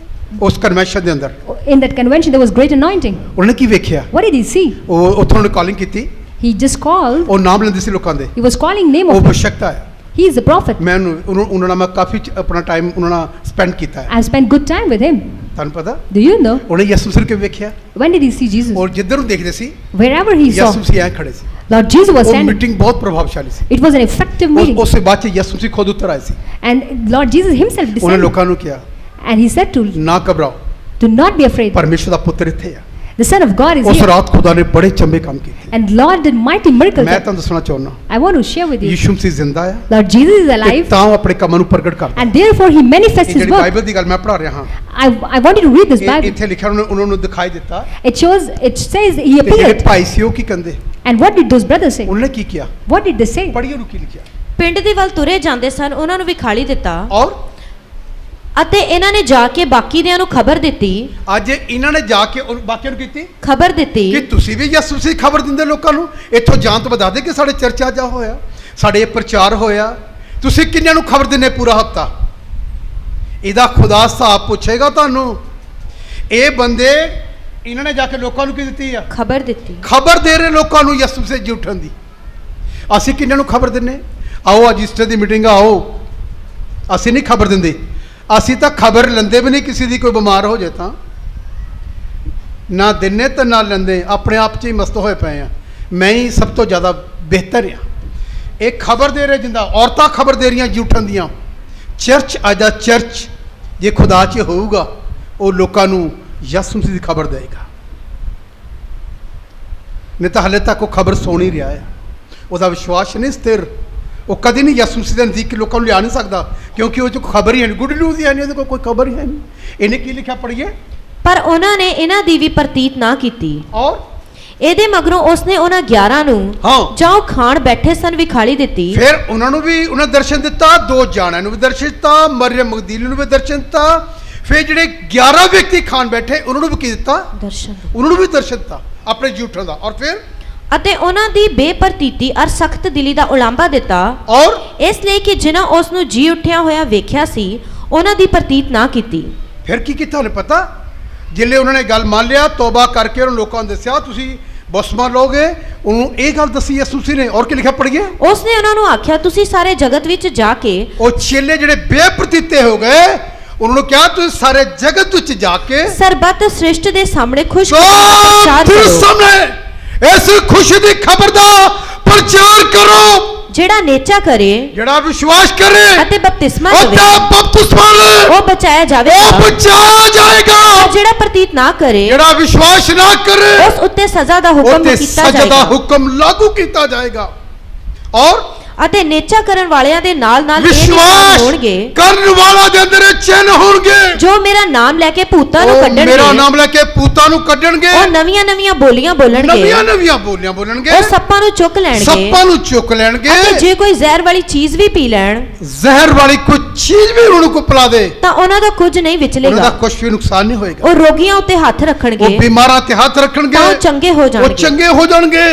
ਉਸ ਕਨਵੈਨਸ਼ਨ ਦੇ ਅੰਦਰ in that convention there was great anointing. ਉਹਨਾਂ ਨੇ ਕੀ ਵੇਖਿਆ What did he see? ਉਹ ਉੱਥੋਂ ਉਹਨੇ ਕਾਲਿੰਗ ਕੀਤੀ He just called. ਉਹ ਨਾਮ ਲੈਂਦੇ ਸੀ ਲੋਕਾਂ ਦੇ He was calling name ਉਹ of. ਬਸ਼ਕਤਾ ਹੈ He is a prophet. ਮੈਂ ਉਹਨਾਂ ਨਾਲ ਮੈਂ ਕਾਫੀ ਆਪਣਾ ਟਾਈਮ ਉਹਨਾਂ ਨਾਲ ਸਪੈਂਡ ਕੀਤਾ ਹੈ I spent good time with him. ਤੁਹਾਨੂੰ ਪਤਾ Do you know? ਉਹਨੇ ਯਿਸੂ ਮਸੀਹ ਕਿਵੇਂ ਵੇਖਿਆ When did he see Jesus? ਔਰ ਜਿੱਧਰ ਨੂੰ ਦੇਖਦੇ ਸੀ Wherever he saw, ਯਿਸੂ ਮਸੀਹ ਐਂ ਖੜੇ ਸੀ Lord Jesus was ਉਹ standing. ਮੀਟਿੰਗ ਬਹੁਤ ਪ੍ਰਭਾਵਸ਼ਾਲੀ ਸੀ It was an effective meeting. ਉਸੇ ਬਾਅਦ ਚ ਯਿਸੂ ਮਸੀਹ ਖੁਦ ਉਤਰ ਆਏ ਸੀ And Lord Jesus himself ਉਹਨੇ descended. ਲੋਕਾਂ ਨੂੰ ਕਿਹਾ And he said to, ਨਾ ਘਬਰਾਓ do not be afraid. ਪਰਮੇਸ਼ਰ ਦਾ ਪੁੱਤਰ ਇੱਥੇ ਆ The Son of God is ਉਸ here. ਰਾਤ ਖੁਦਾ ਨੇ ਬੜੇ ਚੰਗੇ ਕੰਮ ਕੀਤੇ And Lord did mighty miracles. ਮੈਂ ਤੁਹਾਨੂੰ ਦੱਸਣਾ ਚਾਹੁੰਦਾ I want to share with you. ਯਿਸੂ ਮਸੀਹ ਜ਼ਿੰਦਾ ਆ Lord Jesus is ਤੇ alive. ਤਾਂ ਉਹ ਆਪਣੇ ਕੰਮਾਂ ਨੂੰ ਪ੍ਰਗਟ ਕਰਦਾ And therefore he manifests ਇਹ his ਜਿਹੜੀ work. ਬਾਈਬਲ ਦੀ ਗੱਲ ਮੈਂ ਪੜ੍ਹਾ ਰਿਹਾ ਹਾਂ I want you to read this Bible. ਇੱਥੇ ਲਿਖਿਆ ਉਹਨਾਂ ਨੂੰ ਦਿਖਾਈ ਦਿੱਤਾ It says he ਤੇ ਜਿਹੜੇ appeared. ਭਾਈ ਸੀ ਉਹ ਕੀ ਕਹਿੰਦੇ And what did those brothers say? ਉਹਨਾਂ ਨੇ ਕੀ ਕੀਤਾ What did they say? ਪੜ੍ਹੀਏ ਨੂੰ ਕੀ ਲਿਖਿਆ ਪਿੰਡ ਦੇ ਵੱਲ ਤੁਰੇ ਜਾਂਦੇ ਸਨ, ਉਹਨਾਂ ਨੂੰ ਵਿਖਾਲੀ ਦਿੱਤਾ ਔਰ ਅਤੇ ਇਹਨਾਂ ਨੇ ਜਾ ਕੇ ਬਾਕੀ ਦਿਆਂ ਨੂੰ ਖਬਰ ਦਿੱਤੀ ਅੱਜ ਇਹਨਾਂ ਨੇ ਜਾ ਕੇ ਬਾਕੀਆਂ ਨੂੰ ਕੀਤੀ ਖਬਰ ਦਿੱਤੀ ਕਿ ਤੁਸੀਂ ਵੀ ਯਿਸੂ ਮਸੀਹ ਖਬਰ ਦਿੰਦੇ ਲੋਕਾਂ ਨੂੰ ਇੱਥੋਂ ਜਾਣ ਤੋਂ ਬਤਾ ਦੇ ਕਿ ਸਾਡੇ ਚਰਚਾ ਜਾ ਹੋਇਆ ਸਾਡੇ ਪ੍ਰਚਾਰ ਹੋਇਆ ਤੁਸੀਂ ਕਿੰਨਿਆਂ ਨੂੰ ਖਬਰ ਦਿੰਦੇ ਪੂਰਾ ਹਫਤਾ ਇਹਦਾ ਖੁਦਾ ਹਿਸਾਬ ਪੁੱਛੇਗਾ ਤੁਹਾਨੂੰ ਇਹ ਬੰਦੇ ਇਹਨਾਂ ਨੇ ਜਾ ਕੇ ਲੋਕਾਂ ਨੂੰ ਕੀ ਦਿੱਤੀ ਆ ਖਬਰ ਦਿੱਤੀ ਖਬਰ ਦੇ ਰਹੇ ਲੋਕਾਂ ਨੂੰ ਯਿਸੂ ਮਸੀਹ ਜੀ ਉੱਠਣ ਦੀ ਅਸੀਂ ਕਿੰਨਿਆਂ ਨੂੰ ਖਬਰ ਦਿੰਨੇ ਆਓ ਅੱਜ ਇਸਟਰ ਦੀ ਮੀਟਿੰਗ ਆਓ ਅਸੀਂ ਨਹੀਂ ਖਬਰ ਦਿੰਦੇ ਅਸੀਂ ਤਾਂ ਖਬਰ ਲੈਂਦੇ ਵੀ ਨਹੀਂ ਕਿਸੇ ਦੀ ਕੋਈ ਬਿਮਾਰ ਹੋ ਜਾਏ ਤਾਂ ਨਾ ਦਿੰਨੇ ਤੇ ਨਾ ਲੈਂਦੇ ਆਪਣੇ ਆਪ 'ਚ ਹੀ ਮਸਤ ਹੋਏ ਪਏ ਆ ਮੈਂ ਹੀ ਸਭ ਤੋਂ ਜ਼ਿਆਦਾ ਬਿਹਤਰ ਆ ਇਹ ਖਬਰ ਦੇ ਰਹੇ ਜਿੰਦਾ ਔਰਤਾਂ ਖਬਰ ਦੇ ਰਹੀਆਂ ਜੀ ਉੱਠਣ ਦੀਆਂ ਚਰਚ ਅੱਜ ਦਾ ਚਰਚ ਜੇ ਖੁਦਾ 'ਚ ਹੋਊਗਾ ਉਹ ਲੋਕਾਂ ਨੂੰ ਯਿਸੂ ਮਸੀਹ ਦੀ ਖਬਰ ਦੇਗਾ ਨਹੀਂ ਤਾਂ ਹਲੇ ਤੱਕ ਉਹ ਖਬਰ ਸੁਣ ਹੀ ਰਿਹਾ ਹੈ ਉਹਦਾ ਵਿਸ਼ਵਾਸ ਨਹੀਂ ਸਥਿਰ ਉਹ ਕਦੀ ਨਹੀਂ ਯਿਸੂ ਮਸੀਹ ਦੇ ਨਜ਼ਦੀਕ ਲੋਕਾਂ ਨੂੰ ਲਿਆ ਨਹੀਂ ਸਕਦਾ ਕਿਉਂਕਿ ਉਹ 'ਚ ਖਬਰ ਹੀ ਹੈ ਨਹੀਂ ਗੁੱਡ ਨਿਊਜ਼ ਹੀ ਹੈ ਨਹੀਂ ਉਹਦੇ ਕੋਲ ਕੋਈ ਖਬਰ ਹੀ ਹੈ ਨਹੀਂ ਇਹਨੇ ਕੀ ਲਿਖਿਆ ਪੜ੍ਹੀਏ ਪਰ ਉਹਨਾਂ ਨੇ ਇਹਨਾਂ ਦੀ ਵੀ ਪ੍ਰਤੀਤ ਨਾ ਕੀਤੀ ਔਰ ਇਹਦੇ ਮਗਰੋਂ ਉਸਨੇ ਉਹਨਾਂ 11 ਨੂੰ ਹਾਂ ਜਾਂ ਖਾਣ ਬੈਠੇ ਸਨ ਵਿਖਾਲੀ ਦਿੱਤੀ ਫਿਰ ਉਹਨਾਂ ਨੂੰ ਵੀ ਉਹਨਾਂ ਦਰਸ਼ਨ ਦਿੱਤਾ ਦੋ ਜਾਣਿਆਂ ਨੂੰ ਵੀ ਦਰਸ਼ਨ ਦਿੱਤਾ ਮਰੀਮ ਮਗਦਲੀਨੀ ਨੂੰ ਵੀ ਦਰਸ਼ਨ ਦਿੱਤਾ ਫਿਰ ਜਿਹੜੇ 11 ਵਿਅਕਤੀ ਖਾਣ ਬੈਠੇ ਉਹਨਾਂ ਨੂੰ ਵੀ ਕੀ ਦਿੱਤਾ ਦਰਸ਼ਨ ਉਹਨਾਂ ਨੂੰ ਵੀ ਦਰਸ਼ਨ ਦਿੱਤਾ ਆਪਣੇ ਜੀ ਉੱਠਣ ਦਾ ਔਰ ਫਿਰ ਅਤੇ ਉਹਨਾਂ ਦੀ ਬੇਪਰਤੀਤੀ ਅਰ ਸਖਤ ਦਿਲੀ ਦਾ ਉਲਾਂਭਾ ਦਿੱਤਾ ਔਰ ਇਸ ਲਈ ਕਿ ਜਿਨ੍ਹਾਂ ਉਸ ਨੂੰ ਜੀ ਉੱਠਿਆ ਹੋਇਆ ਵੇਖਿਆ ਸੀ ਉਹਨਾਂ ਦੀ ਪ੍ਰਤੀਤ ਨਾ ਕੀਤੀ ਫਿਰ ਕੀ ਕੀਤਾ ਉਹਨੇ ਪਤਾ ਜਿੱਲੇ ਉਹਨਾਂ ਨੇ ਗੱਲ ਮੰਨ ਲਿਆ ਤੋਬਾ ਕਰਕੇ ਉਹਨਾਂ ਲੋਕਾਂ ਨੂੰ ਦੱਸਿਆ ਤੁਸੀਂ ਬਸਮਾ ਲੋਗੇ ਉਹਨੂੰ ਇਹ ਗੱਲ ਦੱਸੀ ਯਿਸੂ ਮਸੀਹ ਨੇ ਔਰ ਕੀ ਲਿਖਿਆ ਪੜ੍ਹੀਏ ਉਸਨੇ ਉਹਨਾਂ ਨੂੰ ਆਖਿਆ ਤੁਸੀਂ ਸਾਰੇ ਜਗਤ ਵਿੱਚ ਜਾ ਕੇ ਉਹ ਚੇਲੇ ਜਿਹੜੇ ਬੇਪ੍ਰਤੀਤੇ ਹੋ ਗਏ ਉਹਨਾਂ ਨੂੰ ਕਿਹਾ ਤੁਸੀਂ ਸਾਰੇ ਜਗਤ ਵਿੱਚ ਜਾ ਕੇ ਸਰਬੱਤ ਸ੍ਰਿਸ਼ਟ ਦੇ ਸਾਹਮਣੇ ਖੁਸ਼ ਪ੍ਰਚਾਰ ਫਿਰ ਕਰੋ ਸਾਹਮਣੇ ਇਸ ਖੁਸ਼ੀ ਦੀ ਖਬਰ ਦਾ ਪ੍ਰਚਾਰ ਕਰੋ ਜਿਹੜਾ ਨੇਚਾ ਕਰੇ ਜਿਹੜਾ ਵਿਸ਼ਵਾਸ ਕਰੇ ਅਤੇ ਬਪਤਿਸਮਾ ਉਹ ਲਵੇ ਤਾਂ ਬਪਤਿਸਮਾ ਲੈ ਉਹ ਬਚਾਇਆ ਉਹ ਜਾਵੇਗਾ ਬਚਾਇਆ ਜਾਏਗਾ ਪਰ ਜਿਹੜਾ ਪ੍ਰਤੀਤ ਨਾ ਕਰੇ ਜਿਹੜਾ ਵਿਸ਼ਵਾਸ ਨਾ ਕਰੇ ਉਸ ਉੱਤੇ ਸਜ਼ਾ ਦਾ ਹੁਕਮ ਉੱਤੇ ਕੀਤਾ ਸਜ਼ਾ ਦਾ ਜਾਏਗਾ ਹੁਕਮ ਲਾਗੂ ਕੀਤਾ ਜਾਏਗਾ ਔਰ ਅਤੇ ਨੇਚਾ ਕਰਨ ਵਾਲਿਆਂ ਦੇ ਨਾਲ ਨਾਲ ਇਹ ਨਿਸ਼ਾਨ ਵਿਸ਼ਵਾਸ ਹੋਣਗੇ ਕਰਨ ਵਾਲਾ ਦੇ ਅੰਦਰ ਇਹ ਚਿੰਨ ਹੋਣਗੇ ਜੋ ਮੇਰਾ ਨਾਮ ਲੈ ਕੇ ਭੂਤਾਂ ਨੂੰ ਉਹ ਕੱਢਣਗੇ ਮੇਰਾ ਨਾਮ ਲੈ ਕੇ ਭੂਤਾਂ ਨੂੰ ਕੱਢਣਗੇ ਉਹ ਨਵੀਆਂ ਨਵੀਆਂ ਬੋਲੀਆਂ ਬੋਲਣਗੇ ਨਵੀਆਂ ਨਵੀਆਂ ਬੋਲੀਆਂ ਬੋਲਣਗੇ ਉਹ ਸੱਪਾਂ ਨੂੰ ਚੁੱਕ ਲੈਣਗੇ ਸੱਪਾਂ ਨੂੰ ਚੁੱਕ ਲੈਣਗੇ ਅਤੇ ਜੇ ਕੋਈ ਜ਼ਹਿਰ ਵਾਲੀ ਚੀਜ਼ ਵੀ ਪੀ ਲੈਣ ਜ਼ਹਿਰ ਵਾਲੀ ਕੋਈ ਚੀਜ਼ ਵੀ ਉਹਨਾਂ ਨੂੰ ਪਿਲਾ ਦੇ ਤਾਂ ਉਹਨਾਂ ਦਾ ਕੁਝ ਨਹੀਂ ਉਹਨਾਂ ਵਿਚਲੇਗਾ ਦਾ ਕੁਝ ਵੀ ਨੁਕਸਾਨ ਨਹੀਂ ਹੋਏਗਾ ਉਹ ਰੋਗੀਆਂ ਉੱਤੇ ਹੱਥ ਰੱਖਣਗੇ ਉਹ ਬਿਮਾਰਾਂ ਤੇ ਹੱਥ ਰੱਖਣਗੇ ਤਾਂ ਉਹ ਚੰਗੇ ਹੋ ਉਹ ਜਾਣਗੇ ਚੰਗੇ ਹੋ ਜਾਣਗੇ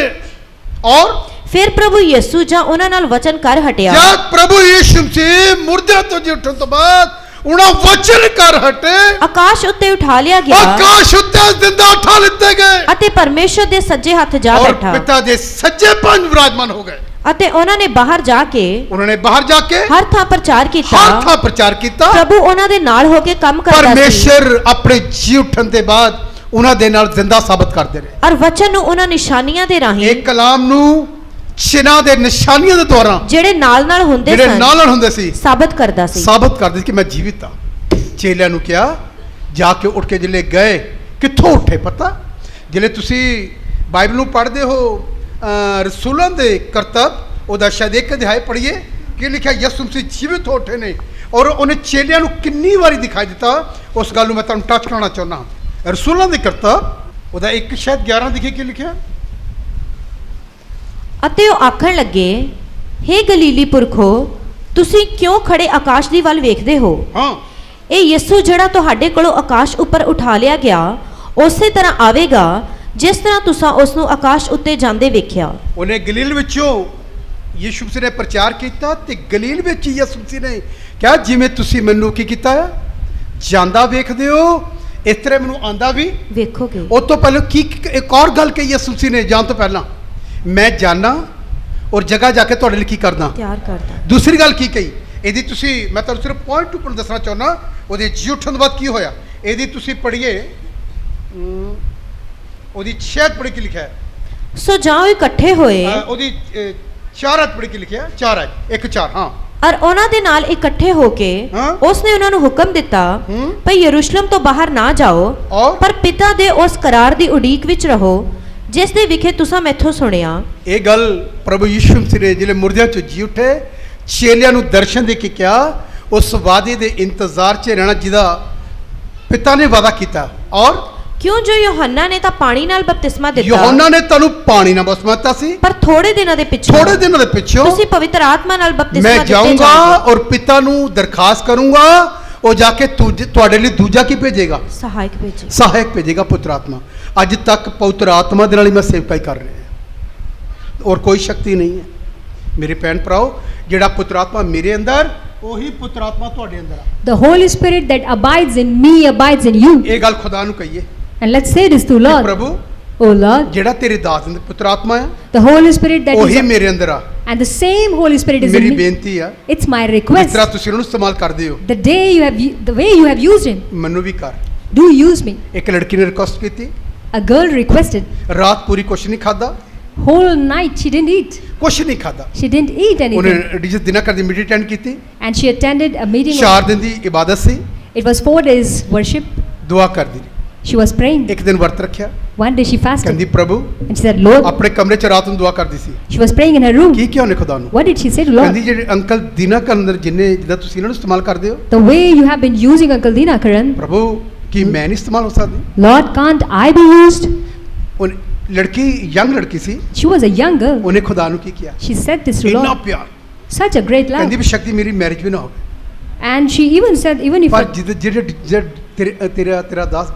ਔਰ ਫਿਰ ਪ੍ਰਭੂ ਯਿਸੂ ਜਾਂ ਉਹਨਾਂ ਨਾਲ ਵਚਨ ਕਰ ਹਟਿਆ ਜਦ ਪ੍ਰਭੂ ਯਿਸੂ ਮਸੀਹ ਮੁਰਦਿਆਂ ਤੋਂ ਜੀ ਉੱਠਣ ਤੋਂ ਬਾਅਦ ਉਹਨਾਂ ਵਚਨ ਕਰ ਹਟੇ ਆਕਾਸ਼ ਉੱਤੇ ਉਠਾ ਲਿਆ ਗਿਆ ਆਕਾਸ਼ ਉੱਤੇ ਜ਼ਿੰਦਾ ਉਠਾ ਲਿੱਤੇ ਗਏ ਅਤੇ ਪਰਮੇਸ਼ਰ ਦੇ ਸੱਜੇ ਹੱਥ ਜਾ ਔਰ ਬੈਠਾ ਪਿਤਾ ਦੇ ਸੱਜੇ ਪੰਜ ਵਿਰਾਜਮਾਨ ਹੋ ਗਏ ਅਤੇ ਉਹਨਾਂ ਨੇ ਬਾਹਰ ਜਾ ਕੇ ਉਹਨਾਂ ਨੇ ਬਾਹਰ ਜਾ ਕੇ ਹਰ ਥਾਂ ਪ੍ਰਚਾਰ ਕੀਤਾ ਹਰ ਥਾਂ ਪ੍ਰਚਾਰ ਕੀਤਾ ਪ੍ਰਭੂ ਉਹਨਾਂ ਦੇ ਨਾਲ ਹੋ ਕੇ ਕੰਮ ਕਰਦਾ ਸੀ ਪਰਮੇਸ਼ਰ ਆਪਣੇ ਜੀ ਉੱਠਣ ਦੇ ਬਾਅਦ ਉਹਨਾਂ ਦੇ ਨਾਲ ਜ਼ਿੰਦਾ ਸਾਬਤ ਕਰਦੇ ਰਹੇ ਔਰ ਵਚਨ ਨੂੰ ਉਹਨਾਂ ਨਿਸ਼ਾਨੀਆਂ ਦੇ ਰਾਹੀਂ ਇਹ ਕਲਾਮ ਨੂੰ ਚਿੰਨ੍ਹਾਂ ਦੇ ਨਿਸ਼ਾਨੀਆਂ ਦੇ ਦੁਆਰਾ ਜਿਹੜੇ ਨਾਲ ਹੁੰਦੇ ਜਿਹੜੇ ਸਨ ਨਾਲ ਹੁੰਦੇ ਸੀ ਸਾਬਤ ਕਰਦਾ ਸੀ ਸਾਬਤ ਕਰਦੇ ਸੀ ਕਿ ਮੈਂ ਜੀਵਿਤ ਹਾਂ ਚੇਲਿਆਂ ਨੂੰ ਕਿਹਾ ਜਾ ਕੇ ਉੱਠ ਕੇ ਜਿਲੇ ਗਏ ਕਿੱਥੋਂ ਉੱਠੇ ਪਤਾ ਜਿਲੇ ਤੁਸੀਂ ਬਾਈਬਲ ਨੂੰ ਪੜ੍ਹਦੇ ਹੋ ਰਸੂਲਾਂ ਦੇ ਕਰਤੱਵ ਉਹਦਾ ਸ਼ਾਇਦ ਇੱਕ ਅਧਿਆਇ ਪੜ੍ਹੀਏ ਕਿ ਲਿਖਿਆ ਯਿਸੂ ਮਸੀਹ ਜੀਵਿਤ ਉੱਠੇ ਨੇ ਔਰ ਉਹਨੇ ਚੇਲਿਆਂ ਨੂੰ ਕਿੰਨੀ ਵਾਰੀ ਦਿਖਾਈ ਦਿੱਤਾ ਉਸ ਗੱਲ ਨੂੰ ਮੈਂ ਤੁਹਾਨੂੰ ਟੱਚ ਕਰਨਾ ਚਾਹੁੰਦਾ ਰਸੂਲਾਂ ਦੇ ਕਰਤੱਵ ਉਹਦਾ ਇੱਕ ਸ਼ਾਇਦ 11 ਦਿਖੇ ਕੀ ਲਿਖਿਆ ਅਤੇ ਉਹ ਆਖਣ ਲੱਗੇ ਹੇ ਗਲੀਲੀ ਪੁਰਖੋ ਤੁਸੀਂ ਕਿਉਂ ਖੜੇ ਆਕਾਸ਼ ਦੀ ਵੱਲ ਵੇਖਦੇ ਹੋ ਹਾਂ ਇਹ ਯਿਸੂ ਜਿਹੜਾ ਤੁਹਾਡੇ ਕੋਲੋਂ ਆਕਾਸ਼ ਉੱਪਰ ਉਠਾ ਲਿਆ ਗਿਆ ਉਸੇ ਤਰ੍ਹਾਂ ਆਵੇਗਾ ਜਿਸ ਤਰ੍ਹਾਂ ਤੁਸੀਂ ਉਸ ਨੂੰ ਆਕਾਸ਼ ਉੱਤੇ ਜਾਂਦੇ ਵੇਖਿਆ ਉਹਨੇ ਗਲੀਲ ਵਿੱਚੋਂ ਯਿਸੂ ਮਸੀਹ ਨੇ ਪ੍ਰਚਾਰ ਕੀਤਾ ਤੇ ਗਲੀਲ ਵਿੱਚ ਯਿਸੂ ਮਸੀਹ ਨੇ ਕਿਹਾ ਜਿਵੇਂ ਤੁਸੀਂ ਮੈਨੂੰ ਕੀ ਕੀਤਾ ਹੈ ਜਾਂਦਾ ਵੇਖਦੇ ਹੋ ਇਸ ਤਰ੍ਹਾਂ ਮੈਨੂੰ ਆਂਦਾ ਵੀ ਵੇਖੋਗੇ ਉਹ ਤੋਂ ਪਹਿਲਾਂ ਕੀ ਇੱਕ ਹੋਰ ਗੱਲ ਕਹੀ ਯਿਸੂ ਮਸੀਹ ਨੇ ਜਾਣ ਤੋਂ ਪਹਿਲਾਂ ਮੈਂ ਜਾਣਾ ਔਰ ਜਗ੍ਹਾ ਜਾ ਕੇ ਤੁਹਾਡੇ ਲਈ ਕੀ ਕਰਦਾ ਤਿਆਰ ਕਰਦਾ ਦੂਸਰੀ ਗੱਲ ਕੀ ਕਹੀ ਇਹਦੀ ਤੁਸੀਂ ਮੈਂ ਤੁਹਾਨੂੰ ਸਿਰਫ ਪੁਆਇੰਟ ਟੂ ਪੁਆਇੰਟ ਦੱਸਣਾ ਚਾਹੁੰਦਾ ਉਹਦੇ ਜੀ ਉੱਠਣ ਤੋਂ ਬਾਅਦ ਕੀ ਹੋਇਆ ਇਹਦੀ ਤੁਸੀਂ ਪੜ੍ਹੀਏ ਉਹਦੀ 6 ਪੜ੍ਹ ਕੇ ਲਿਖਿਆ ਹੈ ਸੋ ਜਾਂ ਉਹ ਇਕੱਠੇ ਹੋਏ ਉਹਦੀ 4 ਪੜ੍ਹ ਕੇ ਲਿਖਿਆ 4 1 4 ਹਾਂ ਔਰ ਉਹਨਾਂ ਦੇ ਨਾਲ ਇਕੱਠੇ ਹੋ ਕੇ ਹਾਂ। ਉਸਨੇ ਉਹਨਾਂ ਨੂੰ ਹੁਕਮ ਦਿੱਤਾ ਭਈ ਯਰੂਸ਼ਲਮ ਤੋਂ ਬਾਹਰ ਨਾ ਜਾਓ ਔਰ ਪਰ ਪਿਤਾ ਦੇ ਉਸ ਕਰਾਰ ਦੀ ਉਡੀਕ ਵਿੱਚ ਰਹੋ ਜਿਸ ਦੇ ਵਿਖੇ ਤੁਸੀਂ ਮੈਥੋਂ ਸੁਣਿਆ। ਇਹ ਗੱਲ ਪ੍ਰਭੂ ਯਿਸੂ ਮਸੀਹ ਨੇ ਜਿਹੜੇ ਮੁਰਦਿਆਂ ਚੋਂ ਜੀ ਉੱਠੇ ਚੇਲਿਆਂ ਨੂੰ ਦਰਸ਼ਨ ਦੇ ਕੇ ਕਿਹਾ ਉਸ ਵਾਅਦੇ ਦੇ ਇੰਤਜ਼ਾਰ 'ਚ ਰਹਿਣਾ ਜਿਹਦਾ ਪਿਤਾ ਨੇ ਵਾਅਦਾ ਕੀਤਾ। ਔਰ ਕਿਉਂ ਜੋ ਯੋਹੰਨਾ ਨੇ ਤਾਂ ਪਾਣੀ ਨਾਲ ਬਪਤਿਸਮਾ ਦਿੱਤਾ ਯੋਹੰਨਾ ਨੇ ਤੁਹਾਨੂੰ ਪਾਣੀ ਨਾਲ ਬਪਤਿਸਮਾ ਦਿੱਤਾ ਸੀ ਪਰ ਥੋੜੇ ਦਿਨਾਂ ਦੇ ਪਿੱਛੋਂ ਥੋੜੇ ਦਿਨਾਂ ਦੇ ਪਿੱਛੋਂ ਤੁਸੀਂ ਪਵਿੱਤਰ ਆਤਮਾ ਨਾਲ ਬਪਤਿਸਮਾ ਮੈਂ ਦਿੱਤੇ ਜਾਊਂਗਾ ਜਾਓਗੇ। ਔਰ ਪਿਤਾ ਨੂੰ ਦਰਖਾਸਤ ਕਰੂੰਗਾ ਉਹ ਜਾ ਕੇ ਤੁਹਾਡੇ ਲਈ ਦੂਜਾ ਕੀ ਭੇਜੇਗਾ ਸਹਾਇਕ ਭੇਜੇ। ਸਹਾਇਕ ਭੇਜੇਗਾ ਪੁੱਤਰ ਆਤਮਾ। ਅੱਜ ਤੱਕ ਪਵਿੱਤਰ ਆਤਮਾ ਦੇ ਨਾਲ ਹੀ ਮੈਂ ਸੇਵਕਾਈ ਕਰ ਰਿਹਾ ਹਾਂ ਔਰ ਕੋਈ ਸ਼ਕਤੀ ਨਹੀਂ ਹੈ ਮੇਰੇ ਭੈਣ ਭਰਾਓ। ਜਿਹੜਾ ਪੁੱਤਰ ਆਤਮਾ ਮੇਰੇ ਅੰਦਰ ਉਹੀ ਪੁੱਤਰ ਆਤਮਾ ਤੁਹਾਡੇ ਅੰਦਰ ਆ। The Holy Spirit that abides in me abides in you. ਇਹ ਗੱਲ ਖੁਦਾ ਨੂੰ ਕਹੀਏ And let's say this to ਕਿ Lord. ਪ੍ਰਭੂ Oh Lord, ਜਿਹੜਾ ਤੇਰੇ ਦਾਸ ਅੰਦਰ ਪੁੱਤਰ ਆਤਮਾ ਹੈ the Holy Spirit that ਉਹੀ is, ਮੇਰੇ ਅੰਦਰ ਆ। and the same Holy Spirit is ਮੇਰੀ in me. ਬੇਨਤੀ ਆ It's my ਜਿਸ request. ਤਰ੍ਹਾਂ ਤੁਸੀਂ ਉਹਨੂੰ ਇਸਤੇਮਾਲ ਕਰਦੇ ਹੋ The way you have used him, ਮੈਨੂੰ ਵੀ ਕਰ। do use me. ਇੱਕ ਲੜਕੀ ਨੇ ਰਿਕੁਐਸਟ ਕੀਤੀ A girl requested. ਰਾਤ ਪੂਰੀ ਕੁਛ ਨਹੀਂ ਖਾਦਾ Whole night she didn't eat. ਕੁਛ ਨਹੀਂ ਖਾਦਾ She didn't eat ਉਹਨੇ anything. ਜਿਸ ਦਿਨਾਂ ਕਰਦੀ ਮੀਟਿੰਗ ਅਟੈਂਡ ਕੀਤੀ And she attended a meeting. 4 ਦਿਨ ਦੀ ਇਬਾਦਤ ਸੀ It was 4 days worship. ਦੁਆ ਕਰਦੀ She was praying. ਇੱਕ ਦਿਨ ਵਰਤ ਰੱਖਿਆ One day she fasted. ਕਹਿੰਦੀ ਪ੍ਰਭੂ And she said, Lord, ਆਪਣੇ ਕਮਰੇ 'ਚ ਰਾਤ ਨੂੰ ਦੁਆ ਕਰਦੀ ਸੀ she was praying in her room. ਕੀ ਕਿਹਾ ਉਹਨੇ ਖੁਦਾ ਨੂੰ What did she say to ਕਹਿੰਦੀ Lord? ਜਿਹੜੇ ਅੰਕਲ ਦਿਨਾਂ ਕਰਨ ਅੰਦਰ ਜਿੰਨੇ ਜਿੱਦਾਂ ਤੁਸੀਂ ਇਹਨਾਂ ਨੂੰ ਇਸਤੇਮਾਲ ਕਰਦੇ ਹੋ The way you have been using Uncle Dinakaran, ਪ੍ਰਭੂ ਕੀ ਮੈਂ ਨਹੀਂ ਇਸਤੇਮਾਲ ਹੋ ਸਕਦੀ। Lord, can't I be used? ਉਹ ਲੜਕੀ ਯੰਗ ਲੜਕੀ ਸੀ She was a young girl. ਉਹਨੇ ਖੁਦਾ ਨੂੰ ਕੀ ਕਿਹਾ She said this to ਇੰਨਾ Lord. ਪਿਆਰ Such a great love. ਕਹਿੰਦੀ ਵੀ ਸ਼ਕਤੀ ਮੇਰੀ ਮੈਰਿਜ ਵੀ ਨਾ ਹੋਵੇ And she even said, even if, ਪਰ ਤੇਰਾ ਦਾਸ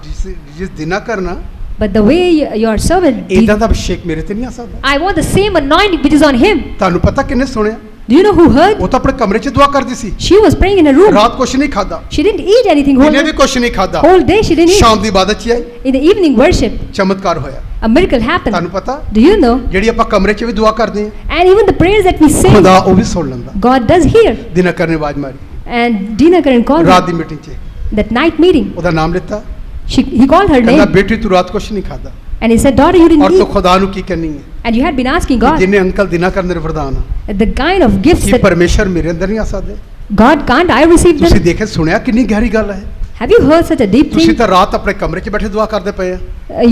ਜਿਸ ਦਿਨਾਂ ਕਰਨਾ but the way your servant did, ਇਦਾਂ ਦਾ ਅਭਿਸ਼ੇਕ ਮੇਰੇ ਤੇ ਨਹੀਂ ਆ ਸਕਦਾ। I want the same anointing which is on him. ਤੁਹਾਨੂੰ ਪਤਾ ਕਿੰਨੇ ਸੁਣਿਆ Do you know who heard? ਉਹ ਤਾਂ ਆਪਣੇ ਕਮਰੇ 'ਚ ਦੁਆ ਕਰਦੀ ਸੀ She was praying in her room. ਰਾਤ ਕੁਛ ਨਹੀਂ ਖਾਦਾ She didn't eat anything whole ਇਹਨੇ ਵੀ night. ਕੁਛ ਨਹੀਂ ਖਾਦਾ Whole day she didn't eat. ਸ਼ਾਮ ਦੀ ਇਬਾਦਤ 'ਚ ਆਈ In the evening worship, ਚਮਤਕਾਰ ਹੋਇਆ। a miracle happened. ਤੁਹਾਨੂੰ ਪਤਾ Do you know? ਜਿਹੜੀ ਆਪਾਂ ਕਮਰੇ 'ਚ ਵੀ ਦੁਆ ਕਰਦੇ ਹਾਂ And even the prayers that we say, ਖੁਦਾ ਉਹ ਵੀ ਸੁਣ ਲੈਂਦਾ। God does hear. ਦਿਨਾਂ ਕਰਨੇ ਆਵਾਜ਼ ਮਾਰੀ And Dinakaran called ਰਾਤ her. ਦੀ ਮੀਟਿੰਗ 'ਚ That night meeting, ਉਹਦਾ ਨਾਮ ਲਿੱਤਾ he called her ਕਹਿੰਦਾ name. ਬੇਟੀ ਤੂੰ ਰਾਤ ਕੁਛ ਨਹੀਂ ਖਾਦਾ And he said, daughter, you ਔਰ didn't ਤੂੰ eat. ਖੁਦਾ ਨੂੰ ਕੀ ਕਰਨੀ ਹੈ And you had been asking God, ਜਿੰਨੇ ਅੰਕਲ ਦਿਨਾਂ ਕਰਨ ਦੇ ਵਰਦਾਨ ਆ the kind of gifts Ki that ਪਰਮੇਸ਼ਰ ਮੇਰੇ ਅੰਦਰ ਨਹੀਂ ਆ ਸਕਦੇ। God, can't I receive ਤੁਸੀਂ them? ਦੇਖੇ ਸੁਣਿਆ ਕਿੰਨੀ ਗਹਿਰੀ ਗੱਲ ਹੈ। Have you heard such a deep ਤੁਸੀਂ thing? ਤਾਂ ਰਾਤ ਆਪਣੇ ਕਮਰੇ 'ਚ ਬੈਠੇ ਦੁਆ ਕਰਦੇ ਪਏ ਆ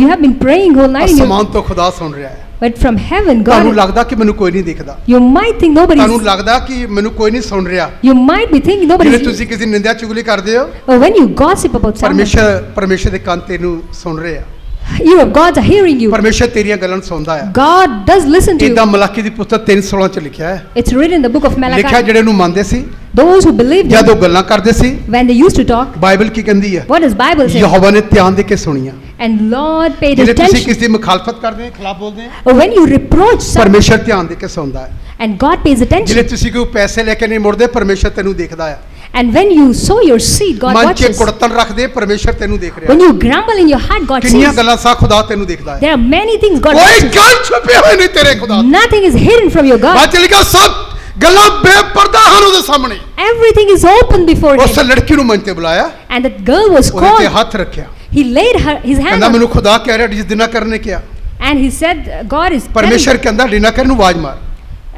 You have been praying whole night, in your, ਅਸਮਾਨ ਤੋਂ ਖੁਦਾ ਸੁਣ ਰਿਹਾ ਹੈ। but from heaven, ਤੁਹਾਨੂੰ God, ਲੱਗਦਾ ਕਿ ਮੈਨੂੰ ਕੋਈ ਨਹੀਂ ਦਿਖਦਾ you might think nobody ਤੁਹਾਨੂੰ is, ਲੱਗਦਾ ਕਿ ਮੈਨੂੰ ਕੋਈ ਨਹੀਂ ਸੁਣ ਰਿਹਾ you might be thinking nobody ਜਿਹੜੇ is, ਤੁਸੀਂ ਕਿਸੇ ਨਿੰਦਿਆ ਚੁਗਲੀ ਕਰਦੇ ਹੋ or when you gossip about someone, ਪਰਮੇਸ਼ਰ ਦੇ ਕੰਨ ਤੈਨੂੰ ਸੁਣ ਰਿਹਾ ear of God's are hearing you. ਪਰਮੇਸ਼ਰ ਤੇਰੀਆਂ ਗੱਲਾਂ ਨੂੰ ਸੁਣਦਾ ਹੈ। God does listen to ਇਦਾਂ you. ਮਲਾਕੀ ਦੀ ਪੁਸਤਕ 3:16 ਚ ਲਿਖਿਆ ਹੈ It's written in the book of ਲਿਖਿਆ Malachi. ਜਿਹੜੇ ਨੂੰ ਮੰਨਦੇ ਸੀ Those who believed ਜਦ him, ਉਹ ਗੱਲਾਂ ਕਰਦੇ ਸੀ when they used to talk, Bible ਕੀ ਕਹਿੰਦੀ ਹੈ what does Bible say? Jehovah ਨੇ ਧਿਆਨ ਦੇ ਕੇ ਸੁਣੀਆਂ। And Lord paid ਜਿਹੜੇ ਤੁਸੀਂ attention. ਕਿਸੇ ਦੀ ਮੁਖਾਲਫਤ ਕਰਦੇ ਹੋ ਖਿਲਾਫ ਬੋਲਦੇ ਹੋ Or when you reproach someone, ਪਰਮੇਸ਼ਰ ਧਿਆਨ ਦੇ ਕੇ ਸੁਣਦਾ ਹੈ। and God pays ਜਿਹੜੇ attention. ਤੁਸੀਂ ਕੋਈ ਪੈਸੇ ਲੈ ਕੇ ਨਹੀਂ ਮੁੜਦੇ ਪਰਮੇਸ਼ਰ ਤੈਨੂੰ ਦੇਖਦਾ ਹੈ। And when you sow your seed, God ਮਨ 'ਚ watches. ਕੁੜਤਣ ਰੱਖਦੇ ਪਰਮੇਸ਼ਰ ਤੈਨੂੰ ਦੇਖ ਰਿਹਾ When you grumble in your heart, God ਕਿੰਨੀਆਂ sees. ਗੱਲਾਂ ਸਾ ਖੁਦਾ ਤੈਨੂੰ ਦੇਖਦਾ ਹੈ। There are many things God ਕੋਈ watches. ਗੱਲ ਛੁਪੇ ਹੋਏ ਨਹੀਂ ਤੇਰੇ ਖੁਦਾ ਤੋਂ। Nothing is hidden from your God. ਬਾਤ ਲਿਖਾ ਸਭ ਗੱਲਾਂ ਬੇਪਰਦਾ ਹਨ ਉਹਦੇ ਸਾਹਮਣੇ। Everything is open before ਉਸ him. ਲੜਕੀ ਨੂੰ ਮੰਚ ਤੇ ਬੁਲਾਇਆ And that girl was ਉਹਦੇ ਤੇ called. ਹੱਥ ਰੱਖਿਆ He laid his hand ਕਹਿੰਦਾ on, ਮੈਨੂੰ ਖੁਦਾ ਕਹਿ ਰਿਹਾ ਜਿਸ ਦਿਨਾਂ ਕਰਨੇ ਕਿਹਾ and he said, God is telling, ਪਰਮੇਸ਼ਰ ਕਹਿੰਦਾ ਦਿਨਾਂ ਕਰਨ ਨੂੰ ਆਵਾਜ਼ ਮਾਰ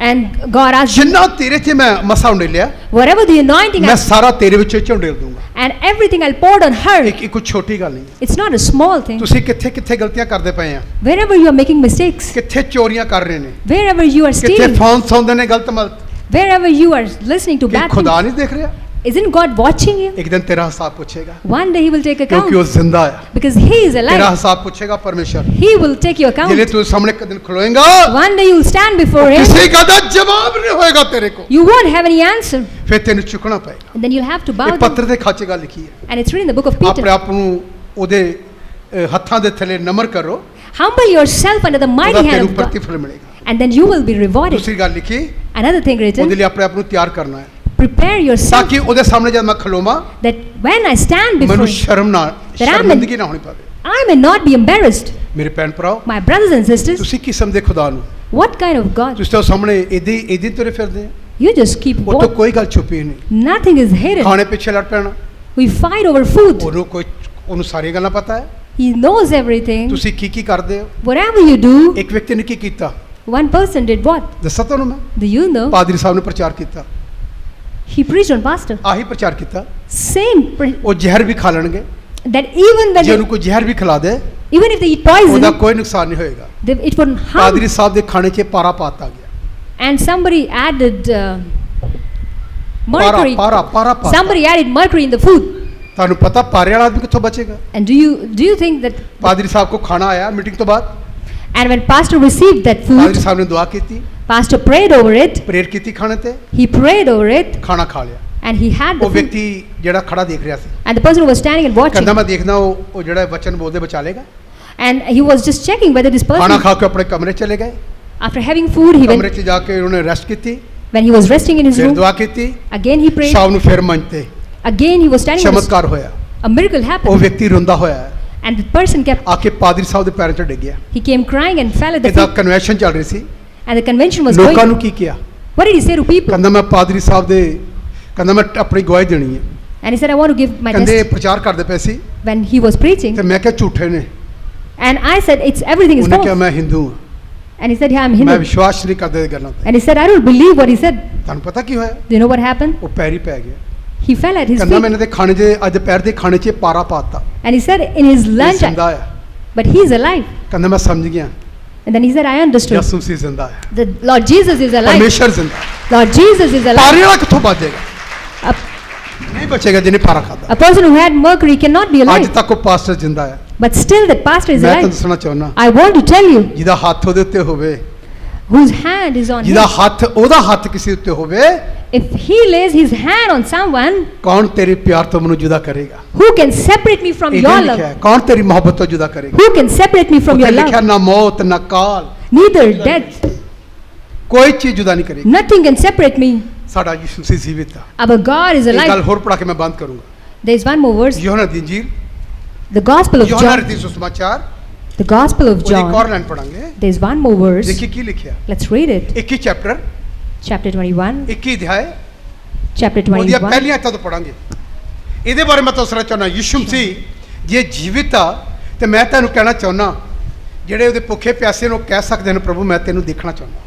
and God asked, ਜਿੰਨਾ ਤੇਰੇ 'ਚ ਮੈਂ ਮਸਾ ਉਂਡੇ ਲਿਆ whatever the anointing ਮੈਂ I, ਸਾਰਾ ਤੇਰੇ ਵਿੱਚ ਝੁੰਡੇਲ ਦੂੰਗਾ। and everything I'll pour on her. ਇੱਕ ਕੋਈ ਛੋਟੀ ਗੱਲ ਨਹੀਂ। It's not a small thing. ਤੁਸੀਂ ਕਿੱਥੇ ਕਿੱਥੇ ਗਲਤੀਆਂ ਕਰਦੇ ਪਏ ਆ Wherever you are making mistakes, ਕਿੱਥੇ ਚੋਰੀਆਂ ਕਰ ਰਹੇ ਨੇ wherever you are ਕਿੱਥੇ stealing, ਫੋਨ ਸੁਣਦੇ ਨੇ ਗਲਤ ਮਲਤ wherever you are listening to ਕਿ bad ਖੁਦਾ things, ਨਹੀਂ ਦੇਖ ਰਿਹਾ। isn't God watching you? ਇੱਕ ਦਿਨ ਤੇਰਾ ਹਿਸਾਬ ਪੁੱਛੇਗਾ One day He will take ਕਿਉਂਕਿ ਉਹ account ਜ਼ਿੰਦਾ ਹੈ। because He is ਤੇਰਾ alive. ਹਿਸਾਬ ਪੁੱਛੇਗਾ ਪਰਮੇਸ਼ਰ He will take your ਜਿਹੜੇ account. ਤੂੰ ਸਾਹਮਣੇ ਇੱਕ ਦਿਨ ਖਲੋਏਗਾ One day you will stand before Him. ਕਿਸੇ ਗੱਲ ਦਾ ਜਵਾਬ ਨਹੀਂ ਹੋਏਗਾ ਤੇਰੇ ਕੋਲ You won't have any answer. ਫਿਰ ਤੈਨੂੰ ਚੁੱਕਣਾ ਪਏਗਾ। And then you'll have to bow ਇਹ down. ਪੱਤਰ ਦੇ ਖਾਚੇ ਗੱਲ ਲਿਖੀ ਹੈ And it's written in the book of ਆਪਣੇ Peter. ਆਪ ਨੂੰ ਉਹਦੇ ਹੱਥਾਂ ਦੇ ਥੱਲੇ ਨਮਰ ਕਰੋ Humble yourself under the ਉਹਦਾ mighty hand ਤੈਨੂੰ of God. ਪ੍ਰਤੀਫਲ ਮਿਲੇਗਾ। And then you will be rewarded. ਦੂਸਰੀ ਗੱਲ ਲਿਖੀ Another thing ਉਹਦੇ written, ਲਈ ਆਪਣੇ ਆਪ ਨੂੰ ਤਿਆਰ ਕਰਨਾ ਹੈ prepare yourself ਤਾਂ ਕਿ ਉਹਦੇ ਸਾਹਮਣੇ ਜਦ ਮੈਂ ਖਲੋਵਾਂ that when I stand ਮੈਨੂੰ before Him, ਸ਼ਰਮਿੰਦਗੀ ਨਾ ਹੋਣੀ ਪਵੇ। I may not be embarrassed. ਮੇਰੇ ਭੈਣ ਭਰਾਓ My brothers and sisters, ਤੁਸੀਂ ਕਿਸਮ ਦੇ ਖੁਦਾ ਨੂੰ what kind of God? ਤੁਸੀਂ ਤਾਂ ਸਾਹਮਣੇ ਇਹਦੀ ਤੁਰੇ ਫਿਰਦੇ ਆ You just keep ਉਹ ਤਾਂ walking. ਕੋਈ ਗੱਲ ਛੁਪੀ ਨਹੀਂ। Nothing is hidden. ਖਾਣੇ ਪਿੱਛੇ ਲੜ ਪੈਣਾ We fight over food. ਉਹਨੂੰ ਕੋਈ ਉਹਨੂੰ ਸਾਰੀਆਂ ਗੱਲਾਂ ਪਤਾ ਹੈ। He knows everything. ਤੁਸੀਂ ਕੀ ਕਰਦੇ ਹੋ? Whatever you do, ਇੱਕ ਵਿਅਕਤੀ ਨੇ ਕੀ ਕੀਤਾ one person did what? ਦੱਸਾਂ ਤੁਹਾਨੂੰ ਮੈਂ? Do you know? ਪਾਦਰੀ ਸਾਹਿਬ ਨੇ ਪ੍ਰਚਾਰ ਕੀਤਾ, He preached on pastor. ਆਹੀ ਪ੍ਰਚਾਰ ਕੀਤਾ। ਉਹ ਜ਼ਹਿਰ ਵੀ ਖਾ ਲੈਣਗੇ, That even when ਜੇ ਉਹਨੂੰ ਕੋਈ ਜ਼ਹਿਰ ਵੀ ਖਿਲਾ ਦੇ even if they eat poison, ਉਹਦਾ ਕੋਈ ਨੁਕਸਾਨ ਨਹੀਂ ਹੋਏਗਾ। it wouldn't harm. ਪਾਦਰੀ ਸਾਹਿਬ ਦੇ ਖਾਣੇ 'ਚ ਪਾਰਾ ਪਾਤਾ ਗਿਆ। And somebody added mercury. ਪਾਰਾ Somebody added mercury in the food. ਤੁਹਾਨੂੰ ਪਤਾ ਪਾਰੇ ਵਾਲਾ ਆਦਮੀ ਕਿੱਥੋਂ ਬਚੇਗਾ? And do you think that? ਪਾਦਰੀ ਸਾਹਿਬ ਕੋ ਖਾਣਾ ਆਇਆ ਮੀਟਿੰਗ ਤੋਂ ਬਾਅਦ, And when pastor received that ਪਾਦਰੀ food, ਸਾਹਿਬ ਨੇ ਦੁਆ ਕੀਤੀ, pastor prayed over it. Prayer ਕੀਤੀ ਖਾਣੇ ਤੇ, He prayed over it, ਖਾਣਾ ਖਾ ਲਿਆ। and he had the ਉਹ food. ਵਿਅਕਤੀ ਜਿਹੜਾ ਖੜਾ ਦੇਖ ਰਿਹਾ ਸੀ, And the person who was standing and watching, ਕਹਿੰਦਾ ਮੈਂ ਦੇਖਦਾ ਉਹ ਜਿਹੜਾ ਵਚਨ ਬੋਲਦੇ ਬਚਾ ਲੇਗਾ। and he was just checking whether this ਖਾਣਾ person, ਖਾ ਕੇ ਆਪਣੇ ਕਮਰੇ ਚਲੇ ਗਏ। after having food, he ਕਮਰੇ went. 'ਚ ਜਾ ਕੇ ਉਹਨੇ ਰੈਸਟ ਕੀਤੀ, When he was resting in his ਫਿਰ room, ਦੁਆ ਕੀਤੀ, again he prayed. ਸ਼ਾਮ ਨੂੰ ਫਿਰ ਮੰਚ ਤੇ Again he was standing. on the- ਚਮਤਕਾਰ ਹੋਇਆ। A miracle ਉਹ happened, ਵਿਅਕਤੀ ਰੋਂਦਾ ਹੋਇਆ ਹੈ, and the person kept. ਆ ਕੇ ਪਾਦਰੀ ਸਾਹਿਬ ਦੇ ਪੈਰਾਂ 'ਚ ਡਿੱਗ ਗਿਆ। He came crying and fell at the ਇਹਦਾ feet. ਕਨਵੈਨਸ਼ਨ ਚੱਲ ਰਹੀ ਸੀ। And the convention was ਲੋਕਾਂ going. ਨੂੰ ਕੀ ਕਿਹਾ? What did he say to people? ਕਹਿੰਦਾ ਮੈਂ ਪਾਦਰੀ ਸਾਹਿਬ ਦੇ, ਕਹਿੰਦਾ ਮੈਂ ਆਪਣੀ ਗਵਾਹੀ ਦੇਣੀ ਹੈ। And he said, I want to give my ਕਹਿੰਦੇ test. ਪ੍ਰਚਾਰ ਕਰਦੇ ਪਏ ਸੀ When he was preaching, ਤੇ ਮੈਂ ਕਿਹਾ ਝੂਠੇ ਨੇ। and I said, it's everything is ਉਹਨੇ ਕਿਹਾ false. ਮੈਂ ਹਿੰਦੂ ਹਾਂ, And he said, yeah, I'm ਮੈਂ Hindu. ਵਿਸ਼ਵਾਸ ਨਹੀਂ ਕਰਦਾ ਇਹ ਗੱਲਾਂ ਤੇ। And he said, I don't believe what he said. ਤੁਹਾਨੂੰ ਪਤਾ ਕੀ ਹੋਇਆ? Do you know what happened? ਉਹ ਪੈਰੀ ਪੈ ਗਿਆ। He fell at his ਕਹਿੰਦਾ feet. ਮੈਨੇ ਤੇ ਖਾਣੇ 'ਚ ਅੱਜ ਦੁਪਹਿਰ ਦੇ ਖਾਣੇ 'ਚ ਪਾਰਾ ਪਾਤਾ, And he said, in his ਇਹ lunch, ਜ਼ਿੰਦਾ ਹੈ। but he's alive. ਕਹਿੰਦਾ ਮੈਂ ਸਮਝ ਗਿਆ, And then he said, I understood. ਯਿਸੂ ਮਸੀਹ ਜ਼ਿੰਦਾ ਹੈ, The Lord Jesus is alive. ਪਰਮੇਸ਼ਰ ਜ਼ਿੰਦਾ ਹੈ। Lord Jesus is alive. ਪਾਰੇ ਵਾਲਾ ਕਿੱਥੋਂ ਬਚੇਗਾ? A, ਨਹੀਂ ਬਚੇਗਾ ਜਿਹਨੇ ਪਾਰਾ ਖਾਦਾ। a person who had mercury cannot be ਅੱਜ alive. ਤੱਕ ਉਹ ਪਾਸਟਰ ਜ਼ਿੰਦਾ ਹੈ। But still, that pastor is ਮੈਂ ਤੁਹਾਨੂੰ alive. ਦੱਸਣਾ ਚਾਹੁੰਦਾ, I want to tell you, ਜਿਹਦਾ ਹੱਥ ਉਹਦੇ ਉੱਤੇ ਹੋਵੇ, whose hand is on ਜਿਹਦਾ him. ਹੱਥ ਉਹਦਾ ਹੱਥ ਕਿਸੇ ਉੱਤੇ ਹੋਵੇ, If he lays his hand on someone, ਕੌਣ ਤੇਰੇ ਪਿਆਰ ਤੋਂ ਮੈਨੂੰ ਜੁਦਾ ਕਰੇਗਾ? who can separate me from ਇਹ your ਲਿਖਿਆ ਹੈ, love? ਕੌਣ ਤੇਰੀ ਮੁਹੱਬਤ ਤੋਂ ਜੁਦਾ ਕਰੇਗਾ? Who can separate me from ਉੱਥੇ your ਲਿਖਿਆ love? ਨਾ ਮੌਤ ਨਾ ਕਾਲ, Neither death, ਕੋਈ ਚੀਜ਼ ਜੁਦਾ ਨਹੀਂ ਕਰੇਗੀ। nothing can separate me. ਸਾਡਾ ਯਿਸੂ ਮਸੀਹ ਜੀਵਿਤ ਆ। Our God is ਇਹ ਗੱਲ alive. ਹੋਰ ਪੜਾ ਕੇ ਮੈਂ ਬੰਦ ਕਰੂੰਗਾ। There is one more verse. ਯੋਹਨਾ the ਇੰਜੀਲ, The Gospel of ਯੋਹਨਾ John. The ਸੁਸਮਾਚਾਰ, The Gospel of ਉਹਦੀ ਇੱਕ John. ਹੋਰ line ਪੜਾਂਗੇ। There is one more verse. ਦੇਖੀ ਕੀ ਲਿਖਿਆ, Let's read it. 21 chapter, Chapter 21. 21 ਅਧਿਆਇ, Chapter ਉਹਦੀਆਂ 21. ਪਹਿਲੀਆਂ ਆਇਤਾਂ ਤੋਂ ਪੜਾਂਗੇ। ਇਹਦੇ ਬਾਰੇ ਮੈਂ ਦੱਸਣਾ ਚਾਹੁੰਦਾ, ਯਿਸੂ ਮਸੀਹ ਜੇ ਜੀਵਿਤ ਆ ਤੇ ਮੈਂ ਤੁਹਾਨੂੰ ਕਹਿਣਾ ਚਾਹੁੰਦਾ, ਜਿਹੜੇ ਉਹਦੇ ਭੁੱਖੇ ਪਿਆਸੇ ਨੂੰ ਕਹਿ ਸਕਦੇ ਨੇ ਪ੍ਰਭੂ ਮੈਂ ਤੈਨੂੰ ਦੇਖਣਾ ਚਾਹੁੰਦਾ।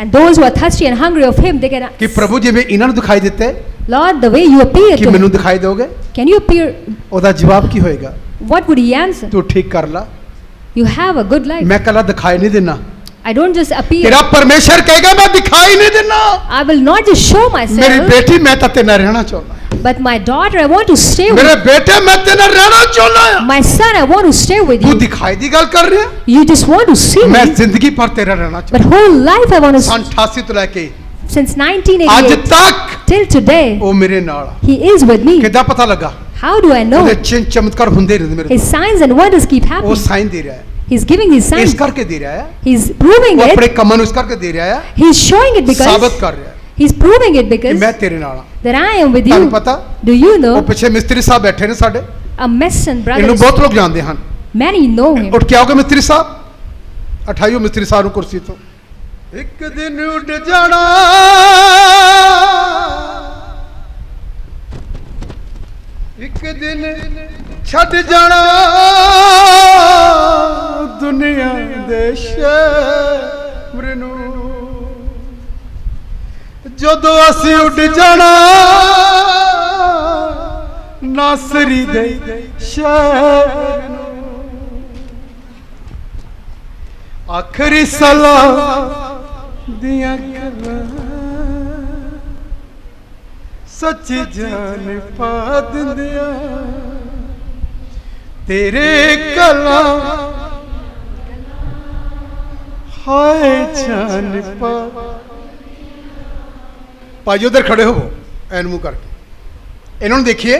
And those who are thirsty and hungry of Him, they can. ਕਿ ਪ੍ਰਭੂ ਜਿਵੇਂ ਇਹਨਾਂ ਨੂੰ ਦਿਖਾਈ ਦਿੱਤੇ, Lord, the way you appear ਕਿ to ਮੈਨੂੰ Him, ਦਿਖਾਈ ਦਿਓਗੇ? can you appear? ਉਹਦਾ ਜਵਾਬ ਕੀ ਹੋਏਗਾ? What would He answer? ਤੂੰ ਠੀਕ ਕਰ ਲਾ, You have a good life. ਮੈਂ ਕੱਲਾ ਦਿਖਾਈ ਨਹੀਂ ਦੇਣਾ। I don't just appear. ਤੇਰਾ ਪਰਮੇਸ਼ਰ ਕਹੇਗਾ ਮੈਂ ਦਿਖਾਈ ਨਹੀਂ ਦੇਣਾ। I will not just show ਮੇਰੀ myself, ਬੇਟੀ ਮੈਂ ਤਾਂ ਤੇਰੇ ਨਾਲ ਰਹਿਣਾ ਚਾਹੁੰਦਾ, but my daughter, I want to stay with. ਮੇਰੇ ਬੇਟੇ ਮੈਂ ਤੇਰੇ ਨਾਲ ਰਹਿਣਾ ਚਾਹੁੰਦਾ ਹਾਂ। My son, I want to stay with ਤੂੰ you. ਦਿਖਾਈ ਦੀ ਗੱਲ ਕਰ ਰਿਹਾ, You just want to see ਮੈਂ me, ਜ਼ਿੰਦਗੀ ਭਰ ਤੇਰਾ ਰਹਿਣਾ but ਚਾਹੁੰਦਾ। whole life I want to. 88 ਤੋਂ ਲੈ ਕੇ Since ਅੱਜ 1988 ਤੱਕ till today, ਉਹ ਮੇਰੇ ਨਾਲ ਆ। He is with me. ਕਿੱਦਾਂ ਪਤਾ ਲੱਗਾ? How do I know? ਉਹਦੇ ਚਿੰਨ ਚਮਤਕਾਰ ਹੁੰਦੇ ਰਹਿੰਦੇ ਮੇਰੇ His signs and wonders keep ਕੋਲ। ਉਹ happening. ਸਾਈਨ ਦੇ ਰਿਹਾ ਹੈ, He's giving His ਇਸ signs. ਕਰਕੇ ਦੇ ਰਿਹਾ ਹੈ, He's proving ਉਹ ਆਪਣੇ it. ਕੰਮਾਂ ਨੂੰ ਇਸ ਕਰਕੇ ਦੇ ਰਿਹਾ ਹੈ, He's showing it ਸਾਬਤ because ਕਰ ਰਿਹਾ ਹੈ He's proving it ਕਿ because ਮੈਂ ਤੇਰੇ ਨਾਲ ਆ। that I am with ਤੁਹਾਨੂੰ you. ਪਤਾ Do you ਉਹ know? ਪਿੱਛੇ ਮਿਸਤਰੀ ਸਾਹਿਬ ਬੈਠੇ ਨੇ ਸਾਡੇ, A Messon ਇਹਨੂੰ brothers. ਬਹੁਤ ਲੋਕ ਜਾਣਦੇ ਹਨ। Many know him. ਉੱਠ ਕੇ ਆਓਗੇ ਮਿਸਤਰੀ ਸਾਹਿਬ, ਉਠਾਈਓ ਮਿਸਤਰੀ ਸਾਹਿਬ ਨੂੰ ਕੁਰਸੀ ਤੋਂ। ਇੱਕ ਦਿਨ ਉੱਡ ਜਾਣਾ, ਇੱਕ ਦਿਨ ਛੱਡ ਜਾਣਾ ਦੁਨੀਆ ਦੇ ਸ਼ਹਿਰ ਨੂੰ, ਜਦੋਂ ਅਸੀਂ ਉੱਡ ਜਾਣਾ ਨਾਸਰੀ ਦੇ ਸ਼ਹਿਰ ਨੂੰ। ਆਖਰੀ ਸਲਾਮ ਦੀਆਂ ਗੱਲਾਂ ਸੱਚੀ ਜਾਨ ਪਾ ਦਿੰਦਿਆਂ, ਤੇਰੇ ਕਲਾਂ ਹਾਏ ਜਾਨ ਪਾ। ਭਾਈ ਉਧਰ ਖੜੇ ਹੋਵੋ, ਐਨ ਮੂੰਹ ਕਰਕੇ ਇਹਨਾਂ ਨੂੰ ਦੇਖੀਏ,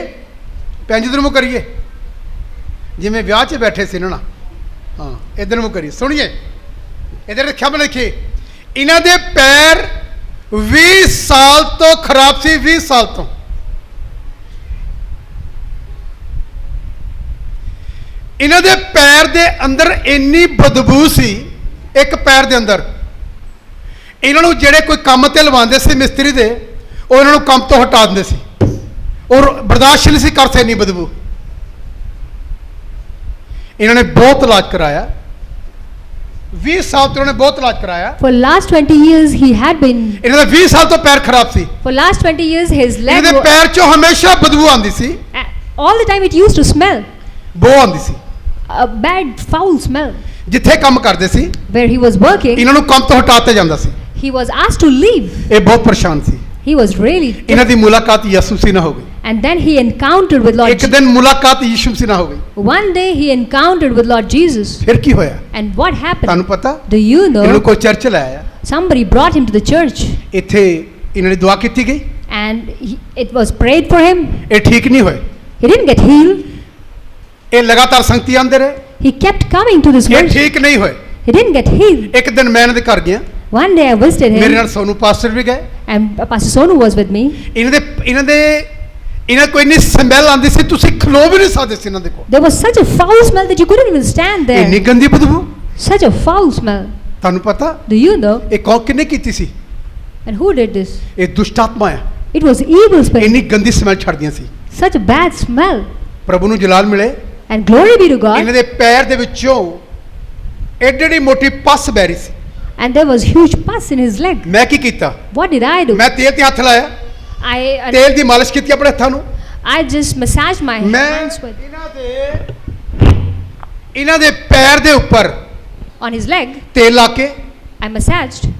ਪੈਂਜ ਉਧਰ ਮੂੰਹ ਕਰੀਏ, ਜਿਵੇਂ ਵਿਆਹ 'ਚ ਬੈਠੇ ਸੀ ਇਹਨਾਂ ਨਾਲ। ਹਾਂ, ਇਧਰ ਮੂੰਹ ਕਰੀਏ, ਸੁਣੀਏ, ਇਧਰ ਰੱਖਿਆ ਮੈਂ ਦੇਖੀਏ। ਇਹਨਾਂ ਦੇ ਪੈਰ 20 ਸਾਲ ਤੋਂ ਖਰਾਬ ਸੀ, 20 ਸਾਲ ਤੋਂ। ਇਹਨਾਂ ਦੇ ਪੈਰ ਦੇ ਅੰਦਰ ਇੰਨੀ ਬਦਬੂ ਸੀ, ਇੱਕ ਪੈਰ ਦੇ ਅੰਦਰ। ਇਹਨਾਂ ਨੂੰ ਜਿਹੜੇ ਕੋਈ ਕੰਮ ਤੇ ਲਵਾਉਂਦੇ ਸੀ ਮਿਸਤਰੀ ਦੇ, ਉਹ ਇਹਨਾਂ ਨੂੰ ਕੰਮ ਤੋਂ ਹਟਾ ਦਿੰਦੇ ਸੀ, ਔਰ ਬਰਦਾਸ਼ਤ ਨਹੀਂ ਸੀ ਕਰ ਸਕਦੇ ਇੰਨੀ ਬਦਬੂ। इन्होंने बहुत इलाज कराया, 20 साल तो इन्होंने बहुत इलाज कराया। For last 20 years he had been. इन्होंने 20 साल तो पैर खराब सी, For last 20 years his leg. इन्होंने पैर चो हमेशा बदबू आंदी सी, All the time it used to smell. बो आंदी सी। A bad foul smell. जिथे काम करते सी Where he was working, इन्होंने काम तो हटाते जांदा सी। he was asked to leave. ये बहुत परेशान सी। He was really. इन्हां दी मुलाकात यीशु मसीह नाल हो गई। And then he encountered with Lord. एक दिन मुलाकात यीशु मसीह नाल हो गई। One day he encountered with Lord Jesus. फिर की होया? And what happened? ਤੁਹਾਨੂੰ ਪਤਾ? Do you इन्होंने know? कोई चर्च लाया, Somebody brought him to the church इत्थे इन्होंने दुआ कीती गई, and it was prayed for him. ये ठीक नहीं होए, He didn't get healed. ये लगातार संगति आंदे रहे, He kept coming to this ये worship. ठीक नहीं होए। He didn't get healed. एक दिन मैं इन्हां दे घर गया, One day I visited मेरे him नाल सोनू पास्टर भी गए। and Pastor Sonu was with me. इन्हां कोई नहीं स्मैल आंदी सी, तुसी खलो भी नहीं सकदे सी इन्हां दे कोल। There was such a foul smell that you couldn't even stand इन्नी there. गंदी बदबू, Such a foul smell. ਤੁਹਾਨੂੰ ਪਤਾ Do you know? ਇਹ ਕੌਣ ਕਿੰਨੇ ਕੀਤੀ ਸੀ? And who did this? ਇਹ ਦੁਸ਼ਟ ਆਤਮਾ ਹੈ, It was evil spirit. ਇੰਨੀ ਗੰਦੀ ਸਮੈਲ ਛੱਡਦੀਆਂ ਸੀ। Such a bad smell. ਪ੍ਰਭੂ ਨੂੰ ਜਲਾਲ ਮਿਲੇ। And glory be to God. ਇਹਨਾਂ ਦੇ ਪੈਰ ਦੇ ਵਿੱਚੋਂ ਐਡੀ ਮੋਟੀ ਪਸ ਬਹਿ ਰਹੀ ਸੀ। And there was huge pus in his leg. ਮੈਂ ਕੀ ਕੀਤਾ? What did I do? ਮੈਂ ਤੇਲ ਤੇ ਹੱਥ ਲਾਇਆ, I ਤੇਲ ਦੀ ਮਾਲਿਸ਼ ਕੀਤੀ ਆਪਣੇ ਹੱਥਾਂ ਨੂੰ। just massaged my ਮੈਂ hands with ਇਹਨਾਂ ਦੇ ਪੈਰ ਦੇ ਉੱਪਰ on his leg. ਤੇਲ ਲਾ ਕੇ I massaged.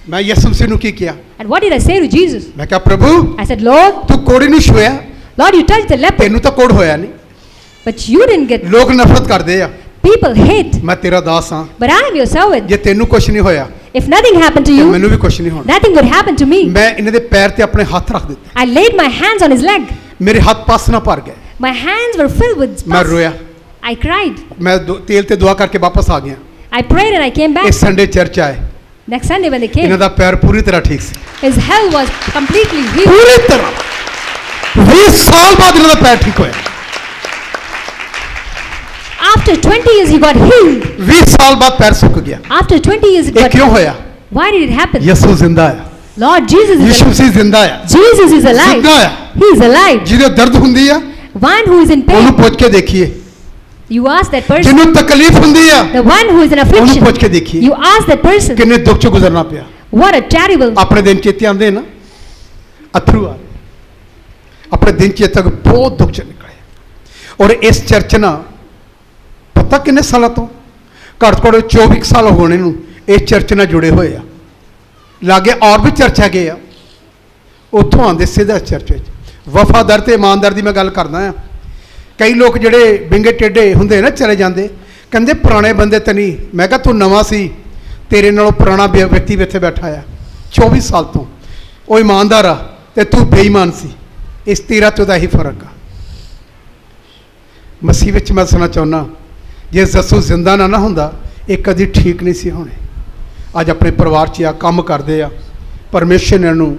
ਮੈਂ ਯਿਸੂ ਮਸੀਹ ਨੂੰ ਕੀ ਕਿਹਾ? And what did I say to Jesus? ਮੈਂ ਕਿਹਾ ਪ੍ਰਭੂ I said, Lord, ਤੂੰ ਕੋੜੀ ਨੂੰ ਛੁਇਆ, Lord, you touched the leper, ਤੈਨੂੰ ਤਾਂ ਕੋੜ ਹੋਇਆ ਨਹੀਂ, but you didn't get. ਲੋਕ ਨਫ਼ਰਤ ਕਰਦੇ ਆ, People hate, ਮੈਂ ਤੇਰਾ ਦਾਸ ਹਾਂ, but I am your servant. ਜੇ ਤੈਨੂੰ ਕੁਝ ਨਹੀਂ ਹੋਇਆ If nothing happened to ਤੇ you, ਮੈਨੂੰ ਵੀ ਕੁਝ ਨਹੀਂ ਹੋਣਾ। nothing would happen to me. ਮੈਂ ਇਹਨਾਂ ਦੇ ਪੈਰ ਤੇ ਆਪਣੇ ਹੱਥ ਰੱਖ ਦਿੱਤੇ, I laid my hands on his leg. ਮੇਰੇ ਹੱਥ ਪਸ ਨਾਲ ਭਰ ਗਏ, My hands were filled with ਮੈਂ pus. ਰੋਇਆ, I cried. ਮੈਂ ਤੇਲ ਤੇ ਦੁਆ ਕਰਕੇ ਵਾਪਸ ਆ ਗਿਆ। I prayed and I came back. ਇਸ ਸੰਡੇ ਚਰਚ ਆਏ, Next Sunday when they ਇਹਨਾਂ came, ਦਾ ਪੈਰ ਪੂਰੀ ਤਰ੍ਹਾਂ ਠੀਕ ਸੀ, his health was completely healed. ਪੂਰੀ ਤਰ੍ਹਾਂ। 20 ਸਾਲ ਬਾਅਦ ਇਹਨਾਂ ਦਾ ਪੈਰ ਠੀਕ ਹੋਇਆ। After 20 years he got healed. 20 ਸਾਲ ਬਾਅਦ ਪੈਰ ਸੁੱਕ ਗਿਆ। After 20 years it ਇਹ got ਕਿਉਂ ਹੋਇਆ? Why did it happen? ਯਿਸੂ ਜ਼ਿੰਦਾ ਹੈ, Lord Jesus is ਯਿਸੂ alive. ਮਸੀਹ ਜ਼ਿੰਦਾ ਹੈ, Jesus is alive. ਜ਼ਿੰਦਾ ਹੈ। He is alive. ਜਿਹਦੇ ਦਰਦ ਹੁੰਦੀ ਆ One who is in ਉਹਨੂੰ pain, ਪੁੱਛ ਕੇ ਦੇਖੀਏ, you ask that person. ਜਿਹਨੂੰ ਤਕਲੀਫ ਹੁੰਦੀ ਆ The one who is in ਉਹਨੂੰ affliction, ਪੁੱਛ ਕੇ ਦੇਖੀਏ you ask that person. ਕਿੰਨੇ ਦੁੱਖ ਚੋਂ ਗੁਜ਼ਰਨਾ ਪਿਆ। What a terrible. ਆਪਣੇ ਦਿਨ ਚੇਤੇ ਆਉਂਦੇ ਨਾ, ਅਥਰੂ ਆ ਆਪਣੇ ਦਿਨ ਚੇਤੇ ਬਹੁਤ ਦੁੱਖ ਚ ਨਿਕਲੇ। ਔਰ ਇਸ ਚਰਚ ਨਾ ਪਤਾ ਕਿੰਨੇ ਸਾਲਾਂ ਤੋਂ, ਘੱਟ ਤੋਂ ਘੱਟ 24 ਸਾਲ ਹੋਣੇ ਨੂੰ ਇਸ ਚਰਚ ਨਾਲ ਜੁੜੇ ਹੋਏ ਆ। ਲਾਗੇ ਔਰ ਵੀ ਚਰਚ ਹੈਗੇ ਆ, ਉੱਥੋਂ ਆਉਂਦੇ ਸਿੱਧਾ ਚਰਚ ਵਿੱਚ। ਵਫਾਦਾਰ ਤੇ ਇਮਾਨਦਾਰ ਦੀ ਮੈਂ ਗੱਲ ਕਰਦਾ ਆ। ਕਈ ਲੋਕ ਜਿਹੜੇ ਵਿੰਗੇ ਟੇਢੇ ਹੁੰਦੇ ਨਾ ਚਲੇ ਜਾਂਦੇ, ਕਹਿੰਦੇ ਪੁਰਾਣੇ ਬੰਦੇ ਤਾਂ ਨਹੀਂ। ਮੈਂ ਕਿਹਾ ਤੂੰ ਨਵਾਂ ਸੀ, ਤੇਰੇ ਨਾਲੋਂ ਪੁਰਾਣਾ ਵਿਅਕਤੀ ਵੀ ਇੱਥੇ ਬੈਠਾ ਆ 24 ਸਾਲ ਤੋਂ, ਉਹ ਇਮਾਨਦਾਰ ਆ ਤੇ ਤੂੰ ਬੇਈਮਾਨ ਸੀ। ਇਸ ਤੇਰਾ ਤੇ ਉਹਦਾ ਹੀ ਫਰਕ ਆ। ਮਸੀਹ ਵਿੱਚ ਮੈਂ ਦੱਸਣਾ ਚਾਹੁੰਦਾ, ਜੇ ਯਿਸੂ ਜ਼ਿੰਦਾ ਨਾ ਹੁੰਦਾ ਇਹ ਕਦੀ ਠੀਕ ਨਹੀਂ ਸੀ ਹੋਣੇ। ਅੱਜ ਆਪਣੇ ਪਰਿਵਾਰ 'ਚ ਆ, ਕੰਮ ਕਰਦੇ ਆ, ਪਰਮੇਸ਼ਰ ਨੇ ਇਹਨਾਂ ਨੂੰ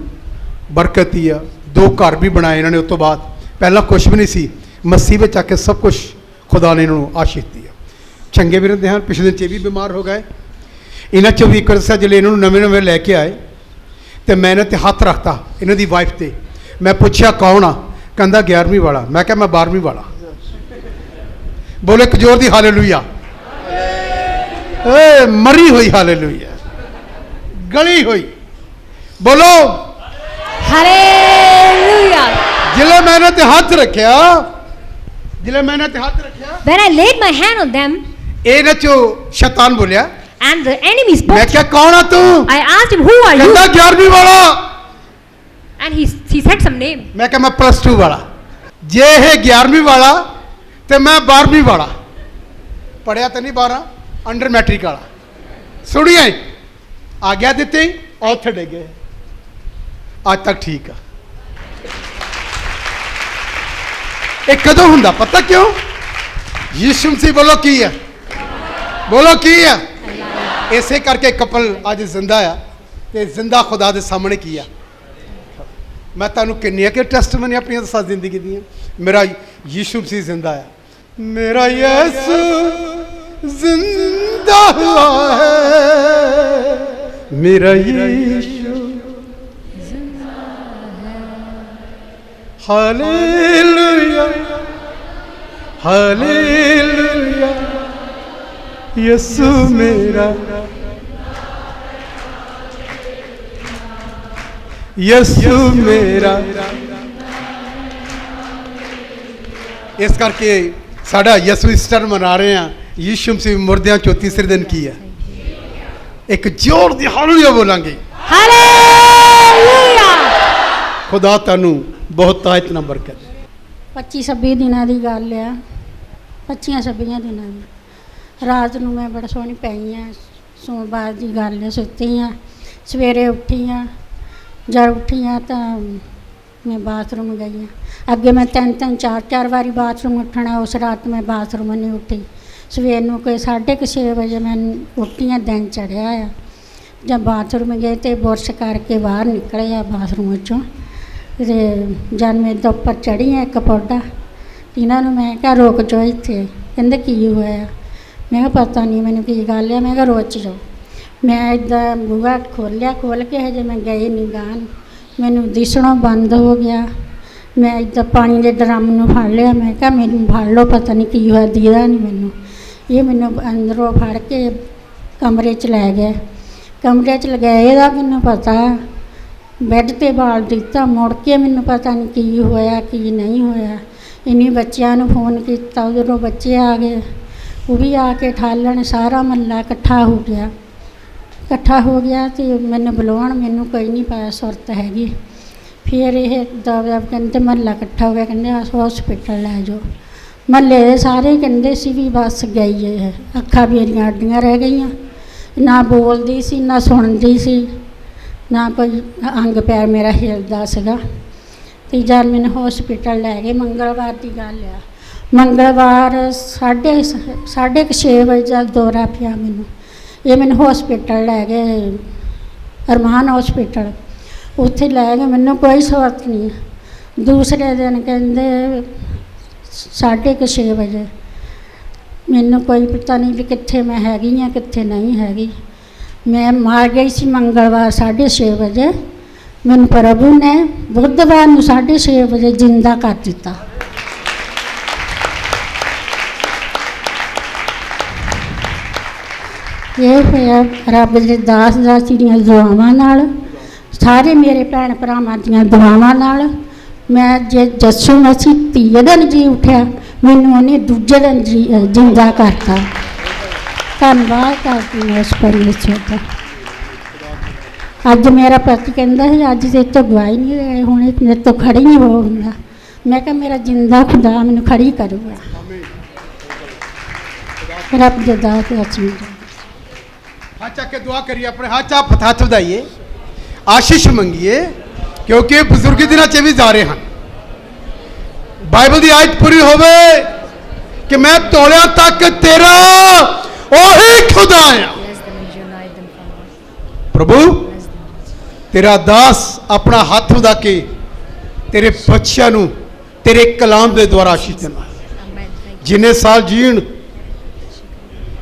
ਬਰਕਤ ਹੀ ਆ। 2 ਘਰ ਵੀ ਬਣਾਏ ਇਹਨਾਂ ਨੇ, ਉਸ ਤੋਂ ਬਾਅਦ ਪਹਿਲਾਂ ਕੁਝ ਵੀ ਨਹੀਂ ਸੀ, ਮਸੀਹ ਵਿੱਚ ਆ ਕੇ ਸਭ ਕੁਝ ਖੁਦਾ ਨੇ ਇਹਨਾਂ ਨੂੰ ਆਸ਼ੀਸ਼ ਦਿੱਤੀ ਆ। ਚੰਗੇ ਵੀ ਰਹਿੰਦੇ ਹਨ। ਪਿਛਲੇ ਦਿਨ 'ਚ ਵੀ ਬਿਮਾਰ ਹੋ ਗਏ। ਇਹਨਾਂ 'ਚੋਂ ਵੀ ਇੱਕ ਰਸਾ ਜਿਹੜੇ ਇਹਨਾਂ ਨੂੰ ਨਵੇਂ ਲੈ ਕੇ ਆਏ ਤੇ ਮੈਂ ਇਹਨਾਂ 'ਤੇ ਹੱਥ ਰੱਖਤਾ, ਇਹਨਾਂ ਦੀ ਵਾਈਫ 'ਤੇ। ਮੈਂ ਪੁੱਛਿਆ ਕੌਣ ਆ? ਕਹਿੰਦਾ 11ਵੀਂ ਵਾਲਾ। ਮੈਂ ਕਿਹਾ ਮੈਂ 12ਵੀਂ ਵਾਲਾ। ਬੋਲੇ ਇੱਕ ਜ਼ੋਰ ਦੀ ਹਾਲੇਲੂਇਆ। ਏ ਮਰੀ ਹੋਈ ਹਾਲੇਲੂਇਆ, ਗਲੀ ਹੋਈ। ਬੋਲੋ Hallelujah. ਜਿਲੇ ਮੈਂ ਇਹਨਾਂ 'ਤੇ ਹੱਥ ਰੱਖਿਆ, ਜਿਲੇ ਮੈਂ ਇਹਨਾਂ 'ਤੇ ਹੱਥ ਰੱਖਿਆ, When I laid my hand on them ਇਹ ਇਹਨਾਂ 'ਚੋਂ ਸ਼ੈਤਾਨ ਬੋਲਿਆ। and the enemy ਮੈਂ spoke, ਕਿਹਾ ਕੌਣ ਆ ਤੂੰ? I asked him, who are you? ਕਹਿੰਦਾ 11ਵੀਂ ਵਾਲਾ। And he said some name. ਮੈਂ ਕਿਹਾ ਮੈਂ +2 ਵਾਲਾ। ਜੇ ਇਹ 11ਵੀਂ ਵਾਲਾ ਤੇ ਮੈਂ 12ਵੀਂ ਵਾਲਾ। ਪੜਿਆ ਤਾਂ ਨਹੀਂ 12, ਅੰਡਰ ਮੈਟ੍ਰਿਕ ਵਾਲਾ। ਸੁਣੀਏ, ਆਗਿਆ ਦਿੱਤੀ, ਉੱਥੇ ਡਿੱਗੇ। ਅੱਜ ਤੱਕ ਠੀਕ ਆ। ਇਹ ਕਦੋਂ ਹੁੰਦਾ ਪਤਾ ਕਿਉਂ? ਯਿਸੂ ਮਸੀਹ ਬੋਲੋ ਕੀ ਹੈ, ਬੋਲੋ ਕੀ ਹੈ। ਇਸੇ ਕਰਕੇ ਕਪਲ ਅੱਜ ਜ਼ਿੰਦਾ ਆ ਤੇ ਜ਼ਿੰਦਾ ਖੁਦਾ ਦੇ ਸਾਹਮਣੇ ਕੀ ਆ। ਮੈਂ ਤੁਹਾਨੂੰ ਕਿੰਨੀਆਂ ਕਿ ਟੈਸਟਮਨੀ ਆਪਣੀਆਂ ਦੱਸਾਂ ਜ਼ਿੰਦਗੀ ਦੀਆਂ। ਮੇਰਾ ਯਿਸੂ ਮਸੀਹ ਜ਼ਿੰਦਾ ਆ, ਮੇਰਾ ਯਿਸੂ ਜ਼ਿੰਦਾ ਹੁਆ ਹੈ, ਮੇਰਾ ਯਿਸੂ ਹਾਲੇਲੂਇਆ हालेलुया यीशु मेरा यीशु मेरा। इस करके साडा यीशु ईस्टर मना रहे हैं। यीशु मसीह मुर्दियां चो तीसरे दिन की है। एक जोर दी हालेलुया बोलांगे। ਹਾਲੇਲੂਇਆ। खुदा तानू बहुत तायत ना बरकत। 25-26 ਦਿਨਾਂ ਦੀ ਗੱਲ ਆ। 25-26 ਦਿਨਾਂ ਦੀ ਰਾਤ ਨੂੰ ਮੈਂ ਬੜਾ ਸੋਹਣੀ ਪਈ ਆ। ਸੋਮਵਾਰ ਦੀ ਗੱਲ ਹੈ, ਸੁੱਤੀ ਆ। ਸਵੇਰੇ ਉੱਠੀ ਆ। ਜਦ ਉੱਠੀ ਆ ਤਾਂ ਮੈਂ ਬਾਥਰੂਮ ਗਈ ਆ। ਅੱਗੇ ਮੈਂ 3-3 4-4 ਵਾਰੀ ਬਾਥਰੂਮ ਉੱਠਣਾ। ਉਸ ਰਾਤ ਮੈਂ ਬਾਥਰੂਮ ਨਹੀਂ ਉੱਠੀ। ਸਵੇਰ ਨੂੰ ਕੋਈ 6:30 ਵਜੇ ਮੈਂ ਉੱਠੀ ਆ। ਦਿਨ ਚੜ੍ਹਿਆ ਆ। ਜਦ ਬਾਥਰੂਮ ਗਏ ਤੇ ਬੁਰਸ਼ ਕਰਕੇ ਬਾਹਰ ਨਿਕਲੇ ਆ ਬਾਥਰੂਮ ਵਿੱਚੋਂ। ਤੇ ਜਦ ਮੈਂ ਇਹਦੇ ਉੱਪਰ ਚੜ੍ਹੀ ਆ ਇੱਕ ਪੌੜਾ, ਇਹਨਾਂ ਨੂੰ ਮੈਂ ਕਿਹਾ ਰੁਕ ਜਾਓ ਇੱਥੇ। ਕਹਿੰਦੇ ਕੀ ਹੋਇਆ? ਮੈਂ ਕਿਹਾ ਪਤਾ ਨਹੀਂ ਮੈਨੂੰ ਕੀ ਗੱਲ ਆ। ਮੈਂ ਕਿਹਾ ਰੁਕ ਜਾਓ। ਮੈਂ ਇੱਦਾਂ ਬੂਹਾ ਖੋਲ੍ਹਿਆ, ਖੋਲ੍ਹ ਕੇ ਹਜੇ ਮੈਂ ਗਈ ਨਹੀਂ ਗਾਂ ਨੂੰ, ਮੈਨੂੰ ਦਿਸਣੋਂ ਬੰਦ ਹੋ ਗਿਆ। ਮੈਂ ਇੱਦਾਂ ਪਾਣੀ ਦੇ ਡਰਮ ਨੂੰ ਫੜ ਲਿਆ। ਮੈਂ ਕਿਹਾ ਮੈਨੂੰ ਫੜ ਲਓ, ਪਤਾ ਨਹੀਂ ਕੀ ਹੋਇਆ, ਦੀਦਾ ਨਹੀਂ ਮੈਨੂੰ। ਇਹ ਮੈਨੂੰ ਅੰਦਰੋਂ ਫੜ ਕੇ ਕਮਰੇ 'ਚ ਲੈ ਗਏ। ਕਮਰੇ 'ਚ ਲਗਾਏ ਇਹਦਾ ਮੈਨੂੰ ਪਤਾ। ਬੈੱਡ 'ਤੇ ਬਾਲ ਦਿੱਤਾ। ਮੁੜ ਕੇ ਮੈਨੂੰ ਪਤਾ ਨਹੀਂ ਕੀ ਹੋਇਆ ਕੀ ਨਹੀਂ ਹੋਇਆ। ਇੰਨੀ ਬੱਚਿਆਂ ਨੂੰ ਫੋਨ ਕੀਤਾ, ਉਧਰੋਂ ਬੱਚੇ ਆ ਗਏ, ਉਹ ਵੀ ਆ ਕੇ ਠਾਲਣ। ਸਾਰਾ ਮਹੱਲਾ ਇਕੱਠਾ ਹੋ ਗਿਆ। ਇਕੱਠਾ ਹੋ ਗਿਆ ਅਤੇ ਮੈਨੂੰ ਬੁਲਾਉਣ, ਮੈਨੂੰ ਕੋਈ ਨਹੀਂ ਪਾਇਆ ਸੁਰਤ ਹੈਗੀ। ਫਿਰ ਇਹ ਦਵਾ ਕਹਿੰਦੇ ਮਹੱਲਾ ਇਕੱਠਾ ਹੋ ਗਿਆ, ਕਹਿੰਦੇ ਹੌਸਪੀਟਲ ਲੈ ਜਾਓ। ਮਹੱਲੇ ਦੇ ਸਾਰੇ ਕਹਿੰਦੇ ਸੀ ਵੀ ਬਸ ਗਈ ਹੈ। ਅੱਖਾਂ ਮੇਰੀਆਂ ਅੱਡੀਆਂ ਰਹਿ ਗਈਆਂ। ਨਾ ਬੋਲਦੀ ਸੀ, ਨਾ ਸੁਣਦੀ ਸੀ, ਨਾ ਕੋਈ ਅੰਗ ਪੈਰ ਮੇਰਾ ਹਿਲਦਾ ਸੀਗਾ। ਅਤੇ ਜਦ ਮੈਨੂੰ ਹੌਸਪੀਟਲ ਲੈ ਗਏ, ਮੰਗਲਵਾਰ ਦੀ ਗੱਲ ਆ। ਮੰਗਲਵਾਰ 6:30 ਵਜੇ ਦਾ ਦੌਰਾ ਪਿਆ ਮੈਨੂੰ। ਇਹ ਮੈਨੂੰ ਹੌਸਪੀਟਲ ਲੈ ਗਏ, ਅਰਮਾਨ ਹੌਸਪੀਟਲ। ਉੱਥੇ ਲੈ ਗਏ, ਮੈਨੂੰ ਕੋਈ ਸੁਰਤ ਨਹੀਂ। ਦੂਸਰੇ ਦਿਨ ਕਹਿੰਦੇ 6:30 ਵਜੇ ਮੈਨੂੰ ਕੋਈ ਪਤਾ ਨਹੀਂ ਵੀ ਕਿੱਥੇ ਮੈਂ ਹੈਗੀ ਹਾਂ ਕਿੱਥੇ ਨਹੀਂ ਹੈਗੀ। ਮੈਂ ਮਾਰ ਗਈ ਸੀ ਮੰਗਲਵਾਰ 6:30 ਵਜੇ। ਮੈਨੂੰ ਪ੍ਰਭੂ ਨੇ ਬੁੱਧਵਾਰ ਨੂੰ 6:30 ਵਜੇ ਜਿੰਦਾ ਕਰ ਦਿੱਤਾ। ਇਹ ਹੋਇਆ ਰੱਬ ਦੇ ਦਾਸ ਦਾਸੀ ਦੀਆਂ ਦੁਆਵਾਂ ਨਾਲ, ਸਾਰੇ ਮੇਰੇ ਭੈਣ ਭਰਾਵਾਂ ਦੀਆਂ ਦੁਆਵਾਂ ਨਾਲ। ਮੈਂ ਜੇ ਜੱਸੂ ਮਸੀਹ ਤੀਏ ਦਿਨ ਜੀ ਉੱਠਿਆ, ਮੈਨੂੰ ਉਹਨੇ ਦੂਜੇ ਦਿਨ ਜਿੰਦਾ ਕਰਤਾ। ਧੰਨਵਾਦ ਕਰਦੀ ਹਾਂ ਉਸ ਪਰਮੇਸ਼ਰ ਦਾ। ਅੱਜ ਮੇਰਾ ਪਤੀ ਕਹਿੰਦਾ ਸੀ ਅੱਜ ਤੇ ਤੋਂ ਗਵਾਈ ਨਹੀਂ ਰਹੇ, ਹੁਣ ਮੇਰੇ ਤੋਂ ਖੜੀ ਨਹੀਂ ਹੋ ਹੁੰਦਾ। ਮੈਂ ਕਿਹਾ ਮੇਰਾ ਜਿੰਦਾ ਖੁਦਾ ਮੈਨੂੰ ਖੜੀ ਕਰੂਗਾ। ਰੱਬ ਦੇ ਦਾਸ ਅਸੀਂ हाथ चाक के दुआ करिए, अपने हाथ चाप हाथ ਵਧਾਈਏ, आशीष मंगिए, क्योंकि बुजुर्गी दिना च भी जा रहे हैं। बाइबल की आयत पूरी होवे कि मैं तोलिया तक तेरा ओही खुदा आया। प्रभु तेरा दास अपना हाथ ਵਧਾ के तेरे बच्चों ਨੂੰ तेरे कलाम के द्वारा आशीष देना। जिन्हें साल जीण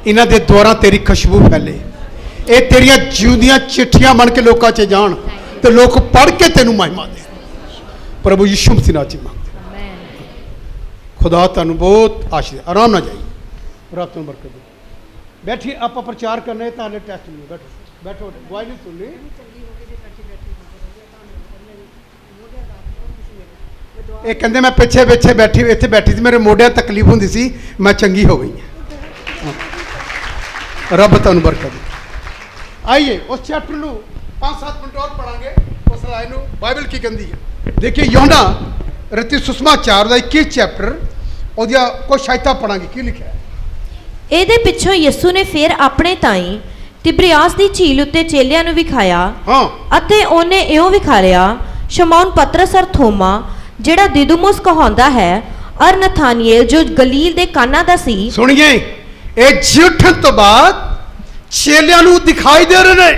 इन्हां दे द्वारा तेरी खुशबू फैले। ये तेरिया जिउंदियां चिट्ठियां बन के लोगों च जान तो लोग पढ़ के तेनू महिमा दे। प्रभु यीशु मसीह नाम च मंगते। खुदा तुहानू बहुत आशीष। आराम ना जाइए, रात में बरकत दे। बैठिए, आप प्रचार करने ताले टेस्ट में बैठो बैठो, गवाही नहीं सुननी। ये कहते मैं पिछे पिछे बैठी इत्थे बैठी थी, मेरे मोढियां तकलीफ होंदी सी, मैं चंगी हो गई। रब तुहानू बरकत दे। आइए उस चैप्टर ਨੂੰ 5-7 मिनट और पढ़ांगे। उस लाइन ਨੂੰ बाइबल की कहती है। देखिए यूहन्ना रति सुसमाचार ਦਾ 21 ਚੈਪਟਰ ਉਹਦੀਆਂ ਕੁਝ ਆਇਤਾਂ ਪੜਾਂਗੇ। ਕੀ ਲਿਖਿਆ ਹੈ? ਇਹਦੇ ਪਿੱਛੋਂ ਯਿਸੂ ਨੇ ਫਿਰ ਆਪਣੇ ਤਾਈਂ ਤਿਬਰਿਆਸ ਦੀ ਝੀਲ ਉੱਤੇ ਚੇਲਿਆਂ ਨੂੰ ਵਿਖਾਇਆ। ਹਾਂ, ਅਤੇ ਉਹਨੇ ਇਉਂ ਵਿਖਾਲਿਆ ਸ਼ਮੌਨ ਪਤਰਸ ਅਰ ਥੋਮਾ ਜਿਹੜਾ ਦਿਦੁਮੁਸ ਕਹਾਉਂਦਾ ਹੈ, ਅਰ ਨਥਾਨੀਏਲ ਜੋ ਗਲੀਲ ਦੇ ਕਾਨਾ ਦਾ ਸੀ। ਸੁਣੀਏ, ਇਹ ਜਿਉਠਣ ਤੋਂ ਬਾਅਦ ਚੇਲਿਆਂ ਨੂੰ ਦਿਖਾਈ ਦੇ ਰਹੇ ਨੇ।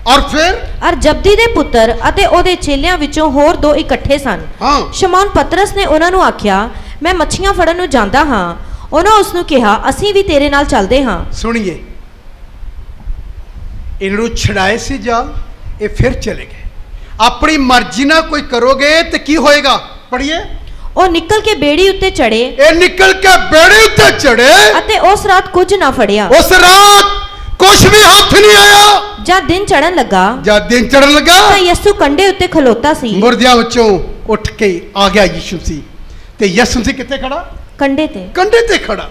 ਔਰ ਫਿਰ ਅਰ ਜਬਦੀ ਦੇ ਪੁੱਤਰ ਅਤੇ ਉਹਦੇ ਚੇਲਿਆਂ ਵਿੱਚੋਂ ਹੋਰ 2 ਇਕੱਠੇ ਸਨ। ਹਾਂ, ਸ਼ਮੌਨ ਪਤਰਸ ਨੇ ਉਹਨਾਂ ਨੂੰ ਆਖਿਆ, ਮੈਂ ਮੱਛੀਆਂ ਫੜਨ ਨੂੰ ਜਾਂਦਾ ਹਾਂ। ਉਹਨਾਂ ਉਸ ਨੂੰ ਕਿਹਾ, ਅਸੀਂ ਵੀ ਤੇਰੇ ਨਾਲ ਚੱਲਦੇ ਹਾਂ। ਸੁਣੀਏ, ਇਹਨਾਂ ਨੂੰ ਛੜਾਏ ਸੀ ਜਾਲ, ਇਹ ਫਿਰ ਚਲੇ ਗਏ। ਆਪਣੀ ਮਰਜ਼ੀ ਨਾਲ ਕੋਈ ਕਰੋਗੇ ਤੇ ਕੀ ਹੋਏਗਾ? ਪੜ੍ਹੀਏ। ਉਹ ਨਿਕਲ ਕੇ ਬੇੜੀ ਉੱਤੇ ਚੜੇ ਇਹ ਨਿਕਲ ਕੇ ਬੇੜੀ ਉੱਤੇ ਚੜੇ ਅਤੇ ਉਸ ਰਾਤ ਕੁਝ ਨਾ ਫੜਿਆ। ਉਸ ਰਾਤ ਕੁਝ ਵੀ ਹੱਥ ਨਹੀਂ ਆਇਆ। ਜਦ ਦਿਨ ਚੜਨ ਲੱਗਾ ਜਦ ਦਿਨ ਚੜਨ ਲੱਗਾ ਤਾਂ ਯਿਸੂ ਕੰਢੇ ਉੱਤੇ ਖਲੋਤਾ ਸੀ। ਮੁਰਦਿਆਂ ਵਿੱਚੋਂ ਉੱਠ ਕੇ ਆ ਗਿਆ ਯਿਸੂ ਸੀ, ਤੇ ਯਿਸੂ ਸੀ ਕਿੱਥੇ ਖੜਾ? ਕੰਢੇ ਤੇ। ਕੰਢੇ ਤੇ ਖੜਾ।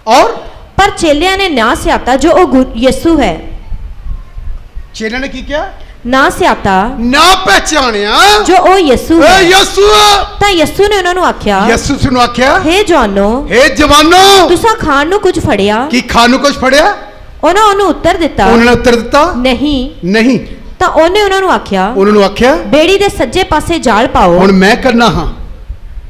ਔਰ ਪਰ ਚੇਲਿਆਂ ਨੇ ਨਾ ਸਿਆਤਾ ਜੋ ਉਹ ਯਿਸੂ ਹੈ। ਚੇਲਿਆਂ ਨੇ ਕੀ ਕਿਹਾ? ਨਾ ਸਿਆਤਾ ਨਾ ਪਹਿਚਾਣਿਆ ਜੋ ਉਹ ਯਿਸੂ ਏ ਹੈ। ਯਿਸੂ। ਤਾਂ ਯਿਸੂ ਨੇ ਉਹਨਾਂ ਨੂੰ ਆਖਿਆ, ਯਿਸੂ ਨੂੰ ਆਖਿਆ, ਹੇ ਜਵਾਨੋ, ਏ ਜਵਾਨੋ, ਤੁਸਾਂ ਖਾਣ ਨੂੰ ਕੁਝ ਫੜਿਆ? ਕੀ ਖਾਣ ਨੂੰ ਕੁਝ ਫੜਿਆ? ਉਹਨਾਂ ਉਹਨੂੰ ਉੱਤਰ ਦਿੱਤਾ, ਉਹਨਾਂ ਨੇ ਉੱਤਰ ਦਿੱਤਾ, ਨਹੀਂ। ਨਹੀਂ। ਤਾਂ ਉਹਨੇ ਉਹਨਾਂ ਨੂੰ ਆਖਿਆ, ਉਹਨਾਂ ਨੂੰ ਆਖਿਆ, ਬੇੜੀ ਦੇ ਸੱਜੇ ਪਾਸੇ ਜਾਲ ਪਾਓ। ਹੁਣ ਮੈਂ ਕਰਨਾ ਹਾਂ,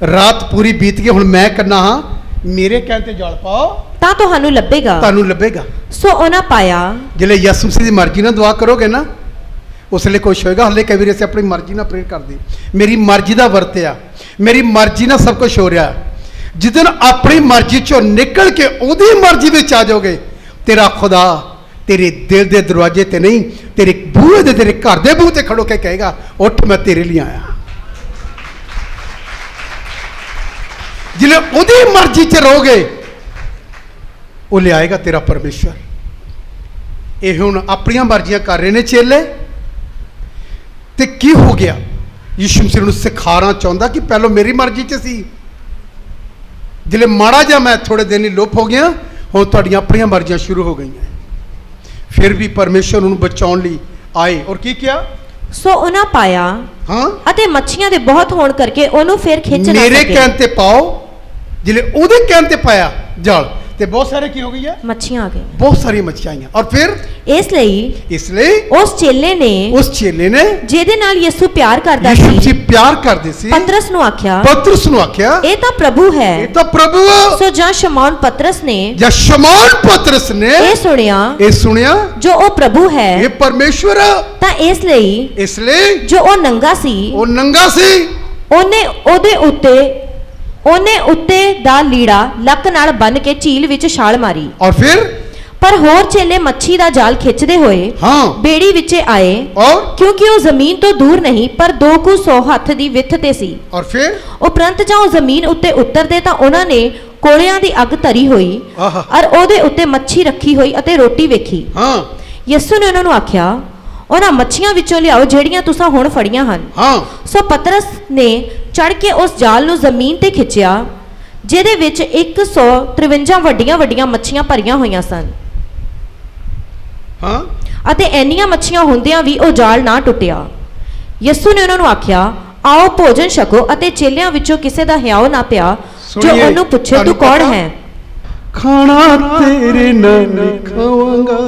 ਰਾਤ ਪੂਰੀ ਬੀਤ ਗਈ, ਹੁਣ ਮੈਂ ਕਰਨਾ ਹਾਂ, ਮੇਰੇ ਕਹਿਣ ਤੇ ਜਾਲ ਪਾਓ ਤਾਂ ਤੁਹਾਨੂੰ ਲੱਭੇਗਾ। ਤੁਹਾਨੂੰ ਲੱਭੇਗਾ। ਸੋ ਉਹਨਾਂ ਪਾਇਆ। ਜਿਲੇ ਯਿਸੂ ਮਸੀਹ ਦੀ ਮਰਜ਼ੀ ਨਾਲ ਦੁਆ ਕਰੋਗੇ ਨਾ, ਉਸ ਲਈ ਕੁਛ ਹੋਏਗਾ। ਹਲੇ ਕਈ ਵਾਰੀ ਅਸੀਂ ਆਪਣੀ ਮਰਜ਼ੀ ਨਾਲ ਪ੍ਰੇਅਰ ਕਰਦੇ, ਮੇਰੀ ਮਰਜ਼ੀ ਦਾ ਵਰਤਿਆ, ਮੇਰੀ ਮਰਜ਼ੀ ਨਾਲ ਸਭ ਕੁਝ ਹੋ ਰਿਹਾ। ਜਿੱਦਨ ਆਪਣੀ ਮਰਜ਼ੀ ਚੋਂ ਨਿਕਲ ਕੇ ਉਹਦੀ ਮਰਜ਼ੀ ਵਿੱਚ ਆ ਜਾਓਗੇ, ਤੇਰਾ ਖੁਦਾ ਤੇਰੇ ਦਿਲ ਦੇ ਦਰਵਾਜ਼ੇ ਤੇ ਨਹੀਂ, ਤੇਰੇ ਬੂਹੇ ਦੇ, ਤੇਰੇ ਘਰ ਦੇ ਬੂਹੇ ਤੇ ਖੜੋ ਕੇ ਕਹੇਗਾ, ਉੱਠ ਮੈਂ ਤੇਰੇ ਲਈ ਆਇਆ। ਜਿਲੇ ਉਹਦੀ ਮਰਜ਼ੀ 'ਚ ਰਹੋਗੇ, ਉਹ ਲਿਆਏਗਾ ਤੇਰਾ ਪਰਮੇਸ਼ਰ। ਇਹ ਹੁਣ ਆਪਣੀਆਂ ਮਰਜ਼ੀਆਂ ਕਰ ਰਹੇ ਨੇ ਚੇਲੇ, ਤੇ ਕੀ ਹੋ ਗਿਆ? ਯਿਸੂ ਮਸੀਹ ਨੂੰ ਸਿਖਾਉਣਾ ਚਾਹੁੰਦਾ ਕਿ ਪਹਿਲਾਂ ਮੇਰੀ ਮਰਜ਼ੀ 'ਚ ਸੀ, ਜਿਲੇ ਮਾੜਾ ਜਿਹਾ ਮੈਂ ਥੋੜੇ ਦਿਨ ਹੀ ਲੋਪ ਹੋ ਗਿਆ, ਹੁਣ ਤੁਹਾਡੀਆਂ ਆਪਣੀਆਂ ਮਰਜ਼ੀਆਂ ਸ਼ੁਰੂ ਹੋ ਗਈਆਂ। ਫਿਰ ਵੀ ਪਰਮੇਸ਼ਰ ਉਹਨੂੰ ਬਚਾਉਣ ਲਈ ਆਏ, ਔਰ ਕੀ ਕਿਹਾ? ਸੋ ਉਹਨਾਂ ਪਾਇਆ। ਹਾਂ, ਅਤੇ ਮੱਛੀਆਂ ਦੇ ਬਹੁਤ ਹੋਣ ਕਰਕੇ ਉਹਨੂੰ ਫਿਰ ਖਿੱਚ ਨਾ ਮੇਰੇ ਸਕੇ। ਕਹਿਣ ਤੇ ਪਾਓ। ਜਿਲੇ ਉਹਦੇ ਕਹਿਣ ਤੇ ਪਾਇਆ ਜਾਲ, ਤੇ ਬਹੁਤ ਸਾਰੇ ਕੀ ਹੋ ਗਈ ਹੈ? ਮੱਛੀਆਂ ਆ ਗਈਆਂ। ਬਹੁਤ ਸਾਰੀਆਂ ਮੱਛੀਆਂ ਆਈਆਂ। ਔਰ ਫਿਰ ਇਸ ਲਈ ਉਸ ਚੇਲੇ ਨੇ, ਉਸ ਚੇਲੇ ਨੇ ਜਿਹਦੇ ਨਾਲ ਯਿਸੂ ਪਿਆਰ ਕਰਦਾ ਯਿਸੂ ਸੀ, ਮਸੀਹ ਪਿਆਰ ਕਰਦੇ ਸੀ, ਪਤਰਸ ਨੂੰ ਆਖਿਆ, ਪਤਰਸ ਨੂੰ ਆਖਿਆ, ਇਹ ਤਾਂ ਪ੍ਰਭੂ ਇਹ ਹੈ। ਤਾਂ ਪ੍ਰਭੂ ਆ। ਸੋ ਜਾਂ ਸ਼ਮੌਨ ਪਤਰਸ ਨੇ ਜਾਂ ਸ਼ਮੌਨ ਪਤਰਸ ਨੇ ਇਹ ਸੁਣਿਆ ਜੋ ਉਹ ਪ੍ਰਭੂ ਇਹ ਹੈ, ਪਰਮੇਸ਼ਵਰ ਆ। ਤਾਂ ਇਸ ਲਈ ਜੋ ਉਹ ਨੰਗਾ ਸੀ, ਉਹ ਨੰਗਾ ਸੀ, ਉਹਨੇ ਉੱਤੇ ਦਾ ਲੀੜਾ ਲੱਕ ਨਾਲ ਬੰਨ ਕੇ ਝੀਲ ਵਿੱਚ ਛਾਲ ਮਾਰੀ। ਔਰ ਫਿਰ ਪਰ ਹੋਰ ਚੇਲੇ ਮੱਛੀ ਦਾ ਜਾਲ ਖਿੱਚਦੇ ਹੋਏ ਹਾਂ ਬੇੜੀ ਵਿੱਚ ਆਏ, ਔਰ ਕਿਉਂਕਿ ਉਹ ਜ਼ਮੀਨ ਤੋਂ ਦੂਰ ਨਹੀਂ ਪਰ 200 ਹੱਥ ਦੀ ਵਿੱਥ ਤੇ ਸੀ। ਔਰ ਫਿਰ ਉਪਰੰਤ ਜਾਂ ਉਹ ਜ਼ਮੀਨ ਉੱਤੇ ਉਤਰਦੇ ਤਾਂ ਉਹਨਾਂ ਨੇ ਕੋਲਿਆਂ ਦੀ ਅੱਗ ਧਰੀ ਹੋਈ ਆਹਾ। ਔਰ ਉਹਦੇ ਉੱਤੇ ਮੱਛੀ ਰੱਖੀ ਹੋਈ ਅਤੇ ਰੋਟੀ ਵੇਖੀ। ਹਾਂ ਯਿਸੂ ਨੇ ਉਹਨਾਂ ਨੂੰ ਆਖਿਆ, ਉਹਨਾਂ ਮੱਛੀਆਂ ਵਿੱਚੋਂ ਲਿਆਓ ਜਿਹੜੀਆਂ ਤੁਸੀਂ ਹੁਣ ਫੜੀਆਂ ਹਨ। ਹਾਂ ਸੋ ਪਤਰਸ ਨੇ ਚੜ ਕੇ ਉਸ ਜਾਲ ਨੂੰ ਜ਼ਮੀਨ ਤੇ ਖਿੱਚਿਆ, ਜਿਹਦੇ ਵਿੱਚ 153 ਵੱਡੀਆਂ ਮੱਛੀਆਂ ਭਰੀਆਂ ਹੋਈਆਂ ਸਨ। ਹਾਂ ਅਤੇ ਇੰਨੀਆਂ ਮੱਛੀਆਂ ਹੁੰਦਿਆਂ ਵੀ ਉਹ ਜਾਲ ਨਾ ਟੁੱਟਿਆ। ਯਿਸੂ ਨੇ ਉਹਨਾਂ ਨੂੰ ਆਖਿਆ, ਆਓ ਭੋਜਨ ਛਕੋ। ਅਤੇ ਚੇਲਿਆਂ ਵਿੱਚੋਂ ਕਿਸੇ ਦਾ ਹਿਆਓ ਨਾ ਪਿਆ ਜੋ ਸੁਣੀਏ, ਉਹਨੂੰ ਪੁੱਛੇ, ਤੁਹਾਨੂੰ ਤੂੰ ਕੌਣ ਪਤਾ? ਹੈ? ਖਾਣਾ ਤੇਰੇ ਨਾਲ ਖਾਵਾਂਗਾ,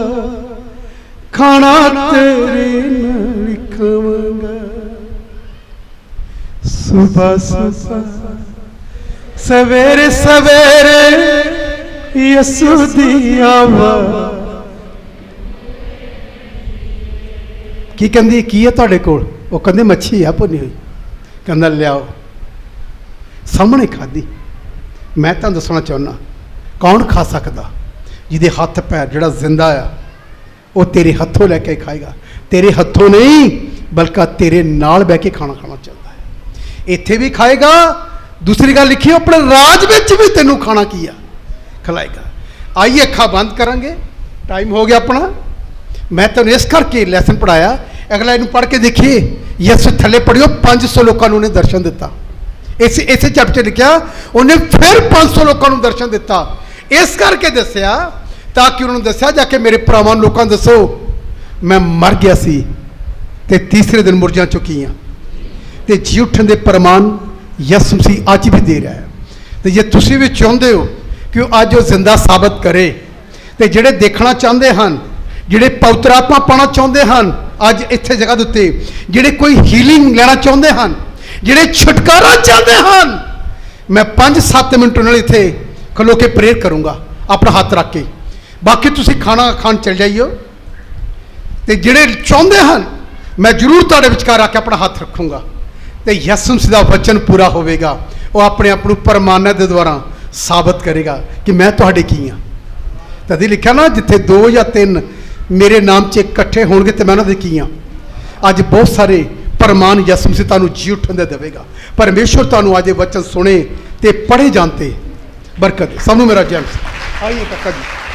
ਖਾਣਾ ਤੇਰੇ ਨਾਲ ਖਾਵਾਂਗਾ, ਸੁਬਹ ਸਵੇਰੇ ਸਵੇਰੇ ਯਿਸੂ ਦੀ ਆਵਾਜ਼। ਕੀ ਕਹਿੰਦੀ? ਕੀ ਹੈ ਤੁਹਾਡੇ ਕੋਲ? ਉਹ ਕਹਿੰਦੇ ਮੱਛੀ ਆ ਭੁੰਨੀ ਹੋਈ। ਕਹਿੰਦਾ ਲਿਆਓ। ਸਾਹਮਣੇ ਖਾਧੀ। ਮੈਂ ਤੁਹਾਨੂੰ ਦੱਸਣਾ ਚਾਹੁੰਦਾ, ਕੌਣ ਖਾ ਸਕਦਾ? ਜਿਹਦੇ ਹੱਥ ਪੈਰ ਜਿਹੜਾ ਜ਼ਿੰਦਾ ਆ, ਉਹ ਤੇਰੇ ਹੱਥੋਂ ਲੈ ਕੇ ਖਾਏਗਾ। ਤੇਰੇ ਹੱਥੋਂ ਨਹੀਂ ਬਲਕਿ ਤੇਰੇ ਨਾਲ ਬਹਿ ਕੇ ਖਾਣਾ ਚਾਹੁੰਦਾ ਹੈ। ਇੱਥੇ ਵੀ ਖਾਏਗਾ, ਦੂਸਰੀ ਗੱਲ ਲਿਖੀ, ਆਪਣੇ ਰਾਜ ਵਿੱਚ ਵੀ ਤੈਨੂੰ ਖਾਣਾ ਕੀ ਆ? ਖਿਲਾਏਗਾ। ਆਈਏ ਅੱਖਾਂ ਬੰਦ ਕਰਾਂਗੇ, ਟਾਈਮ ਹੋ ਗਿਆ ਆਪਣਾ। ਮੈਂ ਤੁਹਾਨੂੰ ਇਸ ਕਰਕੇ ਲੈਸਨ ਪੜਾਇਆ। ਅਗਲਾ ਇਹਨੂੰ ਪੜ੍ਹ ਕੇ ਦੇਖੀਏ। ਯਿਸੂ ਥੱਲੇ ਪੜਿਓ, 500 ਲੋਕਾਂ ਨੂੰ ਉਹਨੇ ਦਰਸ਼ਨ ਦਿੱਤਾ। ਇਸੇ ਚੈਪਟਰ ਲਿਖਿਆ, ਉਹਨੇ ਫਿਰ 500 ਲੋਕਾਂ ਨੂੰ ਦਰਸ਼ਨ ਦਿੱਤਾ। ਇਸ ਕਰਕੇ ਦੱਸਿਆ ਤਾਂ ਕਿ ਉਹਨਾਂ ਨੂੰ ਦੱਸਿਆ ਜਾ ਕੇ, ਮੇਰੇ ਭਰਾਵਾਂ ਨੂੰ ਲੋਕਾਂ ਨੂੰ ਦੱਸੋ, ਮੈਂ ਮਰ ਗਿਆ ਸੀ ਤੇ ਤੀਸਰੇ ਦਿਨ ਮੁਰਝਾ ਚੁੱਕੀ ਹਾਂ, ਤੇ ਜੀ ਉੱਠਣ ਦੇ ਪ੍ਰਮਾਣ ਯਿਸੂ ਮਸੀਹ ਅੱਜ ਵੀ ਦੇ ਰਿਹਾ ਹੈ। ਤੇ ਜੇ ਤੁਸੀਂ ਵੀ ਚਾਹੁੰਦੇ ਹੋ ਕਿ ਉਹ ਅੱਜ ਉਹ ਜ਼ਿੰਦਾ ਸਾਬਤ ਕਰੇ, ਤੇ ਜਿਹੜੇ ਦੇਖਣਾ ਚਾਹੁੰਦੇ ਹਨ, ਜਿਹੜੇ ਪਵਿੱਤਰ ਆਤਮਾ ਪਾਣਾ ਚਾਹੁੰਦੇ ਹਨ, ਅੱਜ ਇੱਥੇ ਜਗ੍ਹਾ ਦੇ ਉੱਤੇ, ਜਿਹੜੇ ਕੋਈ ਹੀਲਿੰਗ ਲੈਣਾ ਚਾਹੁੰਦੇ ਹਨ, ਜਿਹੜੇ ਛੁਟਕਾਰਾ ਚਾਹੁੰਦੇ ਹਨ, ਮੈਂ 5-7 ਮਿੰਟ ਉਹਨਾਂ ਲਈ ਇੱਥੇ ਖਲੋ ਕੇ ਪ੍ਰੇਅਰ ਕਰੂੰਗਾ ਆਪਣਾ ਹੱਥ ਰੱਖ ਕੇ। ਬਾਕੀ ਤੁਸੀਂ ਖਾਣਾ ਖਾਣ ਚਲ ਜਾਈਓ। ਤੇ ਜਿਹੜੇ ਚਾਹੁੰਦੇ ਹਨ, ਮੈਂ ਜ਼ਰੂਰ ਤੁਹਾਡੇ ਵਿਚਕਾਰ ਆ ਕੇ ਆਪਣਾ ਹੱਥ ਰੱਖੂੰਗਾ, ਤੇ ਯਿਸੂ ਮਸੀਹ ਦਾ ਵਚਨ ਪੂਰਾ ਹੋਵੇਗਾ। ਉਹ ਆਪਣੇ ਆਪ ਨੂੰ ਪ੍ਰਮਾਣਾਂ ਦੇ ਦੁਆਰਾ ਸਾਬਤ ਕਰੇਗਾ ਕਿ ਮੈਂ ਤੁਹਾਡੇ ਕੀ ਹਾਂ। ਤਦ ਹੀ ਲਿਖਿਆ ਨਾ, ਜਿੱਥੇ 2 ਜਾਂ 3 ਮੇਰੇ ਨਾਮ 'ਚ ਇਕੱਠੇ ਹੋਣਗੇ ਤੇ ਮੈਂ ਉਹਨਾਂ ਦੇ ਕੀ ਹਾਂ। ਅੱਜ ਬਹੁਤ ਸਾਰੇ ਪਰਮਾਨ ਯਿਸੂ ਮਸੀਹ ਤੁਹਾਨੂੰ ਜੀ ਉੱਠਣ ਦੇ ਦੇਵੇਗਾ। ਪਰਮੇਸ਼ਵਰ ਤੁਹਾਨੂੰ ਅੱਜ ਇਹ ਵਚਨ ਸੁਣੇ ਤੇ ਪੜ੍ਹੇ ਜਾਣ ਤੇ ਬਰਕਤ। ਸਭ ਨੂੰ ਮੇਰਾ ਜੈਮਸ। ਆइए काका जी।